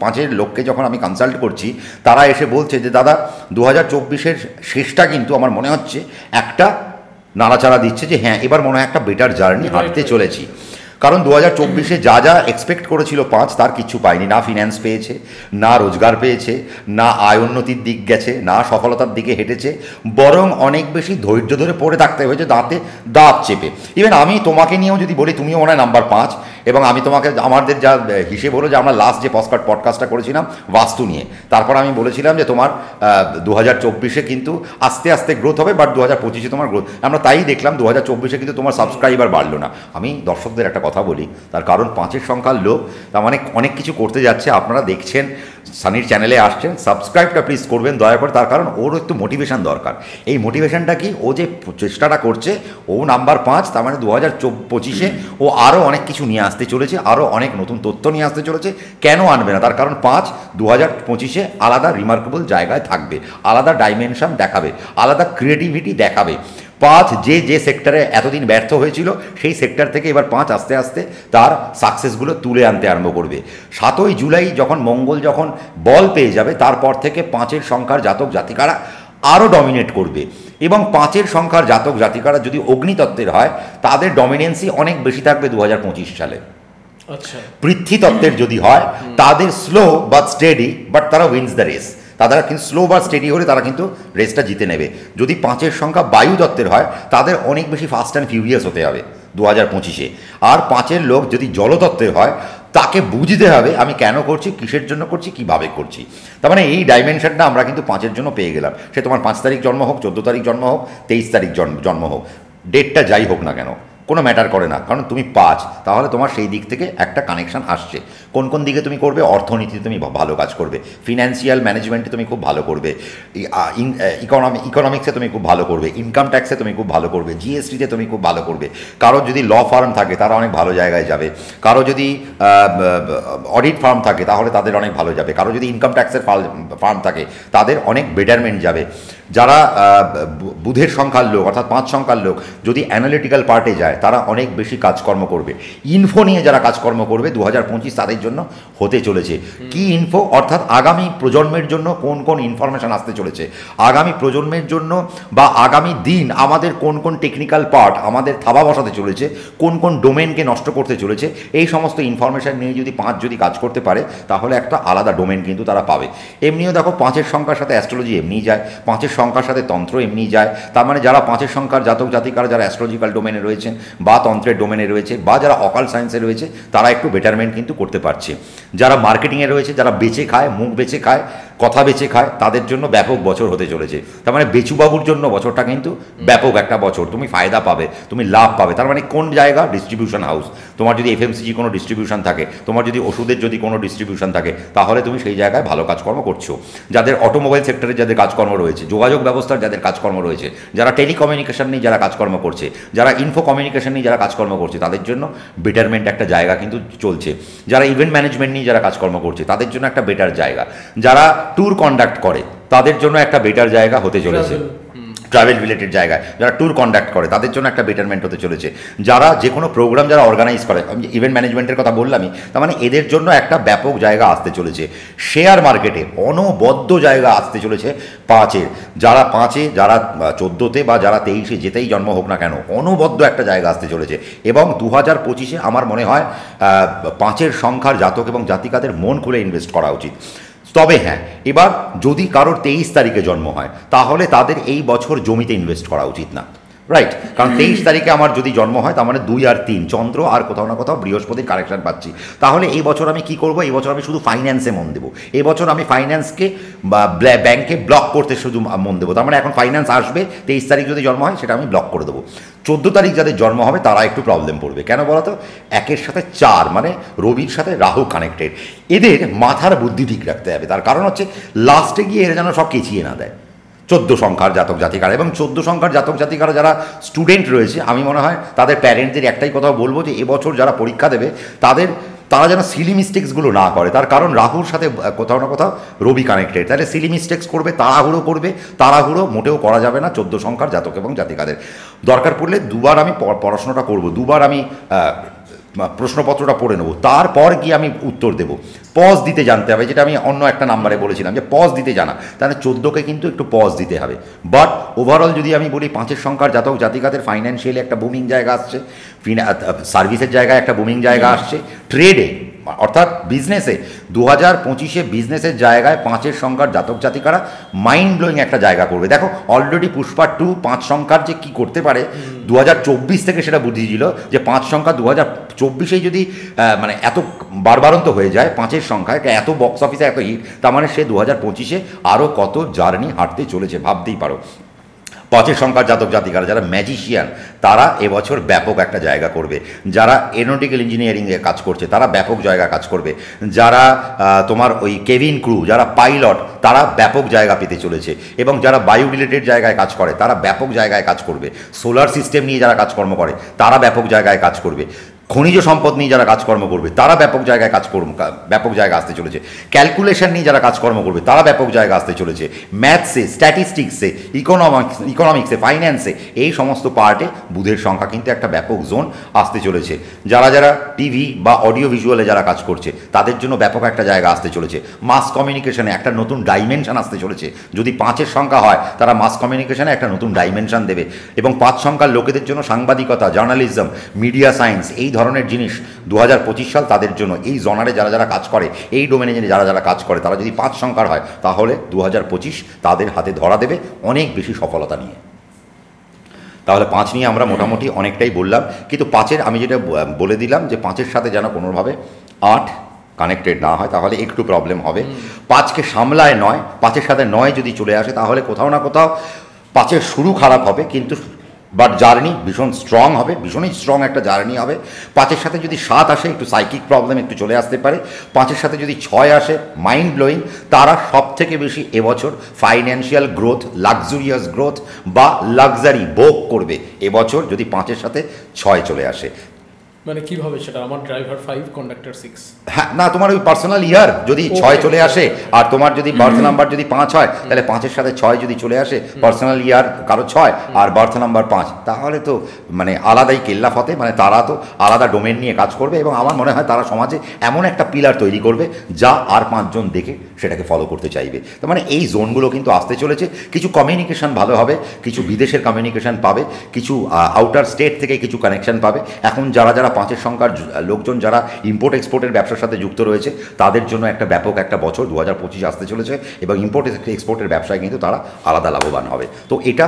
5-এর লোককে যখন আমি কনসাল্ট করছি, তারা এসে বলছে যে দাদা 2024-এর শেষটা কিন্তু আমার মনে হচ্ছে একটা নাড়াচাড়া দিচ্ছে, যে হ্যাঁ এবার মনে হয় একটা বেটার জার্নি হাঁটতে চলেছি। কারণ 2024-এ যা যা এক্সপেক্ট করেছিল 5 তার কিছু পায়নি, না ফিন্যান্স পেয়েছে, না রোজগার পেয়েছে, না আয় উন্নতির দিক গেছে, না সফলতার দিকে হেঁটেছে, বরং অনেক বেশি ধৈর্য ধরে পড়ে থাকতে হয়েছে দাঁতে দাঁত চেপে। ইভেন আমি তোমাকে নিয়েও যদি বলি, তুমিও মনে হয় নাম্বার 5, এবং আমি তোমাকে আমাদের যা হিসেব হলো যে আমরা লাস্ট যে পডকাস্টটা করেছিলাম বাস্তু নিয়ে, তারপর আমি বলেছিলাম যে তোমার 2024-এ কিন্তু আস্তে আস্তে গ্রোথ হবে, বাট 2025-এ তোমার গ্রোথ, আমরা তাই দেখলাম 2024-এ কিন্তু তোমার সাবস্ক্রাইবার বাড়লো না। আমি দর্শকদের একটা কথা বলি, তার কারণ 5-এর সংখ্যার লোক, তার মানে অনেক কিছু করতে যাচ্ছে। আপনারা দেখছেন, সানির চ্যানেলে আসছেন, সাবস্ক্রাইবটা প্লিজ করবেন দয়া করে, তার কারণ ওর একটু মোটিভেশন দরকার। এই মোটিভেশনটা কি, ও যে চেষ্টাটা করছে, ও নাম্বার 5, তার মানে 2025-এ ও আরও অনেক কিছু নিয়ে আসতে চলেছে, আরও অনেক নতুন তথ্য নিয়ে আসতে চলেছে। কেন আনবে না, তার কারণ 5 2025-এ আলাদা রিমার্কেবল জায়গায় থাকবে, আলাদা ডাইমেনশন দেখাবে, আলাদা ক্রিয়েটিভিটি দেখাবে। 5 যে সেক্টরে এতদিন ব্যর্থ হয়েছিল, সেই সেক্টর থেকে এবার 5 আস্তে আস্তে তার সাকসেসগুলো তুলে আনতে আরম্ভ করবে। 7ই জুলাই যখন মঙ্গল যখন বল পেয়ে যাবে, তারপর থেকে 5-এর সংখ্যার জাতক জাতিকারা আরও ডমিনেট করবে। এবং 5-এর সংখ্যার জাতক জাতিকারা যদি অগ্নিতত্ত্বের হয়, তাদের ডমিনেন্সি অনেক বেশি থাকবে 2025 সালে। আচ্ছা, পৃথ্বীতত্ত্বের যদি হয়, তাদের স্লো বাট স্টেডি, বাট তারা উইন্স দ্য রেস। তারা কিন্তু স্লো বা স্টেডি হলে তারা কিন্তু রেসটা জিতে নেবে। যদি 5-এর সংখ্যা বায়ু তত্ত্বের হয়, তাদের অনেক বেশি ফাস্ট অ্যান্ড ফিউরিয়াস হতে হবে 2025-এ। আর 5-এর লোক যদি জলতত্ত্বের হয়, তাকে বুঝতে হবে আমি কেন করছি, কিসের জন্য করছি, কীভাবে করছি। তার মানে এই ডাইমেনশনটা আমরা কিন্তু 5-এর জন্য পেয়ে গেলাম। সে তোমার 5 তারিখ জন্ম হোক, 14 তারিখ জন্ম হোক, 23 তারিখ জন্ম হোক, ডেটটা যাই হোক না কেন, কোনো ম্যাটার করে না, কারণ তুমি 5, তাহলে তোমার সেই দিক থেকে একটা কানেকশন আসছে। কোন কোন দিকে তুমি করবে, অর্থনীতিতে তুমি ভালো কাজ করবে, ফিনান্সিয়াল ম্যানেজমেন্টে তুমি খুব ভালো করবে, ইকোনমিক্সে তুমি খুব ভালো করবে, ইনকাম ট্যাক্সে তুমি খুব ভালো করবে, জিএসটিতে তুমি খুব ভালো করবে। কারো যদি ল ফার্ম থাকে তারা অনেক ভালো জায়গায় যাবে, কারো যদি অডিট ফার্ম থাকে তাহলে তাদের অনেক ভালো যাবে, কারো যদি ইনকাম ট্যাক্সের ফার্ম থাকে তাদের অনেক বেটারমেন্ট যাবে। যারা বুধের সংখ্যার লোক অর্থাৎ 5 সংখ্যার লোক যদি অ্যানালিটিক্যাল পার্টে যায়, তারা অনেক বেশি কাজকর্ম করবে। ইনফো নিয়ে যারা কাজকর্ম করবে 2025 তাদের জন্য হতে চলেছে। কি ইনফো, অর্থাৎ আগামী প্রজন্মের জন্য কোন কোন ইনফরমেশান আসতে চলেছে, আগামী প্রজন্মের জন্য বা আগামী দিন আমাদের কোন কোন টেকনিক্যাল পার্ট আমাদের থাবা বসাতে চলেছে, কোন কোন ডোমেনকে নষ্ট করতে চলেছে, এই সমস্ত ইনফরমেশান নিয়ে যদি 5 যদি কাজ করতে পারে, তাহলে একটা আলাদা ডোমেন কিন্তু তারা পাবে। এমনিও দেখো 5-এর সংখ্যার সাথে অ্যাস্ট্রোলজি এমনিই যায়, 5-এর সংখ্যার সাথে তন্ত্র এমনিই যায়। তার মানে যারা 5-এর সংখ্যার জাতক জাতিকারা যারা অ্যাস্ট্রোলজিক্যাল ডোমেনে রয়েছেন বা তন্ত্রের ডোমেনে রয়েছে বা যারা অকাল সায়েন্সে রয়েছে, তারা একটু বেটারমেন্ট কিন্তু করতে পারছে। যারা মার্কেটিংয়ে রয়েছে, যারা বেচে খায়, মুখ বেচে খায়, কথা বেচে খায়, তাদের জন্য ব্যাপক বছর হতে চলেছে। তার মানে বেচুবাবুর জন্য বছরটা কিন্তু ব্যাপক একটা বছর, তুমি ফায়দা পাবে, তুমি লাভ পাবে। তার মানে কোন জায়গা, ডিস্ট্রিবিউশন হাউস, তোমার যদি এফএমসিজি কোনো ডিস্ট্রিবিউশন থাকে, তোমার যদি ওষুধের যদি কোনো ডিস্ট্রিবিউশন থাকে, তাহলে তুমি সেই জায়গায় ভালো কাজকর্ম করছো। যাদের অটোমোবাইল সেক্টরে যাদের কাজকর্ম রয়েছে, যোগাযোগ ব্যবস্থার যাদের কাজকর্ম রয়েছে, যারা টেলিকমিউনিকেশন নিয়ে যারা কাজকর্ম করছে, যারা ইনফো কমিউনিকেশন নিয়ে যারা কাজকর্ম করছে, তাদের জন্য বেটারমেন্ট একটা জায়গা কিন্তু চলছে। যারা ইভেন্ট ম্যানেজমেন্ট নিয়ে যারা কাজকর্ম করছে, তাদের জন্য একটা বেটার জায়গা। যারা ট্যুর কন্ডাক্ট করে, তাদের জন্য একটা বেটার জায়গা হতে চলেছে। ট্রাভেল রিলেটেড জায়গায় যারা ট্যুর কন্ডাক্ট করে, তাদের জন্য একটা বেটারমেন্ট হতে চলেছে। যারা যে কোনো প্রোগ্রাম যারা অর্গানাইজ করে, আমি ইভেন্ট ম্যানেজমেন্টের কথা বললামই, তার মানে এদের জন্য একটা ব্যাপক জায়গা আসতে চলেছে। শেয়ার মার্কেটে অনবদ্য জায়গা আসতে চলেছে 5-এর। যারা 5-এ, যারা 14-তে বা যারা 23-এ যেতেই জন্ম হোক না কেন, অনবদ্য একটা জায়গা আসতে চলেছে। এবং 2025-এ আমার মনে হয় 5-এর সংখ্যার জাতক এবং জাতিকাদের মন খুলে ইনভেস্ট করা উচিত। তবে হ্যাঁ, এবার যদি কারোর 23 তারিখে জন্ম হয়, তাহলে তাদের এই বছর জমিতে ইনভেস্ট করা উচিত না। রাইট, কারণ 23 তারিখে আমার যদি জন্ম হয় তার মানে 2 আর 3 চন্দ্র আর কোথাও না কোথাও বৃহস্পতির কারেকশন পাচ্ছি। তাহলে এই বছর আমি কি করব? এই বছর আমি শুধু ফাইন্যান্সে মন দেবো। এই বছর আমি ফাইন্যান্সকে বা ব্যাংকে ব্লক করতে শুধু মন দেবো। তার মানে এখন ফাইন্যান্স আসবে, 23 তারিখ যদি জন্ম হয় সেটা আমি ব্লক করে দেবো। 14 তারিখ যাদের জন্ম হবে তারা একটু প্রবলেম পড়বে। কেন বলো তো? 1-এর সাথে 4 মানে রবির সাথে রাহু কানেক্টেড। এদের মাথার বুদ্ধি ঠিক রাখতে হবে। তার কারণ হচ্ছে লাস্টে গিয়ে এরা যেন সব কেচিয়ে না দেয়। 14 সংখ্যার জাতক জাতিকারা এবং 14 সংখ্যার জাতক জাতিকারা যারা স্টুডেন্ট রয়েছে, আমি মনে হয় তাদের প্যারেন্টদের একটাই কথা বলবো যে এবছর যারা পরীক্ষা দেবে তারা যেন সিলি মিস্টেক্সগুলো না করে। তার কারণ রাহুর সাথে কোথাও না কোথাও রবি কানেক্টেড। তাহলে সিলি মিস্টেক্স করবে, তাড়াহুড়ো মোটেও করা যাবে না 14 সংখ্যার জাতক এবং জাতিকাদের। দরকার পড়লে দুবার আমি পড়াশোনাটা করব, দুবার আমি প্রশ্নপত্রটা পড়ে নেবো, তারপর গিয়ে আমি উত্তর দেবো। পজ দিতে জানতে হবে, যেটা আমি অন্য একটা নাম্বারে বলেছিলাম যে পজ দিতে জানা। তাহলে 14কে কিন্তু একটু পজ দিতে হবে। বাট ওভারঅল যদি আমি বলি 5-এর সংখ্যার জাতক জাতিকাদের ফাইন্যান্সিয়ালি একটা বুমিং জায়গা আসছে, সার্ভিসের জায়গায় একটা বুমিং জায়গা আসছে, ট্রেডে অর্থাৎ বিজনেসে 2025-এ বিজনেসের জায়গায় 5-এর সংখ্যার জাতক জাতিকারা মাইন্ড ব্লোয়িং একটা জায়গা করবে। দেখো অলরেডি পুষ্পা 2 5 সংখ্যার যে কী করতে পারে 2024 থেকে সেটা বুঝিয়েছিল যে 5 সংখ্যা 2024-এই যদি মানে এত বারবারন্ত হয়ে যায় 5-এর সংখ্যায়, এত বক্স অফিসে এত হিট, তার মানে সে 2025-এ আরও কত জার্নি হাঁটতে চলেছে ভাবতেই পারো। 5-এর সংখ্যার জাতক জাতিকারা যারা ম্যাজিশিয়ান তারা এবছর ব্যাপক একটা জায়গা করবে। যারা এরোনটিক্যাল ইঞ্জিনিয়ারিংয়ে কাজ করছে তারা ব্যাপক জায়গা কাজ করবে। যারা তোমার ওই কেবিন ক্রু, যারা পাইলট, তারা ব্যাপক জায়গা পেতে চলেছে। এবং যারা বায়ু রিলেটেড জায়গায় কাজ করে তারা ব্যাপক জায়গায় কাজ করবে। সোলার সিস্টেম নিয়ে যারা কাজকর্ম করে তারা ব্যাপক জায়গায় কাজ করবে। খনিজ সম্পদ নিয়ে যারা কাজকর্ম করবে তারা ব্যাপক জায়গায় ব্যাপক জায়গা আসতে চলেছে। ক্যালকুলেশন নিয়ে যারা কাজকর্ম করবে তারা ব্যাপক জায়গা আসতে চলেছে। ম্যাথসে, স্ট্যাটিস্টিক্সে, ইকোনমিক্সে, ফাইন্যান্সে, এই সমস্ত পার্টে বুধের সংখ্যা কিন্তু একটা ব্যাপক জোন আসতে চলেছে। যারা টিভি বা অডিও ভিজুয়ালে যারা কাজ করছে তাদের জন্য ব্যাপক একটা জায়গা আসতে চলেছে। মাস কমিউনিকেশনে একটা নতুন ডাইমেনশন আসতে চলেছে। যদি 5-এর সংখ্যা হয় তারা মাস কমিউনিকেশনে একটা নতুন ডাইমেনশন দেবে। এবং 5 সংখ্যার লোকেদের জন্য সাংবাদিকতা, জার্নালিজম, মিডিয়া সায়েন্স, এই ধরনের জিনিস 2025 সাল তাদের জন্য। এই জনারে যারা কাজ করে, এই ডোমেনে যারা কাজ করে, তারা যদি 5 সংখ্যার হয় তাহলে 2025 তাদের হাতে ধরা দেবে অনেক বেশি সফলতা নিয়ে। তাহলে 5 নিয়ে আমরা মোটামুটি অনেকটাই বললাম। কিন্তু 5-এর আমি যেটা বলে দিলাম যে 5-এর সাথে যেন কোনোভাবে 8 কানেক্টেড না হয়, তাহলে একটু প্রবলেম হবে। 5কে সামলায় 9, 5-এর সাথে 9 যদি চলে আসে তাহলে কোথাও না কোথাও 5-এর শুরু খারাপ হবে, কিন্তু বাট জার্নি ভীষণ স্ট্রং হবে, ভীষণই স্ট্রং একটা জার্নি হবে। 5-এর সাথে যদি 7 আসে একটু সাইকিক প্রবলেম একটু চলে আসতে পারে। 5-এর সাথে যদি 6 আসে মাইন্ড ব্লোয়িং, তারা সব থেকে বেশি এবছর ফাইন্যান্সিয়াল গ্রোথ, লাক্সুরিয়াস গ্রোথ বা লাক্সারি ভোগ করবে এবছর যদি 5-এর সাথে 6 চলে আসে। মানে কিভাবে সেটা? আমার ড্রাইভার 5, কন্ডাক্টর 6। হ্যাঁ, না, তোমার ওই পার্সোনাল ইয়ার যদি 6 চলে আসে আর তোমার যদি বার্থ নাম্বার যদি 5 হয়, তাহলে 5-এর সাথে 6 যদি চলে আসে, পার্সোনাল ইয়ার কারো 6 আর বার্থ নাম্বার 5, তাহলে তো মানে আলাদাই কেল্লা ফতে, মানে তারা তো আলাদা ডোমেন নিয়ে কাজ করবে। এবং আমার মনে হয় তারা সমাজে এমন একটা পিলার তৈরি করবে যা আর 5 জন দেখে সেটাকে ফলো করতে চাইবে। তার মানে এই জোনগুলো কিন্তু আসতে চলেছে। কিছু কমিউনিকেশন ভালো হবে, কিছু বিদেশের কমিউনিকেশন পাবে, কিছু আউটার স্টেট থেকে কিছু কানেকশন পাবে। এখন যারা 5-এর সংখ্যার লোকজন যারা ইম্পোর্ট এক্সপোর্টের ব্যবসার সাথে যুক্ত রয়েছে তাদের জন্য একটা ব্যাপক একটা বছর 2025 আসতে চলেছে। এবং ইম্পোর্ট এক্সপোর্টের ব্যবসায় কিন্তু তারা আলাদা লাভবান হবে। তো এটা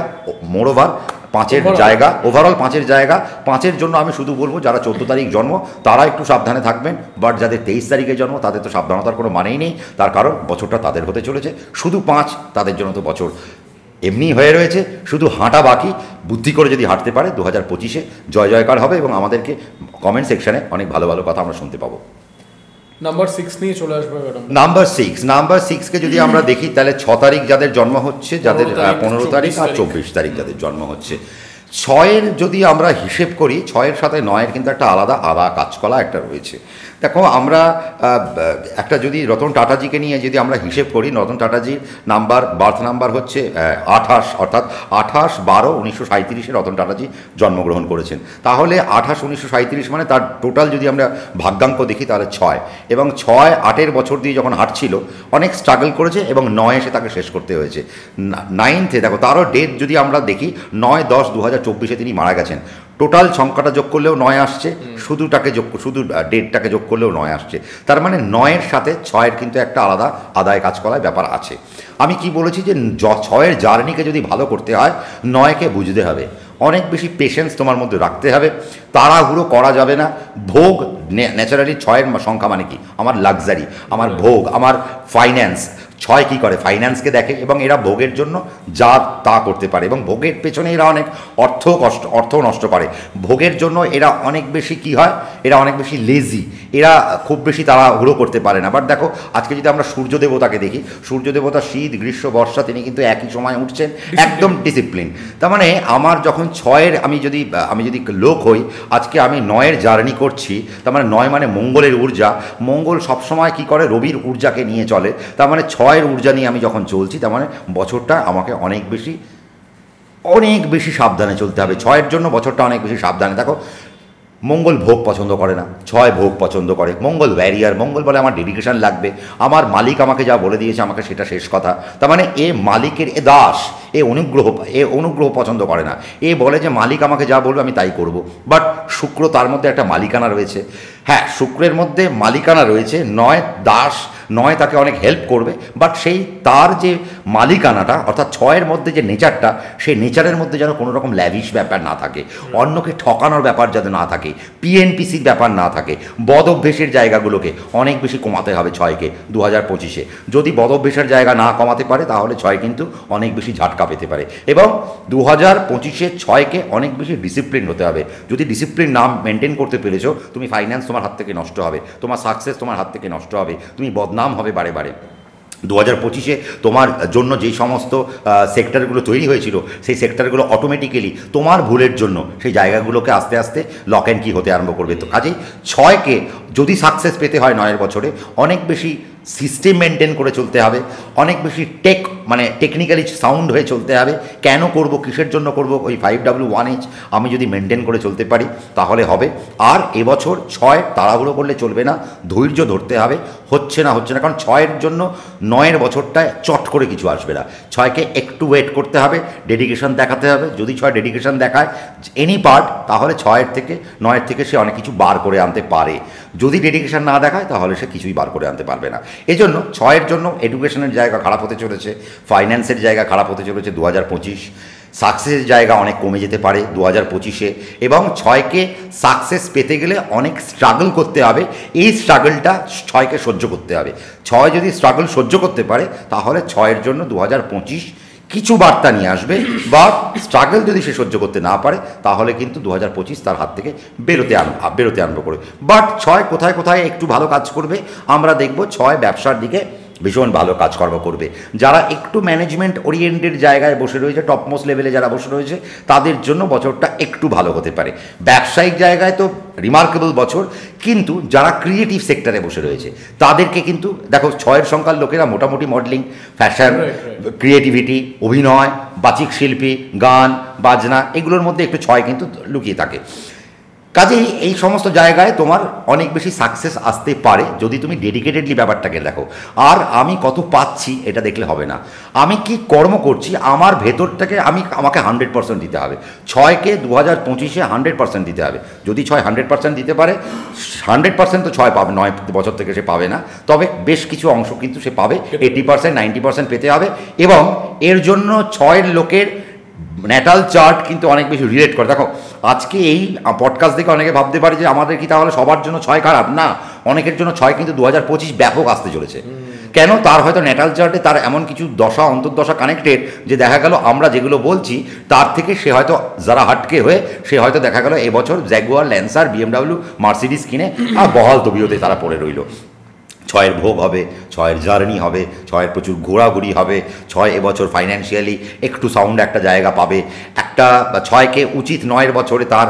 মোরওভার 5-এর জায়গা, ওভারঅল 5-এর জায়গা। 5-এর জন্য আমি শুধু বলবো যারা 14 তারিখ জন্ম তারা একটু সাবধানে থাকবেন। বাট যাদের 23 তারিখে জন্ম তাদের তো সাবধানতার কোনো মানেই নেই, তার কারণ বছরটা তাদের হতে চলেছে। শুধু 5 তাদের জন্য তো বছর এমনি হয়ে রয়েছে, শুধু হাঁটা বাকি। বুদ্ধি করে যদি হাঁটতে পারে 2025-এ জয় জয়কার হবে এবং আমাদেরকে কমেন্ট সেকশনে অনেক ভালো ভালো কথা আমরা শুনতে পাবো। নাম্বার 6 নিয়ে চলে আসবে ম্যাডাম। নাম্বার 6কে যদি আমরা দেখি তাহলে 6 তারিখ যাদের জন্ম হচ্ছে, যাদের 15 তারিখ আর 24 তারিখ যাদের জন্ম হচ্ছে, 6-এর যদি আমরা হিসেব করি 6-এর সাথে 9-এর কিন্তু একটা আলাদা কাজকলা একটা রয়েছে। দেখো আমরা একটা যদি রতন টাটাজিকে নিয়ে যদি আমরা হিসেব করি, রতন টাটাজির বার্থ নাম্বার হচ্ছে 28, অর্থাৎ 28/12/1937 রতন টাটাজি জন্মগ্রহণ করেছেন। তাহলে 28/1937 মানে তার টোটাল যদি আমরা ভাগ্যাঙ্ক দেখি তাহলে 6, এবং 6 8-এর বছর দিয়ে যখন হাঁটছিল অনেক স্ট্রাগল করেছে এবং 9 এসে তাকে শেষ করতে হয়েছে। 9th-এ দেখো তারও ডেট যদি আমরা দেখি 9/10/2024 তিনি মারা গেছেন। টোটাল সংখ্যাটা যোগ করলেও 9 আসছে, শুধু ডেটটাকে যোগ করলেও 9 আসছে। তার মানে 9-এর সাথে 6-এর কিন্তু একটা আলাদা আদায় কাজ করার ব্যাপার আছে। আমি কি বলেছি যে 6-এর জার্নিকে যদি ভালো করতে হয় 9-কে বুঝতে হবে। অনেক বেশি পেশেন্স তোমার মধ্যে রাখতে হবে, তাড়াহুড়ো করা যাবে না। ভোগ, ন্যাচারালি ছয়ের সংখ্যা মানে কি, আমার লাক্সারি, আমার ভোগ, আমার ফাইন্যান্স। ছয় কী করে, ফাইন্যান্সকে দেখে এবং এরা ভোগের জন্য যা তা করতে পারে এবং ভোগের পেছনে এরা অনেক অর্থ নষ্ট করে। ভোগের জন্য এরা অনেক বেশি কি হয়, এরা অনেক বেশি লেজি, এরা খুব বেশি তাড়াহুড়ো করতে পারে না। বাট দেখো আজকে যদি আমরা সূর্য দেবতাকে দেখি, সূর্য দেবতা শীত গ্রীষ্ম বর্ষা তিনি কিন্তু একই সময় উঠছেন, একদম ডিসিপ্লিন। তার মানে আমার যখন ছয়ের আমি যদি লোক হই, আজকে আমি নয়ের জার্নি করছি, তার মানে নয় মানে মঙ্গলের ঊর্জা। মঙ্গল সবসময় কি করে, রবির ঊর্জাকে নিয়ে চলে। তার মানে ছয়ের ঊর্জা নিয়ে আমি যখন চলছি, তার মানে বছরটা আমাকে অনেক বেশি সাবধানে চলতে হবে। ছয়ের জন্য বছরটা অনেক বেশি সাবধানে। দেখো মঙ্গল ভোগ পছন্দ করে না, ছয় ভোগ পছন্দ করে। মঙ্গল ওয়্যারিয়ার, মঙ্গল বলে আমার ডেডিকেশন লাগবে, আমার মালিক আমাকে যা বলে দিয়েছে আমাকে সেটা শেষ কথা। তার মানে এ মালিকের দাস, এ অনুগ্রহ পছন্দ করে না। এ বলে যে মালিক আমাকে যা বলবে আমি তাই করব। বাট শুক্র, তার মধ্যে একটা মালিকানা রয়েছে। হ্যাঁ, শুক্রের মধ্যে মালিকানা রয়েছে, নয় দাস, নয় তাকে অনেক হেল্প করবে। বাট সেই তার যে মালিকানাটা, অর্থাৎ ছয়ের মধ্যে যে নেচারটা, সেই নেচারের মধ্যে যেন কোনো রকম ল্যাভিশ ব্যাপার না থাকে, অন্যকে ঠকানোর ব্যাপার যাতে না থাকে, পিএনপিসির ব্যাপার না থাকে। বদ অভ্যেসের জায়গাগুলোকে অনেক বেশি কমাতে হবে ছয়কে 2025-এ। যদি বদ অভ্যেসের জায়গা না কমাতে পারে তাহলে ছয় কিন্তু অনেক বেশি ঝাটকা পেতে পারে। এবং 2025-এ ছয়কে অনেক বেশি ডিসিপ্লিন হতে হবে। যদি ডিসিপ্লিন না মেনটেন করতে পেরেছো, তুমি ফাইন্যান্স তোমার হাত থেকে নষ্ট হবে, তোমার সাকসেস তোমার হাত থেকে নষ্ট হবে, তুমি বদনাম হবে বারে বারে। 2025-এ তোমার জন্য যেই সমস্ত সেক্টরগুলো তৈরি হয়েছিল, সেই সেক্টরগুলো অটোমেটিক্যালি তোমার ভুলের জন্য সেই জায়গাগুলোকে আস্তে আস্তে লক অ্যান্ড কি হতে আরম্ভ করবে। তো কাজেই ছয়কে যদি সাকসেস পেতে হয় নয়ের বছরে, অনেক বেশি সিস্টেম মেনটেন করে চলতে হবে, অনেক বেশি টেকনিক্যালি সাউন্ড হয়ে চলতে হবে। কেন করব, কিসের জন্য করব, ওই 5W1H আমি যদি মেনটেন করে চলতে পারি তাহলে হবে। আর এবছর ছয় তাড়াহুড়ো করলে চলবে না, ধৈর্য ধরতে হবে। হচ্ছে না, কারণ ছয়ের জন্য নয়ের বছরটায় চট করে কিছু আসবে না। ছয়কে একটু ওয়েট করতে হবে, ডেডিকেশন দেখাতে হবে। যদি ছয় ডেডিকেশন দেখায় এনি পার্ট, তাহলে নয়ের থেকে সে অনেক কিছু বার করে আনতে পারে। যদি ডেডিকেশন না দেখায় তাহলে সে কিছুই বার করে আনতে পারবে না। এই জন্য ছয়ের জন্য এডুকেশনের জায়গা খারাপ হতে চলেছে, ফাইন্যান্সের জায়গা খারাপ হতে চলেছে 2025। সাকসেসের জায়গা অনেক কমে যেতে পারে 2025-এ। এবং ছয়কে সাকসেস পেতে গেলে অনেক স্ট্রাগল করতে হবে। এই স্ট্রাগলটা ছয়কে সহ্য করতে হবে। ছয় যদি স্ট্রাগল সহ্য করতে পারে তাহলে ছয়ের জন্য 2025 কিছু বার্তা নিয়ে আসবে। বা স্ট্রাগল যদি সে সহ্য করতে না পারে তাহলে কিন্তু 2025 তার হাত থেকে বেরোতে আরম্ভ করবে। বাট ছয় কোথায় একটু ভালো কাজ করবে, আমরা দেখব ছয় ব্যবসার দিকে ভীষণ ভালো কাজকর্ম করবে। যারা একটু ম্যানেজমেন্ট ওরিয়েন্টেড জায়গায় বসে রয়েছে, টপমোস্ট লেভেলে যারা বসে রয়েছে, তাদের জন্য বছরটা একটু ভালো হতে পারে। ব্যবসায়িক জায়গায় তো রিমার্কেবল বছর, কিন্তু যারা ক্রিয়েটিভ সেক্টরে বসে রয়েছে তাদেরকে কিন্তু দেখো, ছয়ের সংখ্যার লোকেরা মোটামুটি মডেলিং, ফ্যাশন, ক্রিয়েটিভিটি, অভিনয়, বাচিক শিল্পী, গান বাজনা, এগুলোর মধ্যে একটু ছয় কিন্তু লুকিয়ে থাকে। কাজেই এই সমস্ত জায়গায় তোমার অনেক বেশি সাকসেস আসতে পারে যদি তুমি ডেডিকেটেডলি ব্যাপারটাকে দেখো। আর আমি কত পাচ্ছি এটা দেখলে হবে না, আমি কি কর্ম করছি আমার ভেতরটাকে আমাকে 100% দিতে হবে। ছয়কে 2025-এ 100% দিতে হবে। যদি ছয় 100% দিতে পারে, 100% তো ছয় পাবে, 9 বছর থেকে সে পাবে না, তবে বেশ কিছু অংশ কিন্তু সে পাবে। 80% 90% পেতে হবে। এবং এর জন্য ছয়ের লোকের ন্যাটাল চার্ট কিন্তু অনেক বেশি রিলেট করে। দেখো আজকে এই পডকাস্ট দেখে অনেকে ভাবতে পারে যে আমাদের কি তাহলে সবার জন্য ছয় খারাপ? না, অনেকের জন্য ছয় কিন্তু 2025 ব্যাপক আসতে চলেছে। কেন? তার হয়তো ন্যাটাল চার্টে তার এমন কিছু দশা, অন্তর্দশা কানেক্টেড, যে দেখা গেল আমরা যেগুলো বলছি তার থেকে সে হয়তো যারা হাটকে হয়ে সে হয়তো দেখা গেল এবছর জ্যাগুয়ার, ল্যান্সার, BMW, মার্সিডিস কিনে আর বহাল তবিয়তে তারা পড়ে রইল। ছয়ের ভোগ হবে, ছয়ের জার্নি হবে, ছয়ের প্রচুর ঘোরাঘুরি হবে। ছয় এবছর ফাইন্যান্সিয়ালি একটু সাউন্ড একটা জায়গা পাবে। ছয়কে উচিত নয়ের বছরে তার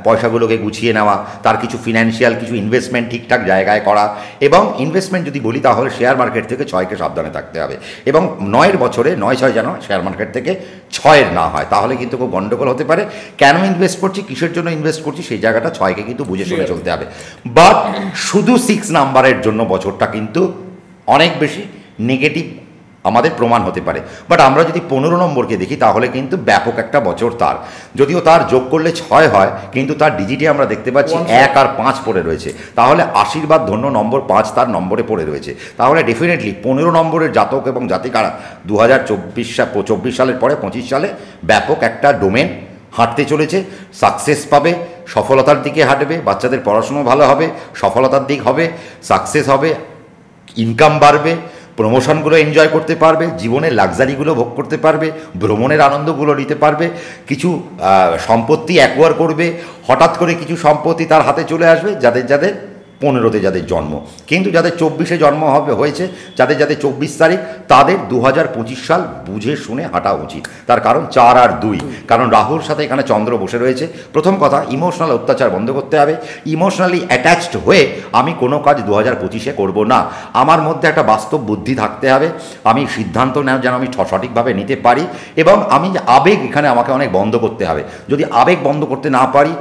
পয়সাগুলোকে গুছিয়ে নেওয়া, তার কিছু ফিনান্সিয়াল কিছু ইনভেস্টমেন্ট ঠিকঠাক জায়গায় করা। এবং ইনভেস্টমেন্ট যদি বলি তাহলে শেয়ার মার্কেট থেকে ছয়কে সাবধানে থাকতে হবে। এবং নয়ের বছরে 9-6 যেন শেয়ার মার্কেট থেকে ছয়ের না হয়, তাহলে কিন্তু খুব গণ্ডগোল হতে পারে। কেন ইনভেস্ট করছি, কিসের জন্য ইনভেস্ট করছি, সেই জায়গাটা ছয়কে কিন্তু বুঝে শুনে চলতে হবে। বাট শুধু 6 নাম্বারের জন্য বছরটা কিন্তু অনেক বেশি নেগেটিভ আমাদের প্রমাণ হতে পারে। বাট আমরা যদি 15 নম্বরকে দেখি তাহলে কিন্তু ব্যাপক একটা বছর তার। যদিও তার যোগ করলে 6 হয়, কিন্তু তার ডিজিটে আমরা দেখতে পাচ্ছি 1 আর 5 পড়ে রয়েছে। তাহলে আশীর্বাদ ধন্য নম্বর 5 তার নম্বরে পড়ে রয়েছে। তাহলে ডেফিনেটলি 15 নম্বরের জাতক এবং জাতিকারা 2024 সালের পরে 25 সালে ব্যাপক একটা ডোমেন হাঁটতে চলেছে, সাকসেস পাবে, সফলতার দিকে হাঁটবে, বাচ্চাদের পড়াশুনো ভালো হবে, সফলতার দিক হবে, সাকসেস হবে, ইনকাম বাড়বে, প্রমোশনগুলো এনজয় করতে পারবে, জীবনের লাক্সারিগুলো ভোগ করতে পারবে, ভ্রমণের আনন্দগুলো নিতে পারবে, কিছু সম্পত্তি অ্যাকোয়ার করবে, হঠাৎ করে কিছু সম্পত্তি তার হাতে চলে আসবে, যাদের যাদের 15-তে যাদের জন্ম। কিন্তু যাদের 24-এ জন্ম হয়েছে, যাদের যাদের 24 তারিখ, তাদের 2025 সাল বুঝে শুনে হাঁটা উচিত। তার কারণ 4 আর 2, কারণ রাহুর সাথে এখানে চন্দ্র বসে রয়েছে। প্রথম কথা, ইমোশনাল অত্যাচার বন্ধ করতে হবে। ইমোশনালি অ্যাটাচড হয়ে আমি কোনো কাজ 2025-এ করব না। আমার মধ্যে একটা বাস্তব বুদ্ধি থাকতে হবে, আমি সিদ্ধান্ত যেন আমি সঠিকভাবে নিতে পারি, এবং আমি আবেগ এখানে আমাকে অনেক বন্ধ করতে হবে। যদি আবেগ বন্ধ করতে না পারি,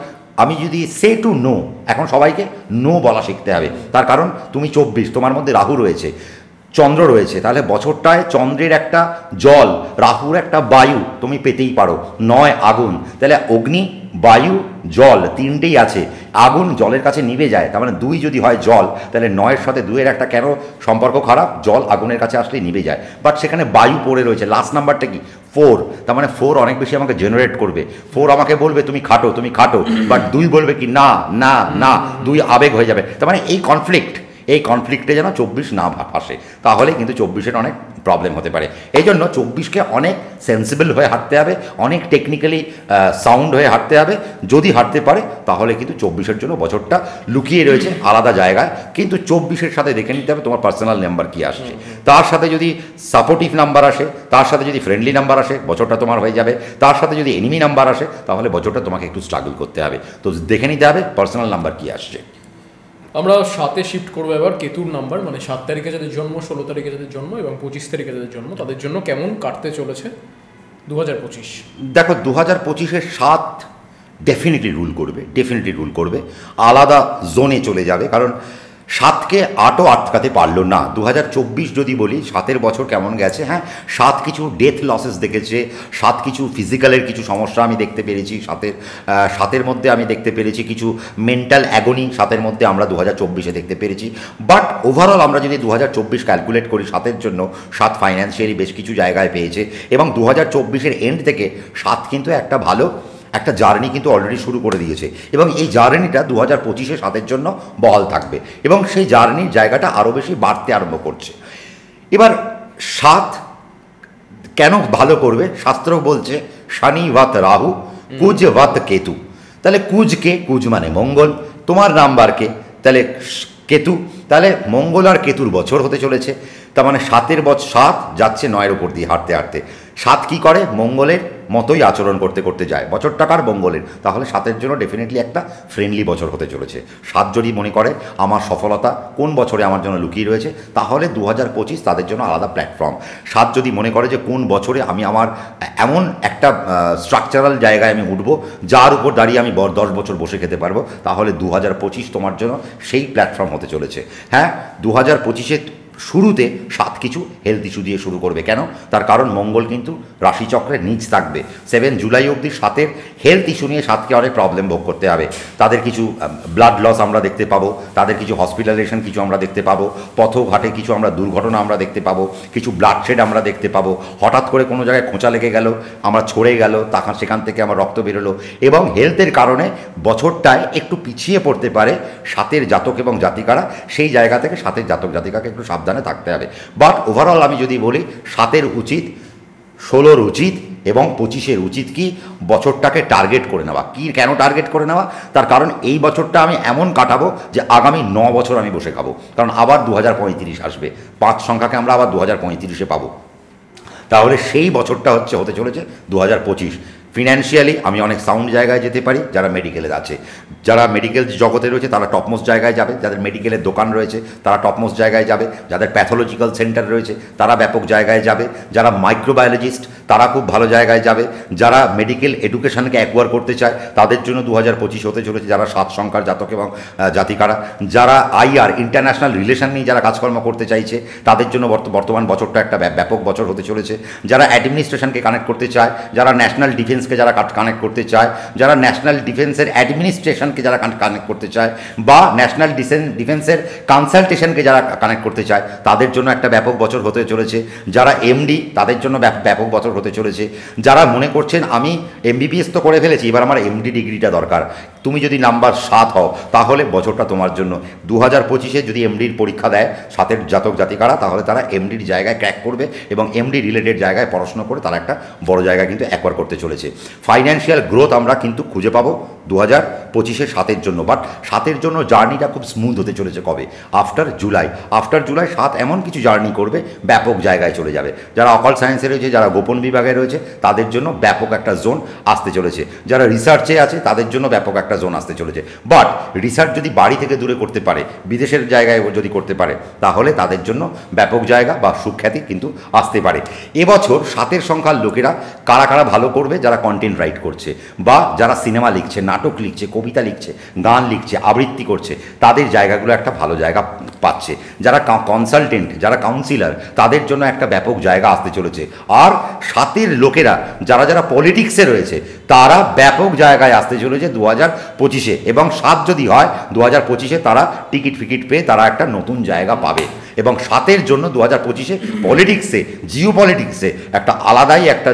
আমি যদি সে টু নো, এখন সবাইকে নো বলা শিখতে হবে। তার কারণ তুমি 24, তোমার মধ্যে রাহু রয়েছে, চন্দ্র রয়েছে, তাহলে বছরটায় চন্দ্রের একটা জল, রাহুর একটা বায়ু তুমি পেতেই পারো। 9 আগুন, তাহলে অগ্নি, বায়ু, জল তিনটেই আছে। আগুন জলের কাছে নিভে যায়, তার মানে 2 যদি হয় জল, তাহলে 9-এর সাথে 2-এর একটা কেন সম্পর্ক খারাপ? জল আগুনের কাছে আসলেই নিভে যায়। বাট সেখানে বায়ু পড়ে রয়েছে। লাস্ট নাম্বারটা কি? 4, তার মানে 4 অনেক বেশি আমাকে জেনারেট করবে। 4 আমাকে বলবে তুমি খাটো, তুমি খাটো, বাট 2 বলবে কি না না না, 2 আবেগ হয়ে যাবে। তার মানে এই কনফ্লিক্টে যেন 24 না ফাঁসে, তাহলে কিন্তু 24-এর অনেক প্রবলেম হতে পারে। এই জন্য 24-কে অনেক সেন্সিবল হয়ে হাঁটতে হবে, অনেক টেকনিক্যালি সাউন্ড হয়ে হাঁটতে হবে। যদি হাঁটতে পারে তাহলে কিন্তু 24-এর জন্য বছরটা লুকিয়ে রয়েছে আলাদা জায়গায়। কিন্তু 24-এর সাথে দেখে নিতে হবে তোমার পার্সোনাল নাম্বার কী আসছে, তার সাথে যদি সাপোর্টিভ নাম্বার আসে, তার সাথে যদি ফ্রেন্ডলি নাম্বার আসে, বছরটা তোমার হয়ে যাবে। তার সাথে যদি এনিমি নাম্বার আসে, তাহলে বছরটা তোমাকে একটু স্ট্রাগল করতে হবে। তো দেখে নিতে হবে পার্সোনাল নাম্বার কী আসছে। আমরা 7-এ শিফট করবো এবার কেতুর নাম্বার, মানে 7 তারিখে যাদের জন্ম, 16 তারিখে যাদের জন্ম এবং 25 তারিখে যাদের জন্ম, তাদের জন্য কেমন কাটতে চলেছে 2025। দেখো 2025-এর 7 ডেফিনেটলি রুল করবে, আলাদা জোনে চলে যাবে। কারণ 7কে 8ও আটকাতে পারলো না। 2024 যদি বলি 7-এর বছর কেমন গেছে, হ্যাঁ 7 কিছু ডেথ লসেস দেখেছে, 7 কিছু ফিজিক্যালের কিছু সমস্যা আমি দেখতে পেরেছি 7-এর মধ্যে, আমি দেখতে পেরেছি কিছু মেন্টাল অ্যাগনি 7-এর মধ্যে আমরা 2024-এ দেখতে পেরেছি। বাট ওভারঅল আমরা যদি 2024 ক্যালকুলেট করি 7-এর জন্য, 7 ফাইন্যান্সিয়ালি বেশ কিছু জায়গায় পেয়েছে, এবং 2024-এর এন্ড থেকে 7 কিন্তু একটা জার্নি কিন্তু অলরেডি শুরু করে দিয়েছে, এবং এই জার্নিটা 2025-এ 7-এর জন্য বহাল থাকবে, এবং সেই জার্নির জায়গাটা আরও বেশি বাড়তে আরম্ভ করছে। এবার 7 কেন ভালো করবে? শাস্ত্র বলছে শনি ভাত রাহু, কুজ ভাত কেতু। তাহলে কুজ মানে মঙ্গল, তোমার নাম্বারকে তাহলে কেতু, তাহলে মঙ্গল আর কেতুর বছর হতে চলেছে। তার মানে 7 যাচ্ছে 9-এর উপর দিয়ে হাঁটতে হাঁটতে। 7 কী করে? মঙ্গলের মতোই আচরণ করতে করতে যায়। বছরটা কার? মঙ্গলের। তাহলে 7-এর জন্য ডেফিনেটলি একটা ফ্রেন্ডলি বছর হতে চলেছে। 7 যদি মনে করে আমার সফলতা কোন বছরে আমার জন্য লুকিয়ে রয়েছে, তাহলে 2025 তাদের জন্য আলাদা প্ল্যাটফর্ম। 7 যদি মনে করে যে কোন বছরে আমি আমার এমন একটা স্ট্রাকচারাল জায়গায় আমি উঠবো যার উপর দাঁড়িয়ে আমি 10 বছর বসে খেতে পারবো, তাহলে 2025 তোমার জন্য সেই প্ল্যাটফর্ম হতে চলেছে। হ্যাঁ, 2025-এ শুরুতে 7 কিছু হেলথ ইস্যু দিয়ে শুরু করবে। কেন? তার কারণ মঙ্গল কিন্তু রাশিচক্রের নিচ থাকবে। 7 জুলাই অবধি 7-এর হেলথ ইস্যু নিয়ে 7কে অনেক প্রবলেম ভোগ করতে হবে। তাদের কিছু ব্লাড লস আমরা দেখতে পাবো, তাদের কিছু হসপিটালাইজেশন কিছু আমরা দেখতে পাবো, পথঘাটে কিছু আমরা দুর্ঘটনা আমরা দেখতে পাবো, কিছু ব্লাডশেড আমরা দেখতে পাবো, হঠাৎ করে কোনো জায়গায় খোঁচা লেগে গেল, আমরা ছড়ে গেল, তখন সেখান থেকে আমার রক্ত বেরোলো, এবং হেলথের কারণে বছরটায় একটু পিছিয়ে পড়তে পারে 7-এর জাতক এবং জাতিকারা। সেই জায়গা থেকে 7-এর জাতক জাতিকাকে একটু সাবধানে থাকতে হবে। বাট ওভারঅল আমি যদি বলি 7-এর উচিত, 16-র উচিত এবং 25-এর উচিত কি বছরটাকে টার্গেট করে নেওয়া। কেন টার্গেট করে নেওয়া? তার কারণ এই বছরটা আমি এমন কাটাবো যে আগামী 9 বছর আমি বসে খাবো। কারণ আবার 2035 আসবে, 5 সংখ্যাকে আমরা আবার 2035-এ পাবো। তাহলে সেই বছরটা হতে চলেছে 2025। ফিনান্সিয়ালি আমি অনেক সাউন্ড জায়গায় যেতে পারি। যারা মেডিকেলে আছে, যারা মেডিকেল জগতে রয়েছে তারা টপমোস্ট জায়গায় যাবে, যাদের মেডিকেলের দোকান রয়েছে তারা টপমোস্ট জায়গায় যাবে, যাদের প্যাথোলজিক্যাল সেন্টার রয়েছে তারা ব্যাপক জায়গায় যাবে, যারা মাইক্রোবায়োলজিস্ট তারা খুব ভালো জায়গায় যাবে, যারা মেডিকেল এডুকেশনকে অ্যাকোয়ার করতে চায় তাদের জন্য 2025 হতে চলেছে, যারা 7 সংখ্যার জাতক এবং জাতিকারা, যারা IR ইন্টারন্যাশনাল রিলেশন নিয়ে যারা কাজকর্ম করতে চাইছে তাদের জন্য বর্তমান বছরটা একটা ব্যাপক বছর হতে চলেছে, যারা অ্যাডমিনিস্ট্রেশনকে কানেক্ট করতে চায়, যারা ন্যাশনাল ডিফেন্স ডিফেন্সকে যারা কানেক্ট করতে চায়, যারা ন্যাশনাল ডিফেন্সের অ্যাডমিনিস্ট্রেশনকে যারা কানেক্ট করতে চায়, বা ন্যাশনাল ডিফেন্সের কনসালটেশনকে যারা কানেক্ট করতে চায়, তাদের জন্য একটা ব্যাপক বছর হতে চলেছে। যারা এমডি, তাদের জন্য ব্যাপক বছর হতে চলেছে। যারা মনে করছেন আমি এমবিবিএস তো করে ফেলেছি, এবার আমার এমডি ডিগ্রিটা দরকার, তুমি যদি নাম্বার 7 হও তাহলে বছরটা তোমার জন্য। 2025-এ যদি এমডির পরীক্ষা দেয় 7-এর জাতক জাতিকারা, তাহলে তারা এমডির জায়গায় ক্র্যাক করবে এবং এমডি রিলেটেড জায়গায় পড়াশোনা করে তারা একটা বড় জায়গায় কিন্তু অ্যাকোয়ার করতে চলেছে। ফাইন্যান্সিয়াল গ্রোথ আমরা কিন্তু খুঁজে পাবো 2025-এ 7-এর জন্য। বাট 7-এর জন্য জার্নিটা খুব স্মুথ হতে চলেছে কবে? আফটার জুলাই 7 এমন কিছু জার্নি করবে, ব্যাপক জায়গায় চলে যাবে। যারা অকাল্ট সায়েন্সে রয়েছে, যারা গোপন বিভাগে রয়েছে, তাদের জন্য ব্যাপক একটা জোন আসতে চলেছে। যারা রিসার্চে আছে তাদের জন্য ব্যাপক একটা জোন আসতে চলেছে। বাট রিসার্চ যদি বাড়ি থেকে দূরে করতে পারে, বিদেশের জায়গায় যদি করতে পারে, তাহলে তাদের জন্য ব্যাপক জায়গা বা সুখ্যাতি কিন্তু আসতে পারে। এবছর 7-এর সংখ্যার লোকেরা কারা কারা ভালো করবে? যারা কন্টেন্ট রাইট করছে, বা যারা সিনেমা লিখছে, নাটক লিখছে, কবিতা লিখছে, গান লিখছে, আবৃত্তি করছে, তাদের জায়গাগুলো একটা ভালো জায়গা পাচ্ছে। যারা কনসালটেন্ট, যারা কাউন্সিলর, তাদের জন্য একটা ব্যাপক জায়গা আসতে চলেছে। আর 7-এর লোকেরা যারা যারা পলিটিক্সে রয়েছে, তারা ব্যাপক জায়গায় আসতে চলেছে 2025-এ। এবং 7 যদি হয় 2025-এ তারা টিকিট ফিকিট পেয়ে তারা একটা নতুন জায়গা পাবে। এবং 7-এর জন্য 2025-এ পলিটিক্সে, জিও পলিটিক্সে একটা আলাদাই একটা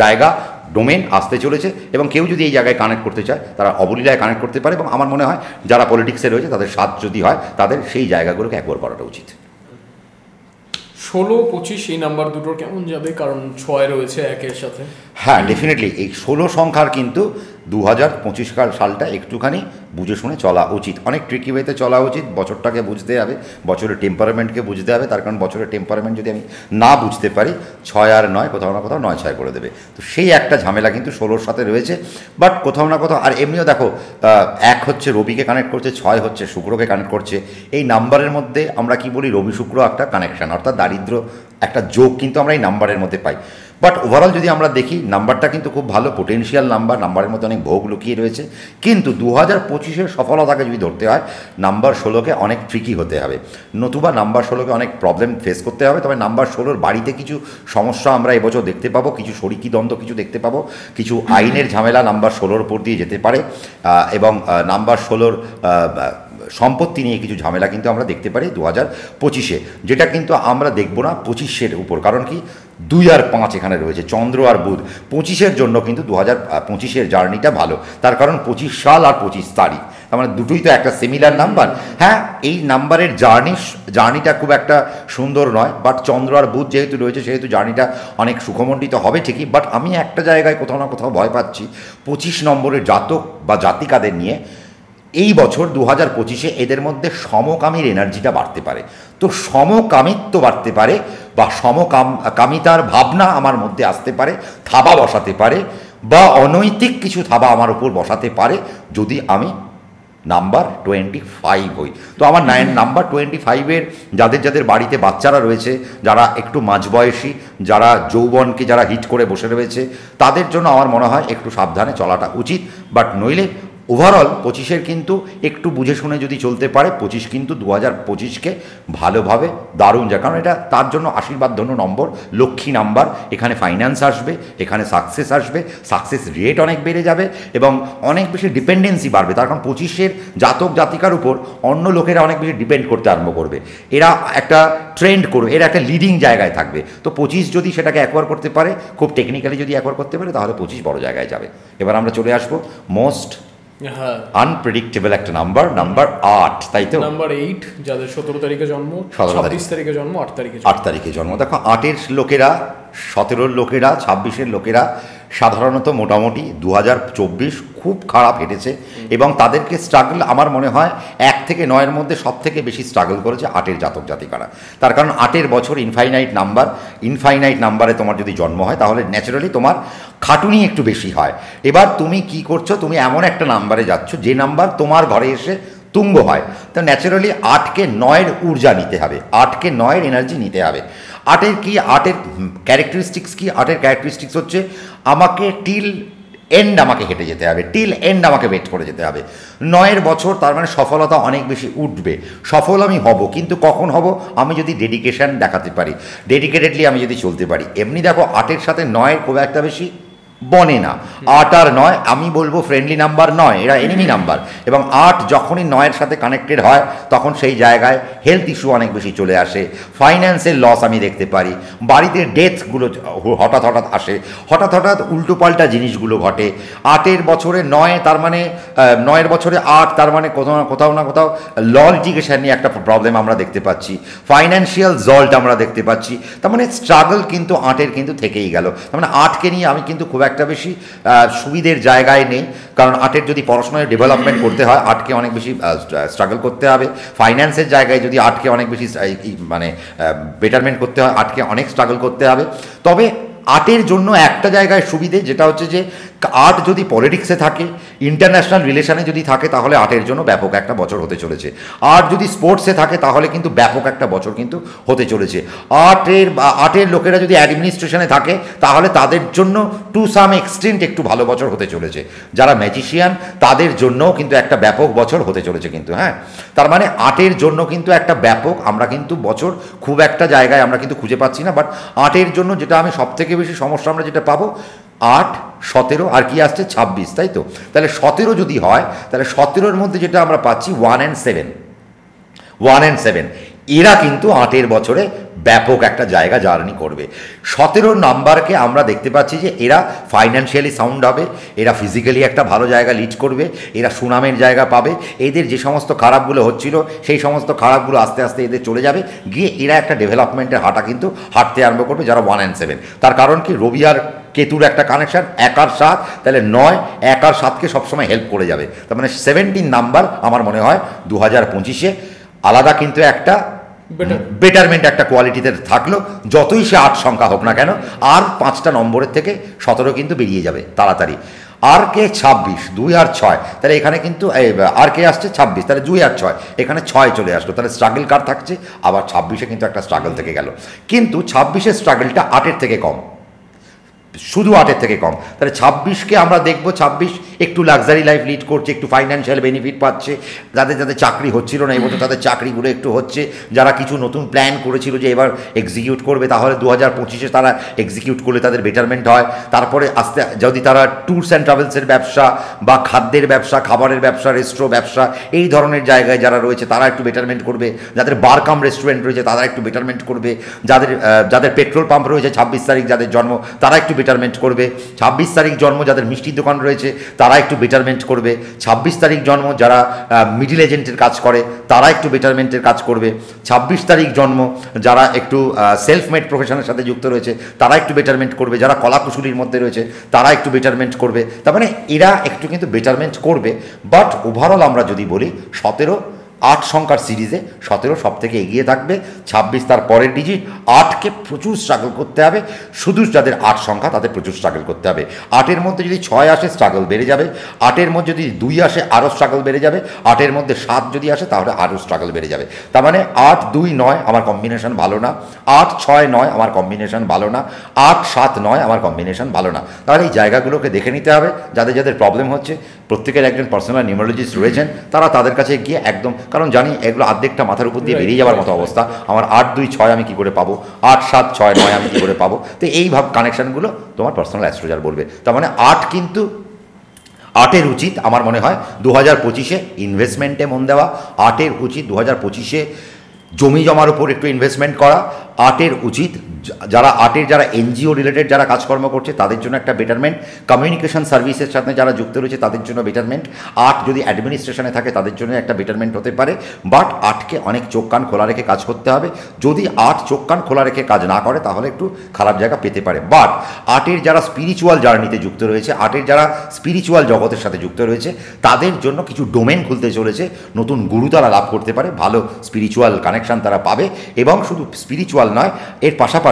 জায়গা, ডোমেন আসতে চলেছে। এবং কেউ যদি এই জায়গায় কানেক্ট করতে চায়, তারা অবলীলায় কানেক্ট করতে পারে। এবং আমার মনে হয় যারা পলিটিক্সে রয়েছে তাদের 7 যদি হয়, তাদের সেই জায়গাগুলোকে অ্যাকোয়ার করাটা উচিত। 16-25 এই নাম্বার দুটোর কেমন যাবে? কারণ 6 রয়েছে 1-এর সাথে। হ্যাঁ, ডেফিনেটলি এই 16 সংখ্যার কিন্তু 2025 সালটা একটুখানি বুঝে শুনে চলা উচিত। অনেক ট্রিকি ওয়েতে চলা উচিত। বছরটাকে বুঝতে হবে, বছরের টেম্পারমেন্টকে বুঝতে হবে। তার কারণ বছরের টেম্পারমেন্ট যদি আমি না বুঝতে পারি, 6 আর 9 কোথাও না কোথাও 9-6 করে দেবে। তো সেই একটা ঝামেলা কিন্তু 16-র সাথে রয়েছে। বাট কোথাও না কোথাও, আর এমনিও দেখো, 1 হচ্ছে রবিকে কানেক্ট করছে, 6 হচ্ছে শুক্রকে কানেক্ট করছে। এই নাম্বারের মধ্যে আমরা কি বলি, রবি শুক্র একটা কানেকশান, অর্থাৎ দারিদ্র একটা যোগ কিন্তু আমরা এই নাম্বারের মধ্যে পাই। বাট ওভারঅল যদি আমরা দেখি, নাম্বারটা কিন্তু খুব ভালো পোটেনশিয়াল নাম্বার, নাম্বারের মধ্যে অনেক ভোগ লুকিয়ে রয়েছে। কিন্তু 2025-এর সফলতাকে যদি ধরতে হয়, নাম্বার 16-কে অনেক ট্রিকি হতে হবে, নতুবা নাম্বার 16-কে অনেক প্রবলেম ফেস করতে হবে। তবে নাম্বার 16-র বাড়িতে কিছু সমস্যা আমরা এবছর দেখতে পাবো, কিছু শরিকি দ্বন্দ্ব কিছু দেখতে পাবো, কিছু আইনের ঝামেলা নাম্বার 16-র উপর দিয়ে যেতে পারে। এবং নাম্বার 16-র সম্পত্তি নিয়ে কিছু ঝামেলা কিন্তু আমরা দেখতে পারি 2025-এ, যেটা কিন্তু আমরা দেখব না 25-এর উপর। কারণ কি, 2 আর 5 এখানে রয়েছে, চন্দ্র আর বুধ। 25-এর জন্য কিন্তু 2025-এর জার্নিটা ভালো। তার কারণ 25 সাল আর 25 তারিখ, তার মানে দুটোই তো একটা সিমিলার নাম্বার। হ্যাঁ, এই নাম্বারের জার্নিটা খুব একটা সুন্দর নয়। বাট চন্দ্র আর বুধ যেহেতু রয়েছে, সেহেতু জার্নিটা অনেক সুখমণ্ডিত হবে ঠিকই। বাট আমি একটা জায়গায় কোথাও না কোথাও ভয় পাচ্ছি, 25 নম্বরের জাতক বা জাতিকাদের নিয়ে এই বছর 2025-এ এদের মধ্যে সমকামীর এনার্জিটা বাড়তে পারে। তো সমকামিত্ব বাড়তে পারে, বা সমকামিতার ভাবনা আমার মধ্যে আসতে পারে, থাবা বসাতে পারে, বা অনৈতিক কিছু থাবা আমার উপর বসাতে পারে যদি আমি নাম্বার 25 হই। তো আমার নাম্বার 25-এর যাদের যাদের বাড়িতে বাচ্চারা রয়েছে, যারা একটু মাঝবয়সী, যারা যৌবনকে যারা হিট করে বসে রয়েছে, তাদের জন্য আমার মনে হয় একটু সাবধানে চলাটা উচিত। বাট নইলে ওভারঅল 25-এর কিন্তু একটু বুঝে শুনে যদি চলতে পারে, 25 কিন্তু 2025-কে ভালোভাবে দারুণ যায়। কারণ এটা তার জন্য আশীর্বাদ ধন্য নম্বর, লক্ষ্মী নাম্বার। এখানে ফাইন্যান্স আসবে, এখানে সাকসেস আসবে, সাকসেস রেট অনেক বেড়ে যাবে এবং অনেক বেশি ডিপেন্ডেন্সি বাড়বে। তার কারণ 25-এর জাতক জাতিকার উপর অন্য লোকেরা অনেক বেশি ডিপেন্ড করতে আরম্ভ করবে, এরা একটা ট্রেন্ড করবে, এরা একটা লিডিং জায়গায় থাকবে। তো 25 যদি সেটাকে অ্যাকোয়ার করতে পারে, খুব টেকনিক্যালি যদি অ্যাকোয়ার করতে পারে, তাহলে 25 বড় জায়গায় যাবে। এবার আমরা চলে আসবো মোস্ট আনপ্রেডিক্টেবল একটা নাম্বার, নাম্বার 8, তাই তো? নাম্বার 8, যাদের 17 তারিখে জন্ম, 26 তারিখে জন্ম, 8 তারিখে জন্ম। দেখো, 8-এর লোকেরা, 17-র লোকেরা, 26-এর লোকেরা সাধারণত মোটামুটি 2024 খুব খারাপ হেঁটেছে। এবং তাদেরকে স্ট্রাগল, আমার মনে হয় 1 থেকে 9-এর মধ্যে সব থেকে বেশি স্ট্রাগল করেছে 8-এর জাতক জাতিকারা। তার কারণ 8-এর বছর ইনফাইনাইট নাম্বারে তোমার যদি জন্ম হয়, তাহলে ন্যাচারালি তোমার খাটুনি একটু বেশি হয়। এবার তুমি কি করছো, তুমি এমন একটা নাম্বারে যাচ্ছ যে নাম্বার তোমার ঘরে এসে তুঙ্গ হয়। তো ন্যাচারালি 8-কে 9-এর ঊর্জা নিতে হবে, 8-কে 9-এর এনার্জি নিতে হবে। 8-এর কি, 8-এর ক্যারেক্টারিস্টিক্স কি? 8-এর ক্যারেক্টারিস্টিক্স হচ্ছে আমাকে টিল এন্ড আমাকে হেঁটে যেতে হবে, টিল এন্ড আমাকে ওয়েট করে যেতে হবে। 9-এর বছর, তার মানে সফলতা অনেক বেশি উঠবে, সফল আমি হব। কিন্তু কখন হব? আমি যদি ডেডিকেশন দেখাতে পারি, ডেডিকেটেডলি আমি যদি চলতে পারি। এমনি দেখো, 8-এর সাথে 9-এর খুব একটা বেশি বনে না। 8 আর 9 আমি বলবো ফ্রেন্ডলি নাম্বার নয়, এরা এনিমি নাম্বার। এবং 8 যখনই 9-এর সাথে কানেক্টেড হয় তখন সেই জায়গায় হেলথ ইস্যু অনেক বেশি চলে আসে, ফাইন্যান্সের লস আমি দেখতে পারি, বাড়িতে ডেথগুলো হঠাৎ হঠাৎ আসে, হঠাৎ হঠাৎ উল্টোপাল্টা জিনিসগুলো ঘটে। 8-এর বছরে 9, তার মানে 9-এর বছরে 8, তার মানে কোথাও না কোথাও ল লিটিগেশন নিয়ে একটা প্রবলেম আমরা দেখতে পাচ্ছি, ফাইন্যান্সিয়াল জল্ট আমরা দেখতে পাচ্ছি। তার মানে স্ট্রাগল কিন্তু 8-এর কিন্তু থেকেই গেল। তার মানে 8কে নিয়ে আমি কিন্তু খুব একটা বেশি সুবিধের জায়গায় নেই, কারণ 8-এর যদি পড়াশোনায় ডেভেলপমেন্ট করতে হয় 8কে অনেক বেশি স্ট্রাগল করতে হবে, ফাইন্যান্সের জায়গায় যদি 8কে অনেক বেশি মানে বেটারমেন্ট করতে হয় 8কে অনেক স্ট্রাগল করতে হবে। তবে 8-এর জন্য একটা জায়গায় সুবিধে, যেটা হচ্ছে যে 8 যদি পলিটিক্সে থাকে, ইন্টারন্যাশনাল রিলেশনে যদি থাকে, তাহলে 8-এর জন্য ব্যাপক একটা বছর হতে চলেছে। 8 যদি স্পোর্টসে থাকে তাহলে কিন্তু ব্যাপক একটা বছর কিন্তু হতে চলেছে। 8-এর লোকেরা যদি অ্যাডমিনিস্ট্রেশনে থাকে তাহলে তাদের জন্য টু সাম এক্সটেন্ট একটু ভালো বছর হতে চলেছে। যারা ম্যাজিশিয়ান তাদের জন্যও কিন্তু একটা ব্যাপক বছর হতে চলেছে কিন্তু। হ্যাঁ, তার মানে 8-এর জন্য কিন্তু একটা ব্যাপক আমরা কিন্তু বছর খুব একটা জায়গায় আমরা কিন্তু খুঁজে পাচ্ছি না। বাট 8-এর জন্য যেটা আমি সবথেকে বেশি সমস্যা আমরা যেটা পাবো, 8, 17 আর কি আসছে 26, তাই তো? তাহলে 17 যদি হয় তাহলে 17-এর মধ্যে যেটা আমরা পাচ্ছি 1 and 7, এরা কিন্তু 8-এর বছরে ব্যাপক একটা জায়গা জার্নি করবে। 17 নাম্বারকে আমরা দেখতে পাচ্ছি যে এরা ফাইন্যান্সিয়ালি সাউন্ড হবে, এরা ফিজিক্যালি একটা ভালো জায়গা লিড করবে, এরা সুনামের জায়গা পাবে, এদের যে সমস্ত খারাপগুলো হচ্ছিল সেই সমস্ত খারাপগুলো আস্তে আস্তে এদের চলে যাবে, গিয়ে এরা একটা ডেভেলপমেন্টের হাঁটা কিন্তু হাঁটতে আরম্ভ করবে, যারা 1 and 7। তার কারণ কি, রবি আর কেতুর একটা কানেকশন, 1 আর 7, তাহলে 9, 1 আর 7কে সবসময় হেল্প করে যাবে। তার মানে 17 নাম্বার আমার মনে হয় 2025-এ আলাদা কিন্তু একটা বেটারমেন্ট একটা কোয়ালিটিতে থাকলো, যতই সে 8 সংখ্যা হোক না কেন। আর 5টা নম্বরের থেকে 17 কিন্তু বেরিয়ে যাবে তাড়াতাড়ি। আর কে 26, 2 আর 6, তাহলে এখানে কিন্তু আর কে আসছে 26, তাহলে 2 আর 6, এখানে 6 চলে আসলো। তাহলে স্ট্রাগল কার থাকছে, আবার 26-এ কিন্তু একটা স্ট্রাগল থেকে গেল। কিন্তু 26-এর স্ট্রাগলটা 8-এর থেকে কম, শুধু 8-এর থেকে কম। তাহলে 26-কে আমরা দেখবো 26 একটু লাক্সারি লাইফ লিড করছে, একটু ফাইন্যান্সিয়াল বেনিফিট পাচ্ছে, যাদের যাদের চাকরি হচ্ছিল না এবছর তাদের চাকরিগুলো একটু হচ্ছে, যারা কিছু নতুন প্ল্যান করেছিল যে এবার এক্সিকিউট করবে, তাহলে 2025-এ তারা এক্সিকিউট করলে তাদের বেটারমেন্ট হয়। তারপরে আস্তে যদি তারা ট্যুরস অ্যান্ড ট্রাভেলসের ব্যবসা বা খাদ্যের ব্যবসা, খাবারের ব্যবসা, রেস্ট্রো ব্যবসা, এই ধরনের জায়গায় যারা রয়েছে তারা একটু বেটারমেন্ট করবে, যাদের বার কাম রেস্টুরেন্ট রয়েছে তারা একটু বেটারমেন্ট করবে, যাদের পেট্রোল পাম্প রয়েছে 26 তারিখ যাদের জন্ম তারা একটু বেটারমেন্ট করবে, 26 তারিখ জন্ম যাদের মিষ্টির দোকান রয়েছে তারা একটু বেটারমেন্ট করবে, 26 তারিখ জন্ম যারা মিডিল এজেন্টের কাজ করে তারা একটু বেটারমেন্টের কাজ করবে, 26 তারিখ জন্ম যারা একটু সেলফ মেড প্রফেশনের সাথে যুক্ত রয়েছে তারা একটু বেটারমেন্ট করবে, যারা কলাকুশলীর মধ্যে রয়েছে তারা একটু বেটারমেন্ট করবে। তার মানে এরা একটু কিন্তু বেটারমেন্ট করবে। বাট ওভারঅল আমরা যদি বলি 17, 8 সংখ্যার সিরিজে 17 সব থেকে এগিয়ে থাকবে, 26 তার পরের ডিজিট। 8কে প্রচুর স্ট্রাগল করতে হবে, শুধু যাদের 8 সংখ্যা তাদের প্রচুর স্ট্রাগল করতে হবে। 8-এর মধ্যে যদি 6 আসে স্ট্রাগল বেড়ে যাবে, 8-এর মধ্যে যদি 2 আসে আরও স্ট্রাগল বেড়ে যাবে, 8-এর মধ্যে 7 যদি আসে তাহলে আরও স্ট্রাগল বেড়ে যাবে। তার মানে 8, 2, 9 আমার কম্বিনেশন ভালো না, 8, 6, 9 আমার কম্বিনেশন ভালো না, 8, 7, 9 আমার কম্বিনেশন ভালো না। তাহলে এই জায়গাগুলোকে দেখে নিতে হবে, যাদের যাদের প্রবলেম হচ্ছে প্রত্যেকের একজন পার্সোনাল নিউমারোলজিস্ট রয়েছেন, তারা তাদের কাছে গিয়ে একদম, কারণ জানি এগুলো অর্ধেকটা মাথার উপর দিয়ে বেরিয়ে যাওয়ার মতো অবস্থা। আমার 8, 2, 6 আমি কী করে পাবো, 8, 7, 6, 9 আমি কী করে পাবো, তো এইভাবে কানেকশানগুলো তোমার পার্সোনাল অ্যাস্ট্রোলজার বলবে। তার মানে 8 কিন্তু 8-এর উচিত আমার মনে হয় 2025-এ ইনভেস্টমেন্টে মন দেওয়া, 8-এর উচিত 2025-এ জমি জমার উপর একটু ইনভেস্টমেন্ট করা, 8-এর উচিত যারা এনজিও রিলেটেড যারা কাজকর্ম করছে তাদের জন্য একটা বেটারমেন্ট, কমিউনিকেশন সার্ভিসের সাথে যারা যুক্ত রয়েছে তাদের জন্য বেটারমেন্ট, 8 যদি অ্যাডমিনিস্ট্রেশনে থাকে তাদের জন্য একটা বেটারমেন্ট হতে পারে। বাট 8কে অনেক চোখ কান খোলা রেখে কাজ করতে হবে, যদি 8 চোখ কান খোলা রেখে কাজ না করে তাহলে একটু খারাপ জায়গা পেতে পারে। বাট 8-এর যারা স্পিরিচুয়াল জার্নিতে যুক্ত রয়েছে, 8-এর যারা স্পিরিচুয়াল জগতের সাথে যুক্ত রয়েছে তাদের জন্য কিছু ডোমেন খুলতে চলেছে, নতুন গুরু তারা লাভ করতে পারে, ভালো স্পিরিচুয়াল কানেকশান তারা পাবে। এবং শুধু স্পিরিচুয়াল নয়, এর পাশাপাশি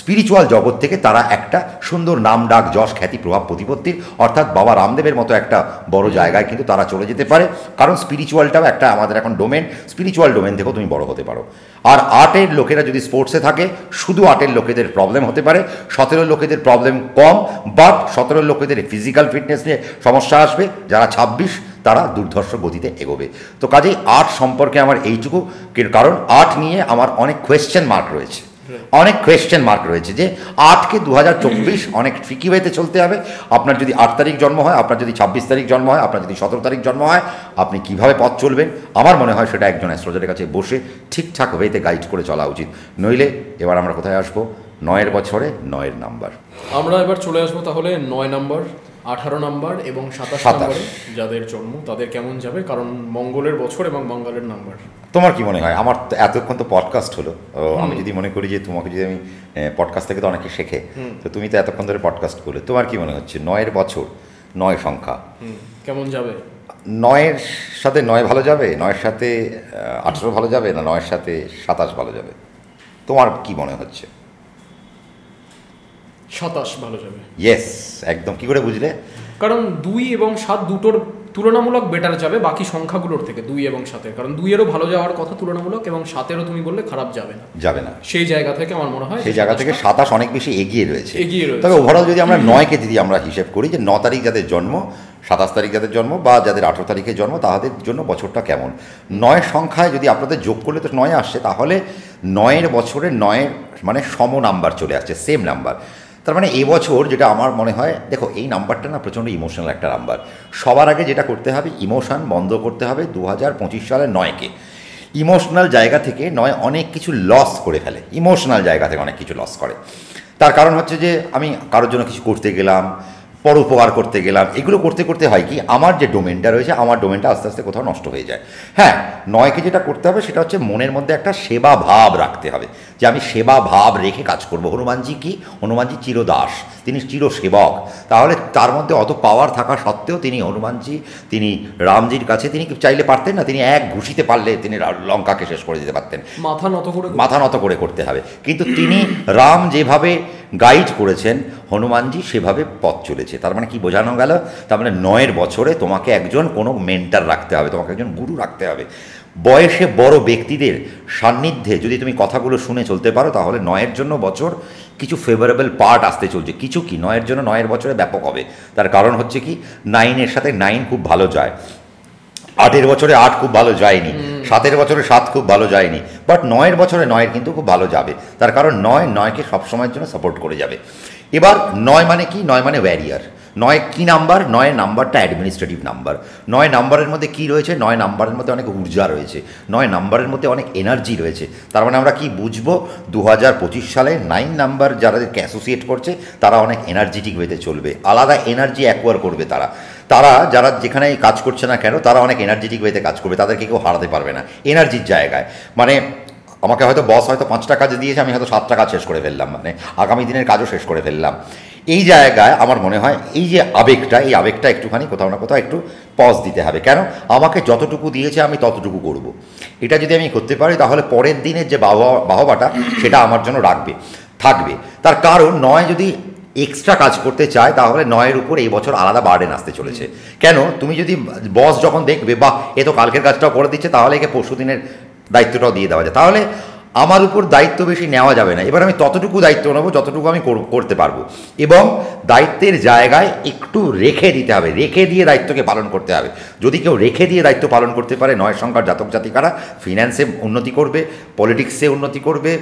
স্পিরিচুয়াল জগৎ থেকে তারা একটা সুন্দর নাম ডাক যশ খ্যাতি প্রভাব প্রতিপত্তির, অর্থাৎ বাবা রামদেবের মতো একটা বড় জায়গায় কিন্তু তারা চলে যেতে পারে। কারণ স্পিরিচুয়ালটাও একটা আমাদের এখন ডোমেন, স্পিরিচুয়াল ডোমেন থেকেও তুমি বড় হতে পারো। আর 8-এর লোকেরা যদি স্পোর্টসে থাকে, শুধু 8-এর লোকেদের প্রবলেম হতে পারে, 17 লোকেদের প্রবলেম কম, বাট 17 লোকেদের ফিজিক্যাল ফিটনেস নিয়ে সমস্যা আসবে, যারা 26 তারা দুর্ধর্ষ গতিতে এগোবে। তো কাজেই 8 সম্পর্কে আমার এইটুকু, কারণ 8 নিয়ে আমার অনেক কোয়েশ্চেন মার্ক রয়েছে। অনেক কোয়েশ্চেন মার্ক রয়েছে যে 8কে 2024 অনেক ট্রিকি ওয়েতে চলতে হবে। আপনার যদি 8 তারিখ জন্ম হয়, আপনার যদি 26 তারিখ জন্ম হয়, আপনার যদি 17 তারিখ জন্ম হয়, আপনি কিভাবে পথ চলবেন, আমার মনে হয় সেটা একজন অ্যাস্ট্রোলজারের কাছে বসে ঠিকঠাক ওয়েতে গাইড করে চলা উচিত। নইলে এবার আমরা কোথায় আসবো? 9-এর বছরে 9-এর নাম্বার। আমরা এবার চলে আসবো তাহলে 9 নাম্বার, 18 নাম্বার এবং 27 নাম্বারে যাদের জন্ম তাদের কেমন যাবে, কারণ মঙ্গলের বছর এবং মঙ্গলের নাম্বার। তোমার কি মনে হয়? আমার তো এতক্ষণ তো পডকাস্ট হলো, আমি যদি মনে করি যে তোমাকে যদি আমি পডকাস্ট থেকে তো অনেকে শেখে, তো তুমি তো এতক্ষণ ধরে পডকাস্ট করলে, তোমার কি মনে হচ্ছে 9-এর বছর 9 সংখ্যা কেমন যাবে? 9-এর সাথে 9 ভালো যাবে, 9-এর সাথে 18 ভালো যাবে, না 9-এর সাথে 27 ভালো যাবে? তোমার কি মনে হচ্ছে? 27 ভালো যাবে। ইয়েস, একদম। কি করে বুঝলে? কারণ 2 এবং 7 দুটোর তুলনামূলক বেটার যাবে বাকি সংখ্যাগুলোর থেকে, 2 এবং 7-এর। কারণ 2-এরও ভালো যাওয়ার কথা তুলনামূলক, এবং 7-এরও তুমি বললে খারাপ যাবে না, যাবে না। সেই জায়গা থেকে আমার মনে হয় সেই জায়গা থেকে 27 অনেক বেশি এগিয়ে রয়েছে। তবে তবে ওভারঅল যদি আমরা 9-কে যদি আমরা হিসেব করি যে 9 তারিখ যাদের জন্ম, 27 তারিখ যাদের জন্ম, বা যাদের 18 তারিখে জন্ম, তাদের জন্য বছরটা কেমন? 9 সংখ্যায় যদি আপনাদের যোগ করলে তো 9 আসছে, তাহলে 9-এর বছরে 9-এর মানে সম নাম্বার চলে আসছে, সেম নাম্বার। তার মানে এবছর যেটা আমার মনে হয়, দেখো এই নাম্বারটা না প্রচণ্ড ইমোশনাল একটা নাম্বার। সবার আগে যেটা করতে হবে, ইমোশন বন্ধ করতে হবে 2025 সালের 9-কে। ইমোশনাল জায়গা থেকে 9 অনেক কিছু লস করে ফেলে, ইমোশনাল জায়গা থেকে অনেক কিছু লস করে। তার কারণ হচ্ছে যে আমি কারোর জন্য কিছু করতে গেলাম, পরোপকার করতে গেলাম, এগুলো করতে করতে হয় কি, আমার যে ডোমেনটা রয়েছে, আমার ডোমেনটা আস্তে আস্তে কোথাও নষ্ট হয়ে যায়। হ্যাঁ, 9-কে যেটা করতে হবে সেটা হচ্ছে মনের মধ্যে একটা সেবা ভাব রাখতে হবে, যে আমি সেবা ভাব রেখে কাজ করব। হনুমানজি কি? হনুমানজি চিরদাস, তিনি চিরসেবক। তাহলে তার মধ্যে অত পাওয়ার থাকা সত্ত্বেও তিনি হনুমানজি, তিনি রামজির কাছে তিনি চাইলে পারতেন না, তিনি এক ঘুষিতে পারলে তিনি লঙ্কাকে শেষ করে দিতে পারতেন। মাথা নত করে করতে হবে, কিন্তু তিনি রাম যেভাবে গাইড করেছেন, হনুমানজি সেভাবে পথ চলেছে। তার মানে কি বোঝানো গেল? তার মানে 9-এর বছরে তোমাকে একজন কোনো মেন্টার রাখতে হবে, তোমাকে একজন গুরু রাখতে হবে। বয়সে বড় ব্যক্তিদের সান্নিধ্যে যদি তুমি কথাগুলো শুনে চলতে পারো, তাহলে 9-এর জন্য বছর কিছু ফেভারেবল পার্ট আসতে চলছে। কিছু কি 9-এর জন্য 9-এর বছরে ব্যাপক হবে। তার কারণ হচ্ছে কি, 9-এর সাথে 9 খুব ভালো যায়, 8-এর বছরে 8 খুব ভালো যায়নি, 7-এর বছরে 7 খুব ভালো যায়নি, বাট 9-এর বছরে 9-এর কিন্তু খুব ভালো যাবে। তার কারণ 9-কে সবসময়ের জন্য সাপোর্ট করে যাবে। এবার 9 মানে কি? 9 মানে ওয়ারিয়ার। 9 কি নাম্বার? 9 নাম্বারটা অ্যাডমিনিস্ট্রেটিভ নাম্বার। 9 নাম্বারের মধ্যে কি রয়েছে? 9 নাম্বারের মধ্যে অনেক ঊর্জা রয়েছে, 9 নাম্বারের মধ্যে অনেক এনার্জি রয়েছে। তার মানে আমরা কি বুঝবো? 2025 সালে 9 নাম্বার যাদেরকে অ্যাসোসিয়েট করছে, তারা অনেক এনার্জেটিক ওয়েতে চলবে, আলাদা এনার্জি অ্যাকোয়ার করবে। তারা যারা যেখানে কাজ করছে না কেন, তারা অনেক এনার্জেটিক ওয়েতে কাজ করবে, তাদেরকে কেউ হারাতে পারবে না এনার্জির জায়গায়। মানে আমাকে হয়তো বস হয়তো 5টা কাজ দিয়েছে, আমি হয়তো 7টা কাজ শেষ করে ফেললাম, মানে আগামী দিনের কাজও শেষ করে ফেললাম। এই জায়গায় আমার মনে হয় এই যে আবেগটা, এই আবেগটা একটুখানি কোথাও না কোথাও একটু পজ দিতে হবে। কেন? আমাকে যতটুকু দিয়েছে আমি ততটুকু করব। এটা যদি আমি করতে পারি, তাহলে পরের দিনের যে বাহবাটা সেটা আমার জন্য থাকবে। তার কারণ 9 যদি এক্সট্রা কাজ করতে চায়, তাহলে 9-এর উপর এই বছর আলাদা বার্ডেন আসতে চলেছে। কেন? তুমি যদি বস যখন দেখবে, বাহ এ তো কালকের কাজটাও করে দিচ্ছে, তাহলে একে পরশু দিনের দায়িত্বটাও দিয়ে দেওয়া যায়, তাহলে আমার উপর দায়িত্ব বেশি নেওয়া যাবে না। এবার আমি ততটুকু দায়িত্ব নেবো যতটুকু আমি করতে পারবো, এবং দায়িত্বের জায়গায় একটু রেখে দিতে হবে, রেখে দিয়ে দায়িত্বকে পালন করতে হবে। যদি কেউ রেখে দিয়ে দায়িত্ব পালন করতে পারে, 9 সংখ্যার জাতক জাতিকারা ফিন্যান্সে উন্নতি করবে, পলিটিক্সে উন্নতি করবে,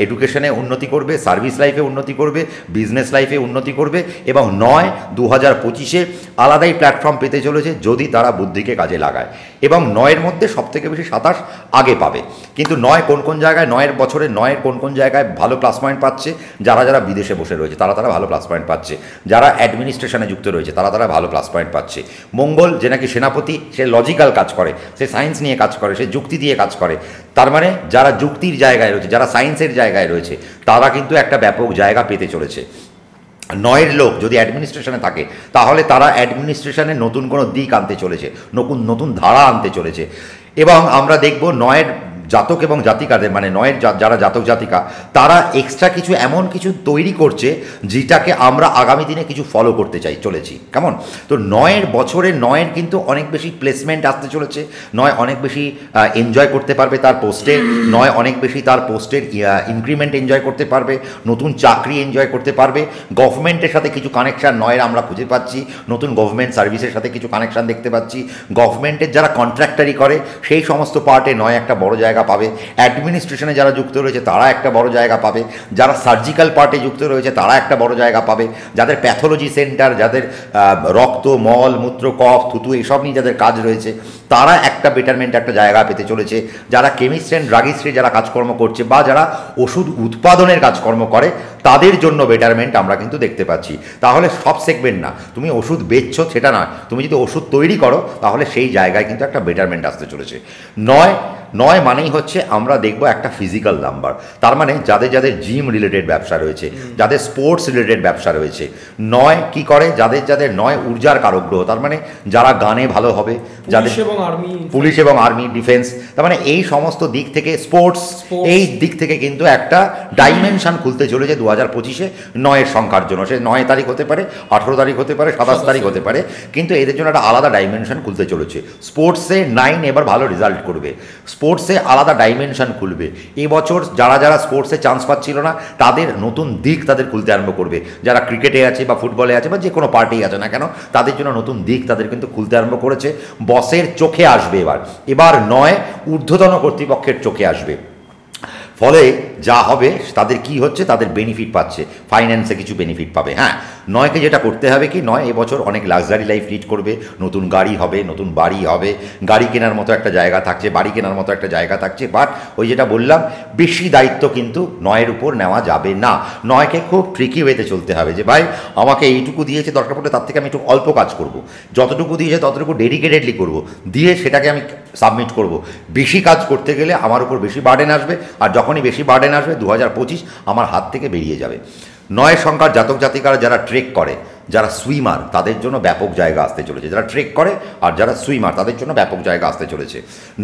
এডুকেশনে উন্নতি করবে, সার্ভিস লাইফে উন্নতি করবে, বিজনেস লাইফে উন্নতি করবে, এবং 9 2025-এ আলাদাই প্ল্যাটফর্ম পেতে চলেছে যদি তারা বুদ্ধিকে কাজে লাগায়। এবং 9-এর মধ্যে সবথেকে বেশি 27 আগে পাবে। কিন্তু 9 কোন জায়গায়, 9-এর বছরে 9-এর কোন জায়গায় ভালো প্লাস পয়েন্ট পাচ্ছে? যারা বিদেশে বসে রয়েছে তারা ভালো প্লাস পয়েন্ট পাচ্ছে, যারা অ্যাডমিনিস্ট্রেশনে যুক্ত রয়েছে তারা ভালো প্লাস পয়েন্ট পাচ্ছে। মঙ্গল যে নাকি সেনাপতি, সে লজিক্যাল কাজ করে, সে সায়েন্স নিয়ে কাজ করে, সে যুক্তি দিয়ে কাজ করে। তার মানে যারা যুক্তির জায়গায় রয়েছে, যারা সায়েন্সের জায়গায় রয়েছে, তারা কিন্তু একটা ব্যাপক জায়গা পেতে চলেছে। 9-এর লোক যদি অ্যাডমিনিস্ট্রেশনে থাকে, তাহলে তারা অ্যাডমিনিস্ট্রেশনে নতুন কোনো দিক আনতে চলেছে, নতুন ধারা আনতে চলেছে। এবং আমরা দেখব 9-এর জাতক এবং জাতিকাদের, মানে 9-এর যারা জাতক জাতিকা, তারা এক্সট্রা কিছু এমন কিছু তৈরি করছে যেটাকে আমরা আগামী দিনে কিছু ফলো করতে চলেছি। কেমন? তো 9-এর বছরে 9-এর কিন্তু অনেক বেশি প্লেসমেন্ট আসতে চলেছে, 9 অনেক বেশি এনজয় করতে পারবে তার পোস্টে, 9 অনেক বেশি তার পোস্টের ইনক্রিমেন্ট এনজয় করতে পারবে, নতুন চাকরি এনজয় করতে পারবে, গভর্নমেন্টের সাথে কিছু কানেকশান 9-এর আমরা খুঁজে পাচ্ছি, নতুন গভর্নমেন্ট সার্ভিসের সাথে কিছু কানেকশান দেখতে পাচ্ছি, গভর্নমেন্টের যারা কন্ট্রাক্টারি করে সেই সমস্ত পার্টে 9 একটা বড় জায়গা জায়গা পাবে, অ্যাডমিনিস্ট্রেশনে যারা যুক্ত রয়েছে তারা একটা বড় জায়গা পাবে, যারা সার্জিক্যাল পার্টে যুক্ত রয়েছে তারা একটা বড় জায়গা পাবে, যাদের প্যাথোলজি সেন্টার, যাদের রক্ত, মল, মূত্র, কফ, থুতু এসব নিয়ে যাদের কাজ রয়েছে তারা একটা বেটারমেন্ট, একটা জায়গা পেতে চলেছে। যারা কেমিস্ট অ্যান্ড ড্রাগিস্ট্রি যারা কাজকর্ম করছে বা যারা ওষুধ উৎপাদনের কাজকর্ম করে তাদের জন্য বেটারমেন্ট আমরা কিন্তু দেখতে পাচ্ছি। তাহলে সব সেগমেন্ট না, তুমি ওষুধ বেচছো সেটা নয়, তুমি যদি ওষুধ তৈরি করো তাহলে সেই জায়গায় কিন্তু একটা বেটারমেন্ট আসতে চলেছে। নয় মানেই হচ্ছে আমরা দেখব একটা ফিজিক্যাল নাম্বার, তার মানে যাদের যাদের জিম রিলেটেড ব্যবসা রয়েছে, যাদের স্পোর্টস রিলেটেড ব্যবসা রয়েছে। নয় কি করে, যাদের যাদের নয় ঊর্জার কারক গ্রহ, তার মানে যারা গানে ভালো হবে, যাদের পুলিশ এবং আর্মি, ডিফেন্স, তার মানে এই সমস্ত দিক থেকে স্পোর্টস, এই দিক থেকে কিন্তু একটা ডাইমেনশন খুলতে চলেছে 2025-এ নয়ের সংখ্যার জন্য। সে 9 তারিখ হতে পারে, 18 তারিখ হতে পারে, 27 তারিখ হতে পারে, কিন্তু এদের জন্য একটা আলাদা ডাইমেনশন খুলতে চলেছে। স্পোর্টসে 9 এবার ভালো রেজাল্ট করবে, স্পোর্টসে আলাদা ডাইমেনশন খুলবে। এবছর যারা যারা স্পোর্টসে চান্স পাচ্ছিল না তাদের নতুন দিক তাদের খুলতে আরম্ভ করবে। যারা ক্রিকেটে আছে বা ফুটবলে আছে বা যে কোনো পার্টি আছে না কেন, তাদের জন্য নতুন দিক তাদের কিন্তু খুলতে আরম্ভ করেছে। বসের চোখে আসবে এবার নয় ঊর্ধ্বতন কর্তৃপক্ষের চোখে আসবে। ফলে যা হবে তাদের কি হচ্ছে, তাদের বেনিফিট পাচ্ছে, ফাইন্যান্সে কিছু বেনিফিট পাবে। হ্যাঁ, নয়কে যেটা করতে হবে কি, নয় এবছর অনেক লাক্সারি লাইফ লিড করবে, নতুন গাড়ি হবে, নতুন বাড়ি হবে, গাড়ি কেনার মতো একটা জায়গা থাকছে, বাড়ি কেনার মতো একটা জায়গা থাকছে। বাট ওই যেটা বললাম, বেশি দায়িত্ব কিন্তু নয়ের উপর নেওয়া যাবে না। নয়কে খুব ট্রিকি ওয়েতে চলতে হবে যে ভাই আমাকে এইটুকু দিয়েছে, দরকার পড়লে তার থেকে আমি একটু অল্প কাজ করব, যতটুকু দিয়েছে ততটুকু ডেডিকেটেডলি করব, দিয়ে সেটাকে আমি সাবমিট করব। বেশি কাজ করতে গেলে আমার উপর বেশি বার্ডেন আসবে, আর যখনই বেশি বার্ডেন আসবে 2025 আমার হাত থেকে বেরিয়ে যাবে। নয় সংখ্যার জাতক জাতিকারা যারা ট্রেক করে, যারা সুইমার, তাদের জন্য ব্যাপক জায়গা আসতে চলেছে। যারা ট্রেক করে আর যারা সুইমার তাদের জন্য ব্যাপক জায়গা আসতে চলেছে।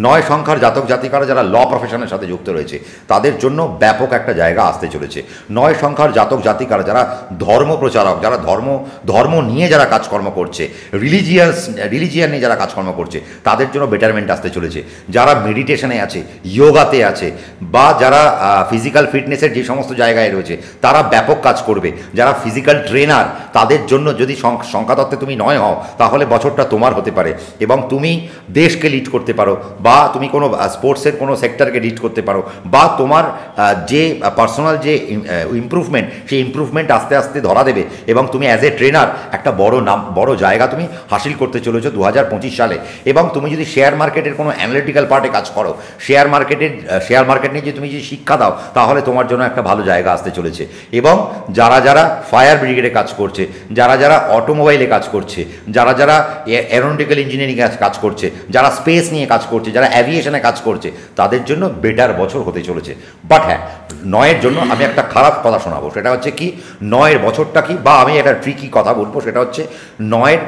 নয় সংখ্যার জাতক জাতিকারা যারা ল প্রফেশনের সাথে যুক্ত রয়েছে তাদের জন্য ব্যাপক একটা জায়গা আসতে চলেছে। নয় সংখ্যার জাতক জাতিকারা যারা ধর্ম প্রচারক, যারা ধর্ম নিয়ে যারা কাজকর্ম করছে, রিলিজিয়ান নিয়ে যারা কাজকর্ম করছে তাদের জন্য বেটারমেন্ট আসতে চলেছে। যারা মেডিটেশনে আছে, যোগাতে আছে, বা যারা ফিজিক্যাল ফিটনেসের যে সমস্ত জায়গায় রয়েছে তারা ব্যাপক কাজ করবে। যারা ফিজিক্যাল ট্রেনার তাদের জন্য যদি সংখ্যাতত্ত্বে তুমি নয় হও তাহলে বছরটা তোমার হতে পারে এবং তুমি দেশকে লিড করতে পারো, বা তুমি কোনো স্পোর্টসের কোনো সেক্টরকে লিড করতে পারো, বা তোমার যে পার্সোনাল যে ইমপ্রুভমেন্ট সেই ইমপ্রুভমেন্ট আস্তে আস্তে ধরা দেবে এবং তুমি অ্যাজ এ ট্রেনার একটা বড় জায়গা তুমি হাসিল করতে চলেছো 2025 সালে। এবং তুমি যদি শেয়ার মার্কেটের কোনো অ্যানালিটিক্যাল পার্টে কাজ করো, শেয়ার মার্কেট নিয়ে যদি তুমি যদি শিক্ষা দাও তাহলে তোমার জন্য একটা ভালো জায়গা আসতে চলেছে। এবং যারা যারা ফায়ার ব্রিগেডে কাজ করছে, যারা যারা অটোমোবাইলে কাজ করছে, যারা যারা এরোনটিক্যাল ইঞ্জিনিয়ারিংয়ে কাজ করছে, যারা স্পেস নিয়ে কাজ করছে, যারা অ্যাভিয়েশনে কাজ করছে, তাদের জন্য বেটার বছর হতে চলেছে। বাট হ্যাঁ, নয়ের জন্য আমি একটা খারাপ কথা শোনাবো, সেটা হচ্ছে কি, নয়ের বছরটা কি, বা আমি একটা ট্রিকি কথা বলবো, সেটা হচ্ছে নয়ের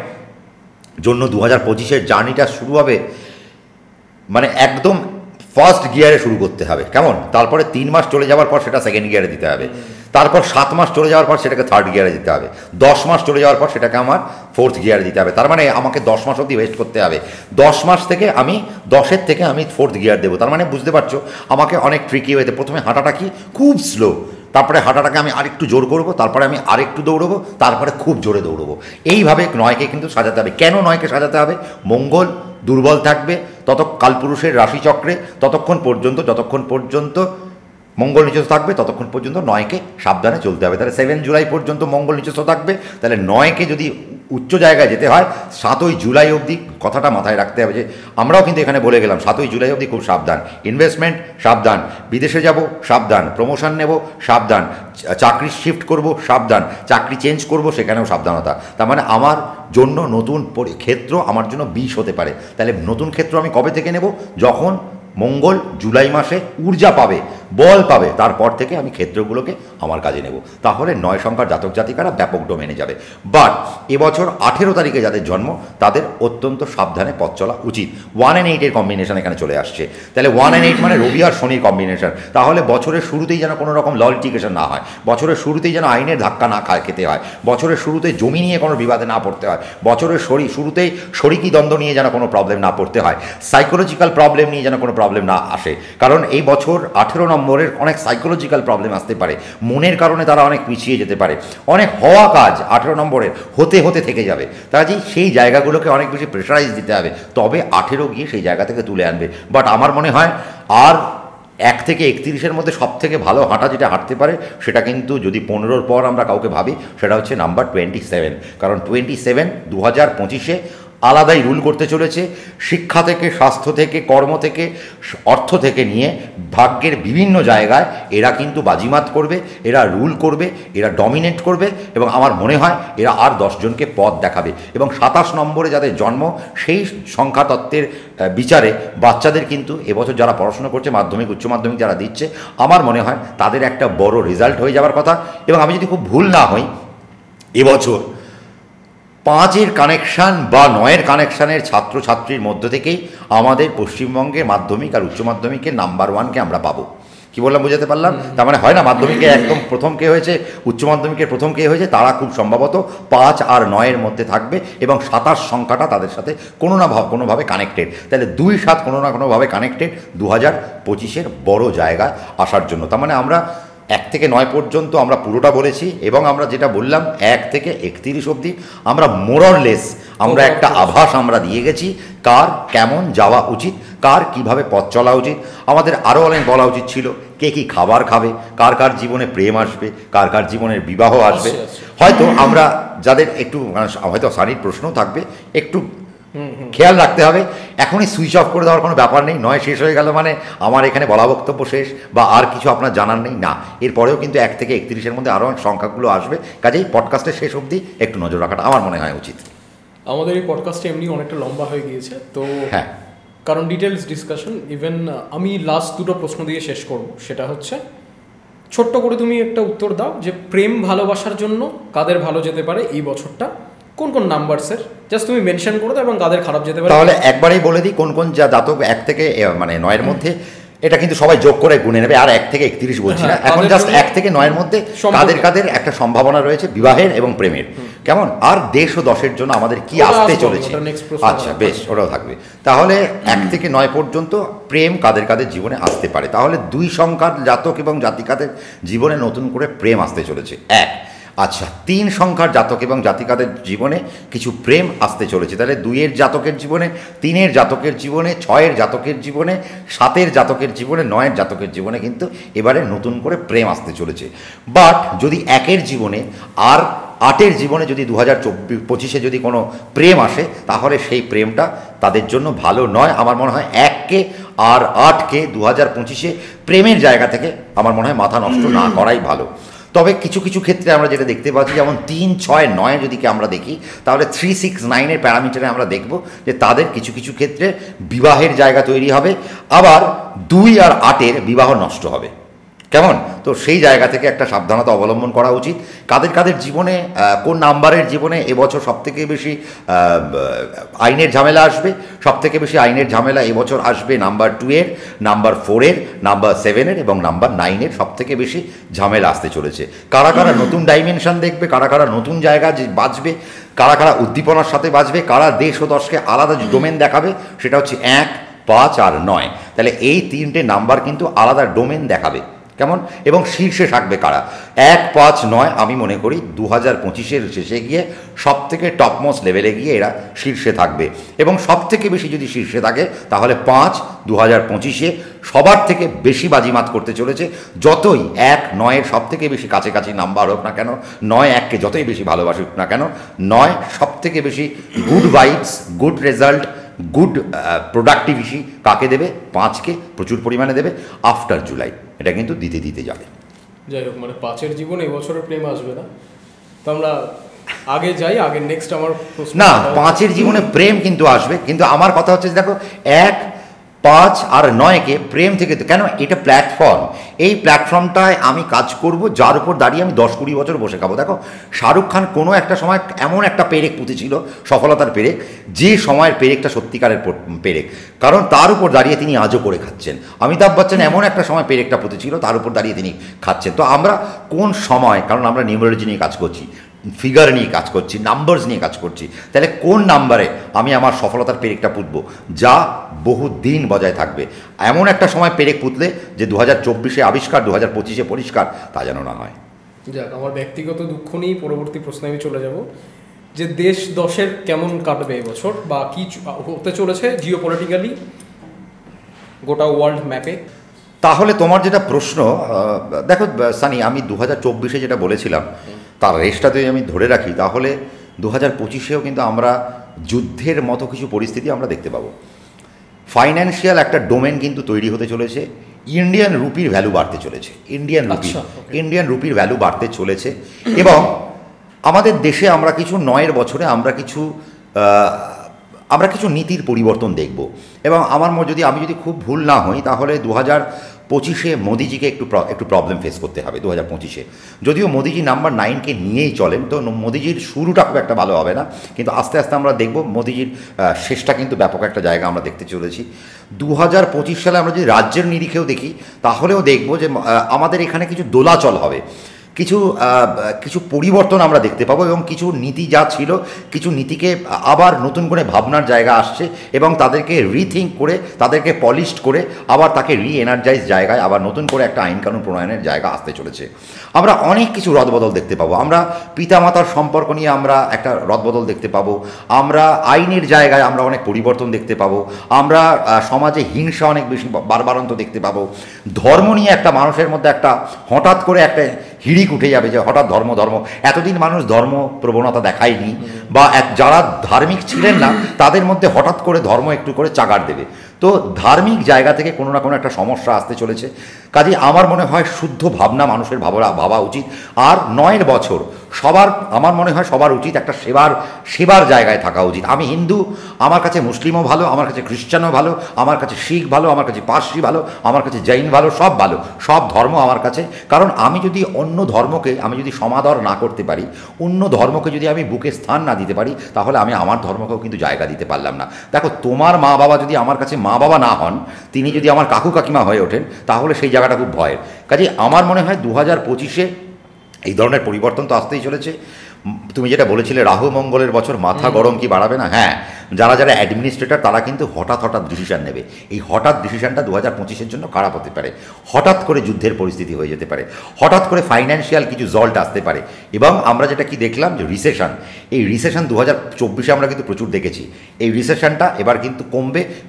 জন্য 2025-এর জার্নিটা শুরু হবে মানে একদম ফার্স্ট গিয়ারে শুরু করতে হবে। কেমন? তারপরে 3 মাস চলে যাওয়ার পর সেটা সেকেন্ড গিয়ারে দিতে হবে, তারপর 7 মাস চলে যাওয়ার পর সেটাকে থার্ড গিয়ারে দিতে হবে, 10 মাস চলে যাওয়ার পর সেটাকে আমার ফোর্থ গিয়ারে দিতে হবে। তার মানে আমাকে 10 মাস অবধি ওয়েস্ট করতে হবে। 10 মাস থেকে আমি 10-এর থেকে আমি ফোর্থ গিয়ার দেবো। তার মানে বুঝতে পারছো আমাকে অনেক ট্রিকি হয়েছে। প্রথমে হাঁটাটা কি খুব স্লো, তারপরে হাঁটাটাকে আমি আরেকটু জোর করব, তারপরে আমি আরেকটু দৌড়বো, তারপরে খুব জোরে দৌড়বো। এইভাবে নয়কে কিন্তু সাজাতে হবে। কেন নয়কে সাজাতে হবে? মঙ্গল দুর্বল থাকবে কালপুরুষের রাশিচক্রে যতক্ষণ পর্যন্ত মঙ্গল নিচস্থ থাকবে ততক্ষণ পর্যন্ত নয়কে সাবধানে চলতে হবে। তাহলে 7 জুলাই পর্যন্ত মঙ্গল নিচস্থ থাকবে, তাহলে নয়কে যদি উচ্চ জায়গায় যেতে হয় 7ই জুলাই অবধি কথাটা মাথায় রাখতে হবে। যে আমরাও কিন্তু এখানে বলে গেলাম 7ই জুলাই অবধি খুব সাবধান, ইনভেস্টমেন্ট সাবধান, বিদেশে যাব সাবধান, প্রমোশন নেব সাবধান, চাকরি শিফট করব সাবধান, চাকরি চেঞ্জ করব সেখানেও সাবধানতা। তার মানে আমার জন্য নতুন ক্ষেত্র আমার জন্য বিষ হতে পারে। তাহলে নতুন ক্ষেত্র আমি কবে থেকে নেব? যখন মঙ্গল জুলাই মাসে ঊর্জা পাবে, বল পাবে, তারপর থেকে আমি ক্ষেত্রগুলোকে আমার কাজে নেব। তাহলে 9 সংখ্যার জাতক জাতিকারা ব্যাপক ডোমেনে যাবে। বাট এবছর 18 তারিখে যাদের জন্ম তাদের অত্যন্ত সাবধানে পথ চলা উচিত। 1 and 8-এর কম্বিনেশন এখানে চলে আসছে। তাহলে 1 and 8 মানে রবি আর শনির কম্বিনেশন। তাহলে বছরের শুরুতেই যেন কোনো রকম ল লিটিগেশন না হয়, বছরের শুরুতেই যেন আইনের ধাক্কা না খেতে হয়, বছরের শুরুতে জমি নিয়ে কোনো বিবাদে না পড়তে হয়, বছরের শুরুতেই শরিকি দ্বন্দ্ব নিয়ে যেন কোনো প্রবলেম না পড়তে হয়, সাইকোলজিক্যাল প্রবলেম নিয়ে যেন কোনো প্রবলেম না আসে। কারণ এই বছর 18 নম্বরের অনেক সাইকোলজিক্যাল প্রবলেম আসতে পারে, মনের কারণে তারা অনেক পিছিয়ে যেতে পারে, অনেক হওয়া কাজ 18 নম্বরের হতে থেকে যাবে। কাজেই সেই জায়গাগুলোকে অনেক বেশি প্রেশারাইজ দিতে হবে, তবে 18 গিয়ে সেই জায়গা থেকে তুলে আনবে। বাট আমার মনে হয় আর থেকে 31-এর মধ্যে সব থেকে ভালো হাঁটা যেটা হাঁটতে পারে সেটা কিন্তু যদি 15-র পর আমরা কাউকে ভাবি সেটা হচ্ছে নাম্বার 27। কারণ 27 2025-এ আলাদাই রুল করতে চলেছে। শিক্ষা থেকে, স্বাস্থ্য থেকে, কর্ম থেকে, অর্থ থেকে নিয়ে ভাগ্যের বিভিন্ন জায়গায় এরা কিন্তু বাজিমাত করবে, এরা রুল করবে, এরা ডমিনেট করবে এবং আমার মনে হয় এরা আর 10 জনকে পথ দেখাবে। এবং 27 নম্বরে যাদের জন্ম সেই সংখ্যা তত্ত্বের বিচারে বাচ্চাদের কিন্তু এবছর যারা পড়াশোনা করছে, মাধ্যমিক উচ্চ মাধ্যমিক যারা দিচ্ছে, আমার মনে হয় তাদের একটা বড় রেজাল্ট হয়ে যাওয়ার কথা। এবং আমি যদি খুব ভুল না হই, এবছর 5-এর কানেকশান বা 9-এর কানেকশানের ছাত্রছাত্রীর মধ্য থেকেই আমাদের পশ্চিমবঙ্গের মাধ্যমিক আর উচ্চ মাধ্যমিকের নাম্বার 1কে আমরা পাবো। কি বললাম, বুঝাতে পারলাম? তার মানে হয় না মাধ্যমিকে একদম প্রথম কে হয়েছে, উচ্চ মাধ্যমিকের প্রথম কে হয়েছে, তারা খুব সম্ভবত 5 আর 9-এর মধ্যে থাকবে এবং 27 সংখ্যাটা তাদের সাথে কোনো না কোনোভাবে কানেক্টেড। তাহলে 2-7 কোনো না কোনোভাবে কানেক্টেড 2025-এর বড় জায়গায় আসার জন্য। তার মানে আমরা 1 থেকে 9 পর্যন্ত আমরা পুরোটা বলেছি এবং আমরা যেটা বললাম 1 থেকে 31 অবধি আমরা মোরলেস আমরা একটা আভাস আমরা দিয়ে গেছি কার কেমন যাওয়া উচিত, কার কিভাবে পথ চলা উচিত। আমাদের আরও অনেক বলা উচিত ছিল কে কী খাবার খাবে, কার কার জীবনে প্রেম আসবে, কার কার জীবনের বিবাহ আসবে। হয়তো আমরা যাদের একটু হয়তো সানির প্রশ্নও থাকবে, একটু খেয়াল রাখতে হবে। এখনই সুইচ অফ করে দেওয়ার কোনো ব্যাপার নেই, নয় শেষ হয়ে গেল মানে আমার এখানে বলা বক্তব্য শেষ বা আর কিছু আপনার জানার নেই, না। এরপরেও কিন্তু 1 থেকে 31-এর মধ্যে আরও সংখ্যাগুলো আসবে, কাজেই পডকাস্টের শেষ অবধি একটু নজর রাখাটা আমার মনে হয় উচিত। আমাদের এই পডকাস্টে এমনি অনেকটা লম্বা হয়ে গিয়েছে তো, হ্যাঁ, কারণ ডিটেলস ডিসকাশন। ইভেন আমি লাস্ট 2টো প্রশ্ন দিয়ে শেষ করব, সেটা হচ্ছে ছোট্ট করে তুমি একটা উত্তর দাও যে প্রেম ভালোবাসার জন্য কাদের ভালো যেতে পারে এই বছরটা, কোন কোন নাম্বারসের, জাস্ট তুমি মেনশন করে দাও এবং কাদের খারাপ যেতে পারে। তাহলে একবারেই বলে দিই কোন কোন যা জাতক 1 থেকে 9-এর মধ্যে, এটা কিন্তু সবাই যোগ করে গুনে নেবে, আর 1 থেকে 31 বলছি না, এখন জাস্ট 1 থেকে 9-এর মধ্যে কাদের কাদের একটা সম্ভাবনা রয়েছে বিবাহের এবং প্রেমের, কেমন, আর দেশ ও দশের জন্য আমাদের কি আসতে চলেছে। আচ্ছা বেশ, ওটাও থাকবে। তাহলে 1 থেকে 9 পর্যন্ত প্রেম কাদের কাদের জীবনে আসতে পারে, তাহলে 2 সংখ্যার জাতক এবং জাতিকাদের জীবনে নতুন করে প্রেম আসতে চলেছে 1। আচ্ছা, 3 সংখ্যার জাতক এবং জাতিকাদের জীবনে কিছু প্রেম আসতে চলেছে, তাহলে 2-এর জাতকের জীবনে, 3-এর জাতকের জীবনে, 6-এর জাতকের জীবনে, 7-এর জাতকের জীবনে, 9-এর জাতকের জীবনে কিন্তু এবারে নতুন করে প্রেম আসতে চলেছে। বাট যদি 1-এর জীবনে আর 8-এর জীবনে যদি 2025-এ যদি কোনো প্রেম আসে, তাহলে সেই প্রেমটা তাদের জন্য ভালো নয়। আমার মনে হয় 1কে আর 8কে 2025-এ প্রেমের জায়গা থেকে আমার মনে হয় মাথা নষ্ট না করাই ভালো। তবে কিছু কিছু ক্ষেত্রে আমরা যেটা দেখতে পাচ্ছি, যেমন 3, 6, 9 যদি আমরা দেখি, তাহলে 3, 6, 9-এর প্যারামিটারে আমরা দেখব যে তাদের কিছু কিছু ক্ষেত্রে বিবাহের জায়গা তৈরি হবে, আবার 2 আর 8-এর বিবাহ নষ্ট হবে, কেমন। তো সেই জায়গা থেকে একটা সাবধানতা অবলম্বন করা উচিত। কাদের কাদের জীবনে কোন নাম্বারের জীবনে এবছর সবথেকে বেশি আইনের ঝামেলা আসবে, সবথেকে বেশি আইনের ঝামেলা এবছর আসবে নাম্বার 2-এর, নাম্বার 4-এর, নাম্বার 7-এর এবং নাম্বার 9-এর সবথেকে বেশি ঝামেলা আসতে চলেছে। কারা কারা নতুন ডাইমেনশন দেখবে, কারা কারা নতুন জায়গা বাঁচবে, কারা কারা উদ্দীপনার সাথে বাঁচবে, কারা দেশ ও দশকে আলাদা ডোমেন দেখাবে, সেটা হচ্ছে 1, 5 আর 9। তাহলে এই 3টে নাম্বার কিন্তু আলাদা ডোমেন দেখাবে, কেমন, এবং শীর্ষে থাকবে কারা। 1, 5, 9 আমি মনে করি 2025-এর শেষে গিয়ে সব থেকে টপমোস্ট লেভেলে গিয়ে এরা শীর্ষে থাকবে। এবং সব থেকে বেশি যদি শীর্ষে থাকে তাহলে 5 2025-এ সবার থেকে বেশি বাজিমাত করতে চলেছে। যতই 1, 9-এর সব থেকে বেশি কাছাকাছি নাম্বার হোক না কেন, 9, 1-কে যতই বেশি ভালোবাসুক না কেন, 9 সব থেকে বেশি good vibes, good result, good productivity কাকে দেবে, 5-কে প্রচুর পরিমাণে দেবে আফটার জুলাই। এটা কিন্তু দিতে দিতে যাবে। যাই হোক, মানে 5-এর জীবনে এবছরের প্রেম আসবে না, তো আমরা আগে যাই, আগে নেক্সট আমার প্রশ্ন। না, 5-এর জীবনে প্রেম কিন্তু আসবে, কিন্তু আমার কথা হচ্ছে দেখো 1, 5 আর 9-কে প্রেম থেকে, কেন, এটা প্ল্যাটফর্ম, এই প্ল্যাটফর্মটায় আমি কাজ করব যার উপর দাঁড়িয়ে আমি 10-20 বছর বসে খাবো। দেখো শাহরুখ খান কোনো একটা সময় এমন একটা পেরেক পুঁতেছিল, সফলতার পেরেক, যে সময়ের পেরেকটা সত্যিকারের পেরেক, কারণ তার উপর দাঁড়িয়ে তিনি আজও করে খাচ্ছেন। অমিতাভ বচ্চন এমন একটা সময় পেরেকটা পুঁতেছিল, তার উপর দাঁড়িয়ে তিনি খাচ্ছেন। তো আমরা কোন সময়, কারণ আমরা নিউমেরোলজি নিয়ে কাজ করছি, ফিগার নিয়ে কাজ করছি, নাম্বারস নিয়ে কাজ করছি, তাহলে কোন নাম্বারে আমি আমার সফলতার পেরেকটা পুঁতব যা বহু দিন বজায় থাকবে। এমন একটা সময় পেরেক পুঁতলে যে 2024-এ আবিষ্কার, 2025-এ পরিষ্কার, তা যেন না হয়। যাক, আমার ব্যক্তিগত দুঃখ নিয়েই পরবর্তী প্রশ্নে আমি চলে যাব, যে দেশ দশের কেমন কাটবে এবছর, বা কী হতে চলেছে জিওপলিটিক্যালি গোটা ওয়ার্ল্ড ম্যাপে, তাহলে তোমার যেটা প্রশ্ন, দেখো সানি, আমি 2024-এ যেটা বলেছিলাম তার রেসটা যদি আমি ধরে রাখি, তাহলে 2025-এও কিন্তু আমরা যুদ্ধের মতো কিছু পরিস্থিতি আমরা দেখতে পাবো। ফাইন্যান্সিয়াল একটা ডোমেন কিন্তু তৈরি হতে চলেছে, ইন্ডিয়ান রুপির ভ্যালু বাড়তে চলেছে, ইন্ডিয়ান রুপির ভ্যালু বাড়তে চলেছে। এবং আমাদের দেশে আমরা কিছু 9 বছরে আমরা কিছু নীতির পরিবর্তন দেখব। এবং আমি যদি খুব ভুল না হই, তাহলে 2025-এ মোদিজিকে একটু প্রবলেম ফেস করতে হবে 2025-এ। যদিও মোদিজি নাম্বার 9-কে নিয়েই চলেন, তো মোদিজির শুরুটা খুব একটা ভালো হবে না, কিন্তু আস্তে আস্তে আমরা দেখব মোদিজির শেষটা কিন্তু ব্যাপক একটা জায়গা আমরা দেখতে চলেছি। 2025 সালে আমরা যদি রাজ্যের নিরিখেও দেখি, তাহলেও দেখব যে আমাদের এখানে কিছু দোলাচল হবে, কিছু পরিবর্তন আমরা দেখতে পাবো, এবং কিছু নীতি যা ছিল, কিছু নীতিকে আবার নতুন করে ভাবনার জায়গা আসছে, এবং তাদেরকে রিথিঙ্ক করে, তাদেরকে পলিশড করে আবার তাকে এনার্জাইজ জায়গায় আবার নতুন করে একটা আইন কানুন প্রণয়নের জায়গা আসতে চলেছে। আমরা অনেক কিছু রদবদল দেখতে পাবো। আমরা পিতামাতার সম্পর্ক নিয়ে আমরা একটা রদবদল দেখতে পাবো, আমরা আইনের জায়গায় আমরা অনেক পরিবর্তন দেখতে পাবো, আমরা সমাজে হিংসা অনেক বেশি বাড়বাড়ন্ত দেখতে পাবো। ধর্ম নিয়ে একটা মানুষের মধ্যে একটা হঠাৎ করে একটা হিড়িক উঠে যাবে যে হঠাৎ ধর্ম, এতদিন মানুষ ধর্ম প্রবণতা দেখায়নি, বা যারা ধার্মিক ছিলেন না তাদের মধ্যে হঠাৎ করে ধর্ম একটু করে চাগার দেবে। তো ধার্মিক জায়গা থেকে কোনো না কোনো একটা সমস্যা আসতে চলেছে। কাজে আমার মনে হয় শুদ্ধ ভাবনা মানুষের ভাবা উচিত। আর 9 বছর আমার মনে হয় সবার উচিত একটা সেবার জায়গায় থাকা উচিত। আমি হিন্দু, আমার কাছে মুসলিমও ভালো, আমার কাছে খ্রিস্টানও ভালো, আমার কাছে শিখ ভালো, আমার কাছে পার্সি ভালো, আমার কাছে জৈন ভালো, সব ভালো, সব ধর্ম আমার কাছে। কারণ আমি যদি অন্য ধর্মকে সমাদর না করতে পারি, অন্য ধর্মকে যদি আমি বুকে স্থান না দিতে পারি, তাহলে আমি আমার ধর্মকেও কিন্তু জায়গা দিতে পারলাম না। দেখো, তোমার মা বাবা যদি আমার কাছে মা বাবা না হন, তিনি যদি আমার কাকু কাকিমা হয়ে ওঠেন, তাহলে সেই জায়গাটা খুব ভয়ের। কাজে আমার মনে হয় 2025-এ এই ধরনের পরিবর্তন তো আসতেই চলেছে। তুমি যেটা বলেছিলে রাহু মঙ্গলের বছর, মাথা গরম কি বাড়াবে না? হ্যাঁ, যারা অ্যাডমিনিস্ট্রেটর তারা কিন্তু হঠাৎ ডিসিশন নেবে। এই হঠাৎ ডিসিশনটা 2025-এর জন্য খারাপ হতে পারে। হঠাৎ করে যুদ্ধের পরিস্থিতি হয়ে যেতে পারে, হঠাৎ করে ফাইন্যান্সিয়াল কিছু জল্ট আসতে পারে। এবং আমরা যেটা কি দেখলাম, যে এই রিসেশন 2024-এ আমরা কিন্তু প্রচুর দেখেছি। এই রিসেশনটা এবার কিন্তু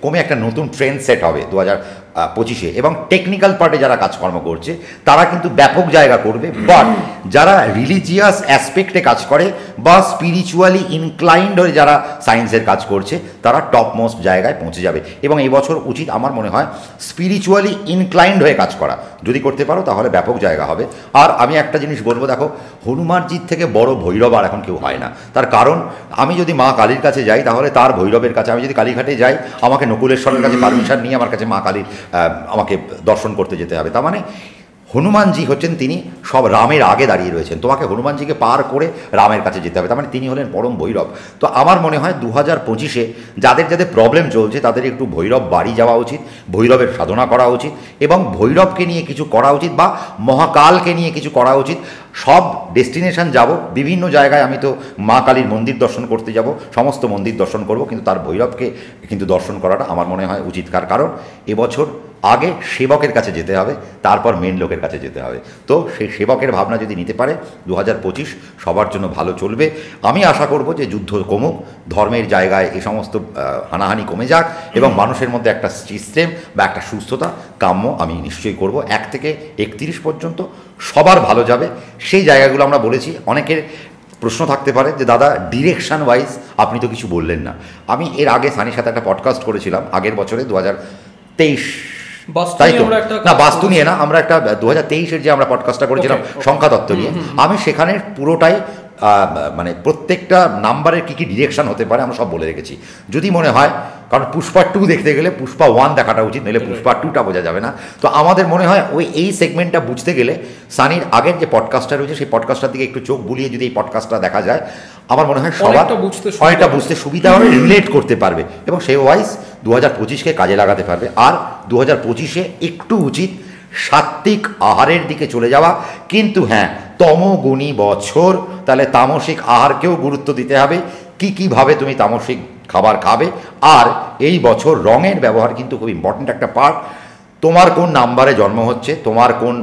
কমে একটা নতুন ট্রেন্ড সেট হবে 2025-এ। এবং টেকনিক্যাল পার্টে যারা কাজকর্ম করছে তারা কিন্তু ব্যাপক জায়গা করবে, বাট যারা রিলিজিয়াস অ্যাসপেক্টে কাজ করে বা স্পিরিচুয়ালি ইনক্লাইন্ড হয়ে যারা সায়েন্সের কাজ করছে, তারা টপ মোস্ট জায়গায় পৌঁছে যাবে। এবং এই বছর উচিত আমার মনে হয় স্পিরিচুয়ালি ইনক্লাইন্ড হয়ে কাজ করা। যদি করতে পারো তাহলে ব্যাপক জায়গা হবে। আর আমি একটা জিনিস বলবো, দেখো, হনুমানজির থেকে বড় ভৈরব আর এখন কেউ হয় না। তার কারণ, আমি যদি মা কালীর কাছে যাই, তাহলে তার ভৈরবের কাছে, আমি যদি কালীঘাটে যাই, আমাকে নকুলেশ্বরের কাছে পারমিশন নিয়ে আমার কাছে মা কালীর আমাকে দর্শন করতে যেতে হবে। তার মানে হনুমানজি হচ্ছেন, তিনি সব রামের আগে দাঁড়িয়ে রয়েছেন। তোমাকে হনুমানজিকে পার করে রামের কাছে যেতে হবে, তার মানে তিনি হলেন পরম ভৈরব। তো আমার মনে হয় 2025-এ যাদের প্রবলেম চলছে তাদের একটু ভৈরব বাড়ি যাওয়া উচিত, ভৈরবের সাধনা করা উচিত, এবং ভৈরবকে নিয়ে কিছু করা উচিত, বা মহাকালকে নিয়ে কিছু করা উচিত। সব ডেস্টিনেশন যাব, বিভিন্ন জায়গায়। আমি তো মা কালীর মন্দির দর্শন করতে যাব, সমস্ত মন্দির দর্শন করব, কিন্তু তার ভৈরবকে কিন্তু দর্শন করাটা আমার মনে হয় উচিত। কারণ এবছর আগে সেবকের কাছে যেতে হবে, তারপর মেন লোকের কাছে যেতে হবে। তো সেই সেবকের ভাবনা যদি নিতে পারে, 2025 সবার জন্য ভালো চলবে। আমি আশা করব যে যুদ্ধ কমুক, ধর্মের জায়গায় এই সমস্ত হানাহানি কমে যাক, এবং মানুষের মধ্যে একটা সিস্টেম বা একটা সুস্থতা কাম্য আমি নিশ্চয়ই করব। 1 থেকে 31 পর্যন্ত সবার ভালো যাবে। সেই জায়গাগুলো আমরা বলেছি। অনেকের প্রশ্ন থাকতে পারে যে দাদা, ডিরেকশন ওয়াইজ আপনি তো কিছু বললেন না। আমি এর আগে সানির সাথে একটা পডকাস্ট করেছিলাম আগের বছরে, 2023, তাই তো না, বাস্তু নিয়ে না, আমরা একটা 2023-এর যে আমরা পডকাস্টটা করেছিলাম সংখ্যাতত্ত্ব নিয়ে, আমি সেখানে পুরোটাই মানে প্রত্যেকটা নাম্বারের কী কী ডিরেকশন হতে পারে আমরা সব বলে রেখেছি। যদি মনে হয়, কারণ পুষ্পা 2 দেখতে গেলে পুষ্পা 1 দেখাটা উচিত, নইলে পুষ্পা 2টা বোঝা যাবে না। তো আমাদের মনে হয় এই সেগমেন্টটা বুঝতে গেলে সানির আগের যে পডকাস্টটা রয়েছে, সেই পডকাস্টটার দিকে একটু চোখ বুলিয়ে যদি এই পডকাস্টটা দেখা যায়, আমার মনে হয় সবার অনেকটা বুঝতে সুবিধা হবে, রিলেট করতে পারবে, এবং সেই ওয়াইজ 2025-কে কাজে লাগাতে পারবে। আর 2025-এ একটু উচিত সাত্ত্বিক আহারের দিকে চলে যাওয়া। কিন্তু হ্যাঁ, তমগুণী বছর, তাহলে তামসিক আহারকেও গুরুত্ব দিতে হবে। কীভাবে তুমি তামসিক খাবার খাবে। আর এই বছর রঙের ব্যবহার কিন্তু খুব ইম্পর্ট্যান্ট একটা পার্ট। তোমার কোন নাম্বারে জন্ম হচ্ছে, তোমার কোন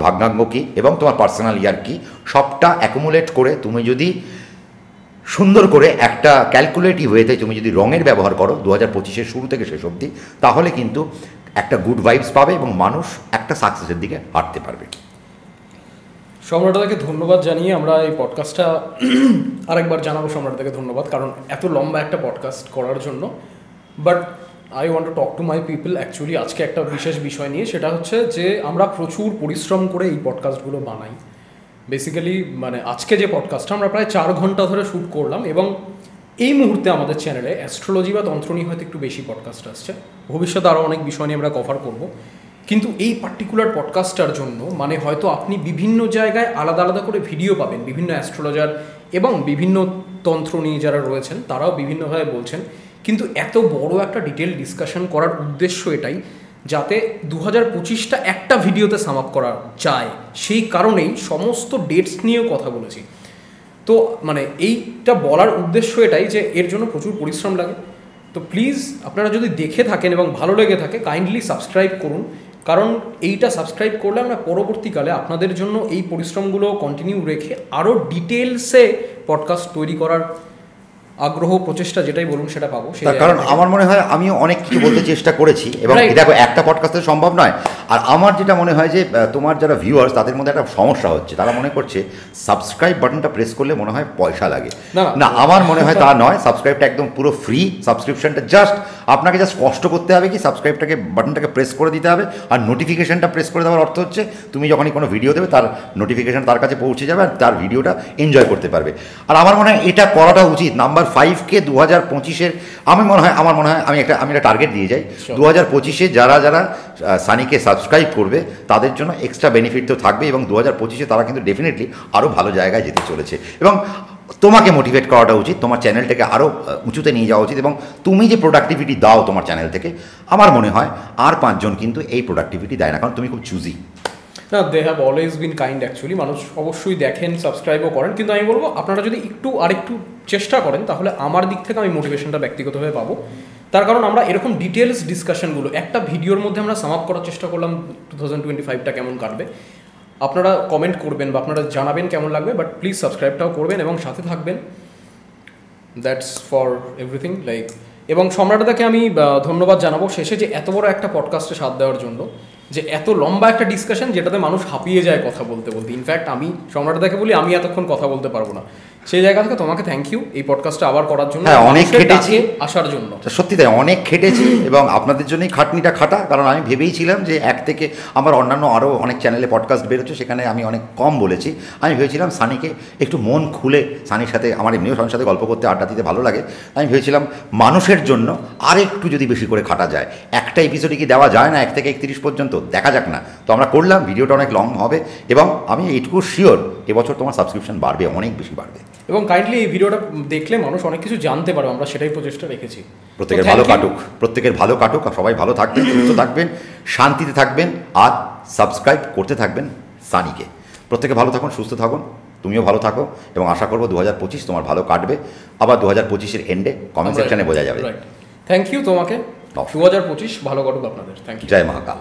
ভাগ্নাঙ্গ কী, এবং তোমার পার্সোনাল ইয়ার কী, সবটা অ্যাকুমুলেট করে তুমি যদি সুন্দর করে একটা ক্যালকুলেটিভ ওয়েতে তুমি যদি রঙের ব্যবহার করো 2025-এর শুরু থেকে শেষ অবধি, তাহলে কিন্তু একটা গুড ভাইবস পাবে এবং মানুষ একটা সাকসেসের দিকে হাঁটতে পারবে। সম্রাটদাকে ধন্যবাদ জানিয়ে আমরা এই পডকাস্টটা আরেকবার জানাবো সম্রাটদাকে ধন্যবাদ, কারণ এত লম্বা একটা পডকাস্ট করার জন্য। But I want to talk to my people actually আজকে একটা বিশেষ বিষয় নিয়ে, সেটা হচ্ছে যে আমরা প্রচুর পরিশ্রম করে এই পডকাস্টগুলো বানাই। বেসিক্যালি মানে আজকে যে পডকাস্টটা আমরা প্রায় 4 ঘন্টা ধরে শ্যুট করলাম, এবং এই মুহূর্তে আমাদের চ্যানেলে অ্যাস্ট্রোলজি বা তন্ত্র নিয়ে হয়তো একটু বেশি পডকাস্ট আসছে, ভবিষ্যতে আরও অনেক বিষয় নিয়ে আমরা কভার করব। কিন্তু এই পার্টিকুলার পডকাস্টটার জন্য মানে হয়তো আপনি বিভিন্ন জায়গায় আলাদা আলাদা করে ভিডিও পাবেন, বিভিন্ন অ্যাস্ট্রোলজার এবং বিভিন্ন তন্ত্র নিয়ে যারা রয়েছেন তারাও বিভিন্নভাবে বলছেন, কিন্তু এত বড় একটা ডিটেল ডিসকাশন করার উদ্দেশ্য এটাই যাতে 2025টা একটা ভিডিওতে সাম আপ করা যায়, সেই কারণেই সমস্ত ডেটস নিয়েও কথা বলেছি। তো মানে এইটা বলার উদ্দেশ্য এটাই যে এর জন্য প্রচুর পরিশ্রম লাগে। তো প্লিজ আপনারা যদি দেখে থাকেন এবং ভালো লেগে থাকে কাইন্ডলি সাবস্ক্রাইব করুন, কারণ এইটা সাবস্ক্রাইব করলে আমরা পরবর্তীকালে আপনাদের জন্য এই পরিশ্রমগুলো কন্টিনিউ রেখে আরও ডিটেলসে পডকাস্ট তৈরি করার আগ্রহ প্রচেষ্টা যেটাই বলুন সেটা পাবো। কারণ আমার মনে হয় আমিও অনেক কিছু বলতে চেষ্টা করেছি, এবং দেখো একটা পডকাস্টে সম্ভব নয়। আর আমার যেটা মনে হয় যে তোমার যারা ভিউয়ার্স তাদের মধ্যে একটা সমস্যা হচ্ছে, তারা মনে করছে সাবস্ক্রাইব বাটনটা প্রেস করলে মনে হয় পয়সা লাগে। না, আমার মনে হয় তা নয়। সাবস্ক্রাইবটা একদম পুরো ফ্রি। সাবস্ক্রিপশনটা জাস্ট আপনাকে জাস্ট কষ্ট করতে হবে কি সাবস্ক্রাইবটাকে বাটনটাকে প্রেস করে দিতে হবে, আর নোটিফিকেশনটা প্রেস করে দেওয়ার অর্থ হচ্ছে তুমি যখনই কোনো ভিডিও দেবে তার নোটিফিকেশন তার কাছে পৌঁছে যাবে আর তার ভিডিওটা এনজয় করতে পারবে। আর আমার মনে হয় এটা করাটা উচিত। নাম্বার 5কে 2025-এর আমার মনে হয় আমি একটা টার্গেট দিয়ে যাই, 2025-এ যারা সানিকে সাবস্ক্রাইব করবে তাদের জন্য এক্সট্রা বেনিফিট তো থাকবে, এবং 2025-এ তারা কিন্তু ডেফিনেটলি আরও ভালো জায়গায় যেতে চলেছে। এবং তোমাকে মোটিভেট করাটা উচিত, তোমার চ্যানেলটাকে আরও উঁচুতে নিয়ে যাওয়া উচিত, এবং তুমি যে প্রোডাক্টিভিটি দাও তোমার চ্যানেল থেকে, আমার মনে হয় আর 5 জন কিন্তু এই প্রোডাক্টিভিটি দেয় না, কারণ তুমি খুব চুজি। না, they have always been kind actually. মানুষ অবশ্যই দেখেন, সাবস্ক্রাইবও করেন, কিন্তু আমি বলবো আপনারা যদি আরেকটু চেষ্টা করেন তাহলে আমার দিক থেকে আমি মোটিভেশনটা ব্যক্তিগতভাবে পাবো। তার কারণ আমরা এরকম ডিটেলস ডিসকাশনগুলো একটা ভিডিওর মধ্যে আমরা সাম আপ করার চেষ্টা করলাম 2025টা কেমন কাটবে। আপনারা কমেন্ট করবেন বা আপনারা জানাবেন কেমন লাগবে, বাট প্লিজ সাবস্ক্রাইবটাও করবেন এবং সাথে থাকবেন। That's for everything like. এবং সম্রাটদাকে আমি ধন্যবাদ জানাবো শেষে যে এত বড় একটা পডকাস্টে সাথ দেওয়ার জন্য, যে এত লম্বা একটা ডিসকাশন যেটাতে মানুষ হাঁপিয়ে যায় কথা বলতে বলতে। ইনফ্যাক্ট আমি সম্রাটদাকে বলি আমি এতক্ষণ কথা বলতে পারবো না, সেই জায়গা থেকে তোমাকে থ্যাংক ইউ এই পডকাস্টটা আবার করার জন্য, অনেক খেটেছি আসার জন্য। সত্যি তাই, অনেক খেটেছি এবং আপনাদের জন্যই খাটনিটা খাটা। কারণ আমি ভেবেইছিলাম যে এক থেকে আমার অন্যান্য আরও অনেক চ্যানেলে পডকাস্ট বেরোচ্ছে, সেখানে আমি অনেক কম বলেছি। আমি ভেবেছিলাম সানিকে একটু মন খুলে, সানির সাথে আমার এমনিও সানির সাথে গল্প করতে আড্ডা দিতে ভালো লাগে, আমি ভেবেছিলাম মানুষের জন্য আরেকটু যদি বেশি করে খাটা যায়। একটা এপিসোডে কি দেওয়া যায় না 1 থেকে 31 পর্যন্ত? দেখা যাক না। তো আমরা করলাম, ভিডিওটা অনেক লং হবে, এবং আমি এইটুকু শিওর এবছর তোমার সাবস্ক্রিপশন বাড়বে, অনেক বেশি বাড়বে। এবং কাইন্ডলি এই ভিডিওটা দেখলে মানুষ অনেক কিছু জানতে পারবে, আমরা সেটাই প্রচেষ্টা রেখেছি। প্রত্যেকের ভালো কাটুক, আর সবাই ভালো থাকবেন, সুস্থ থাকবেন, শান্তিতে থাকবেন, আর সাবস্ক্রাইব করতে থাকবেন সানিকে। প্রত্যেকে ভালো থাকুন, সুস্থ থাকুন, তুমিও ভালো থাকো, এবং আশা করবো 2025 তোমার ভালো কাটবে। আবার 2025-এর এন্ডে কমেন্ট সেকশনে বোঝা যাবে। থ্যাংক ইউ তোমাকে। 2025 ভালো কাটুক আপনাদের। Thank you. জয় মহাকাল।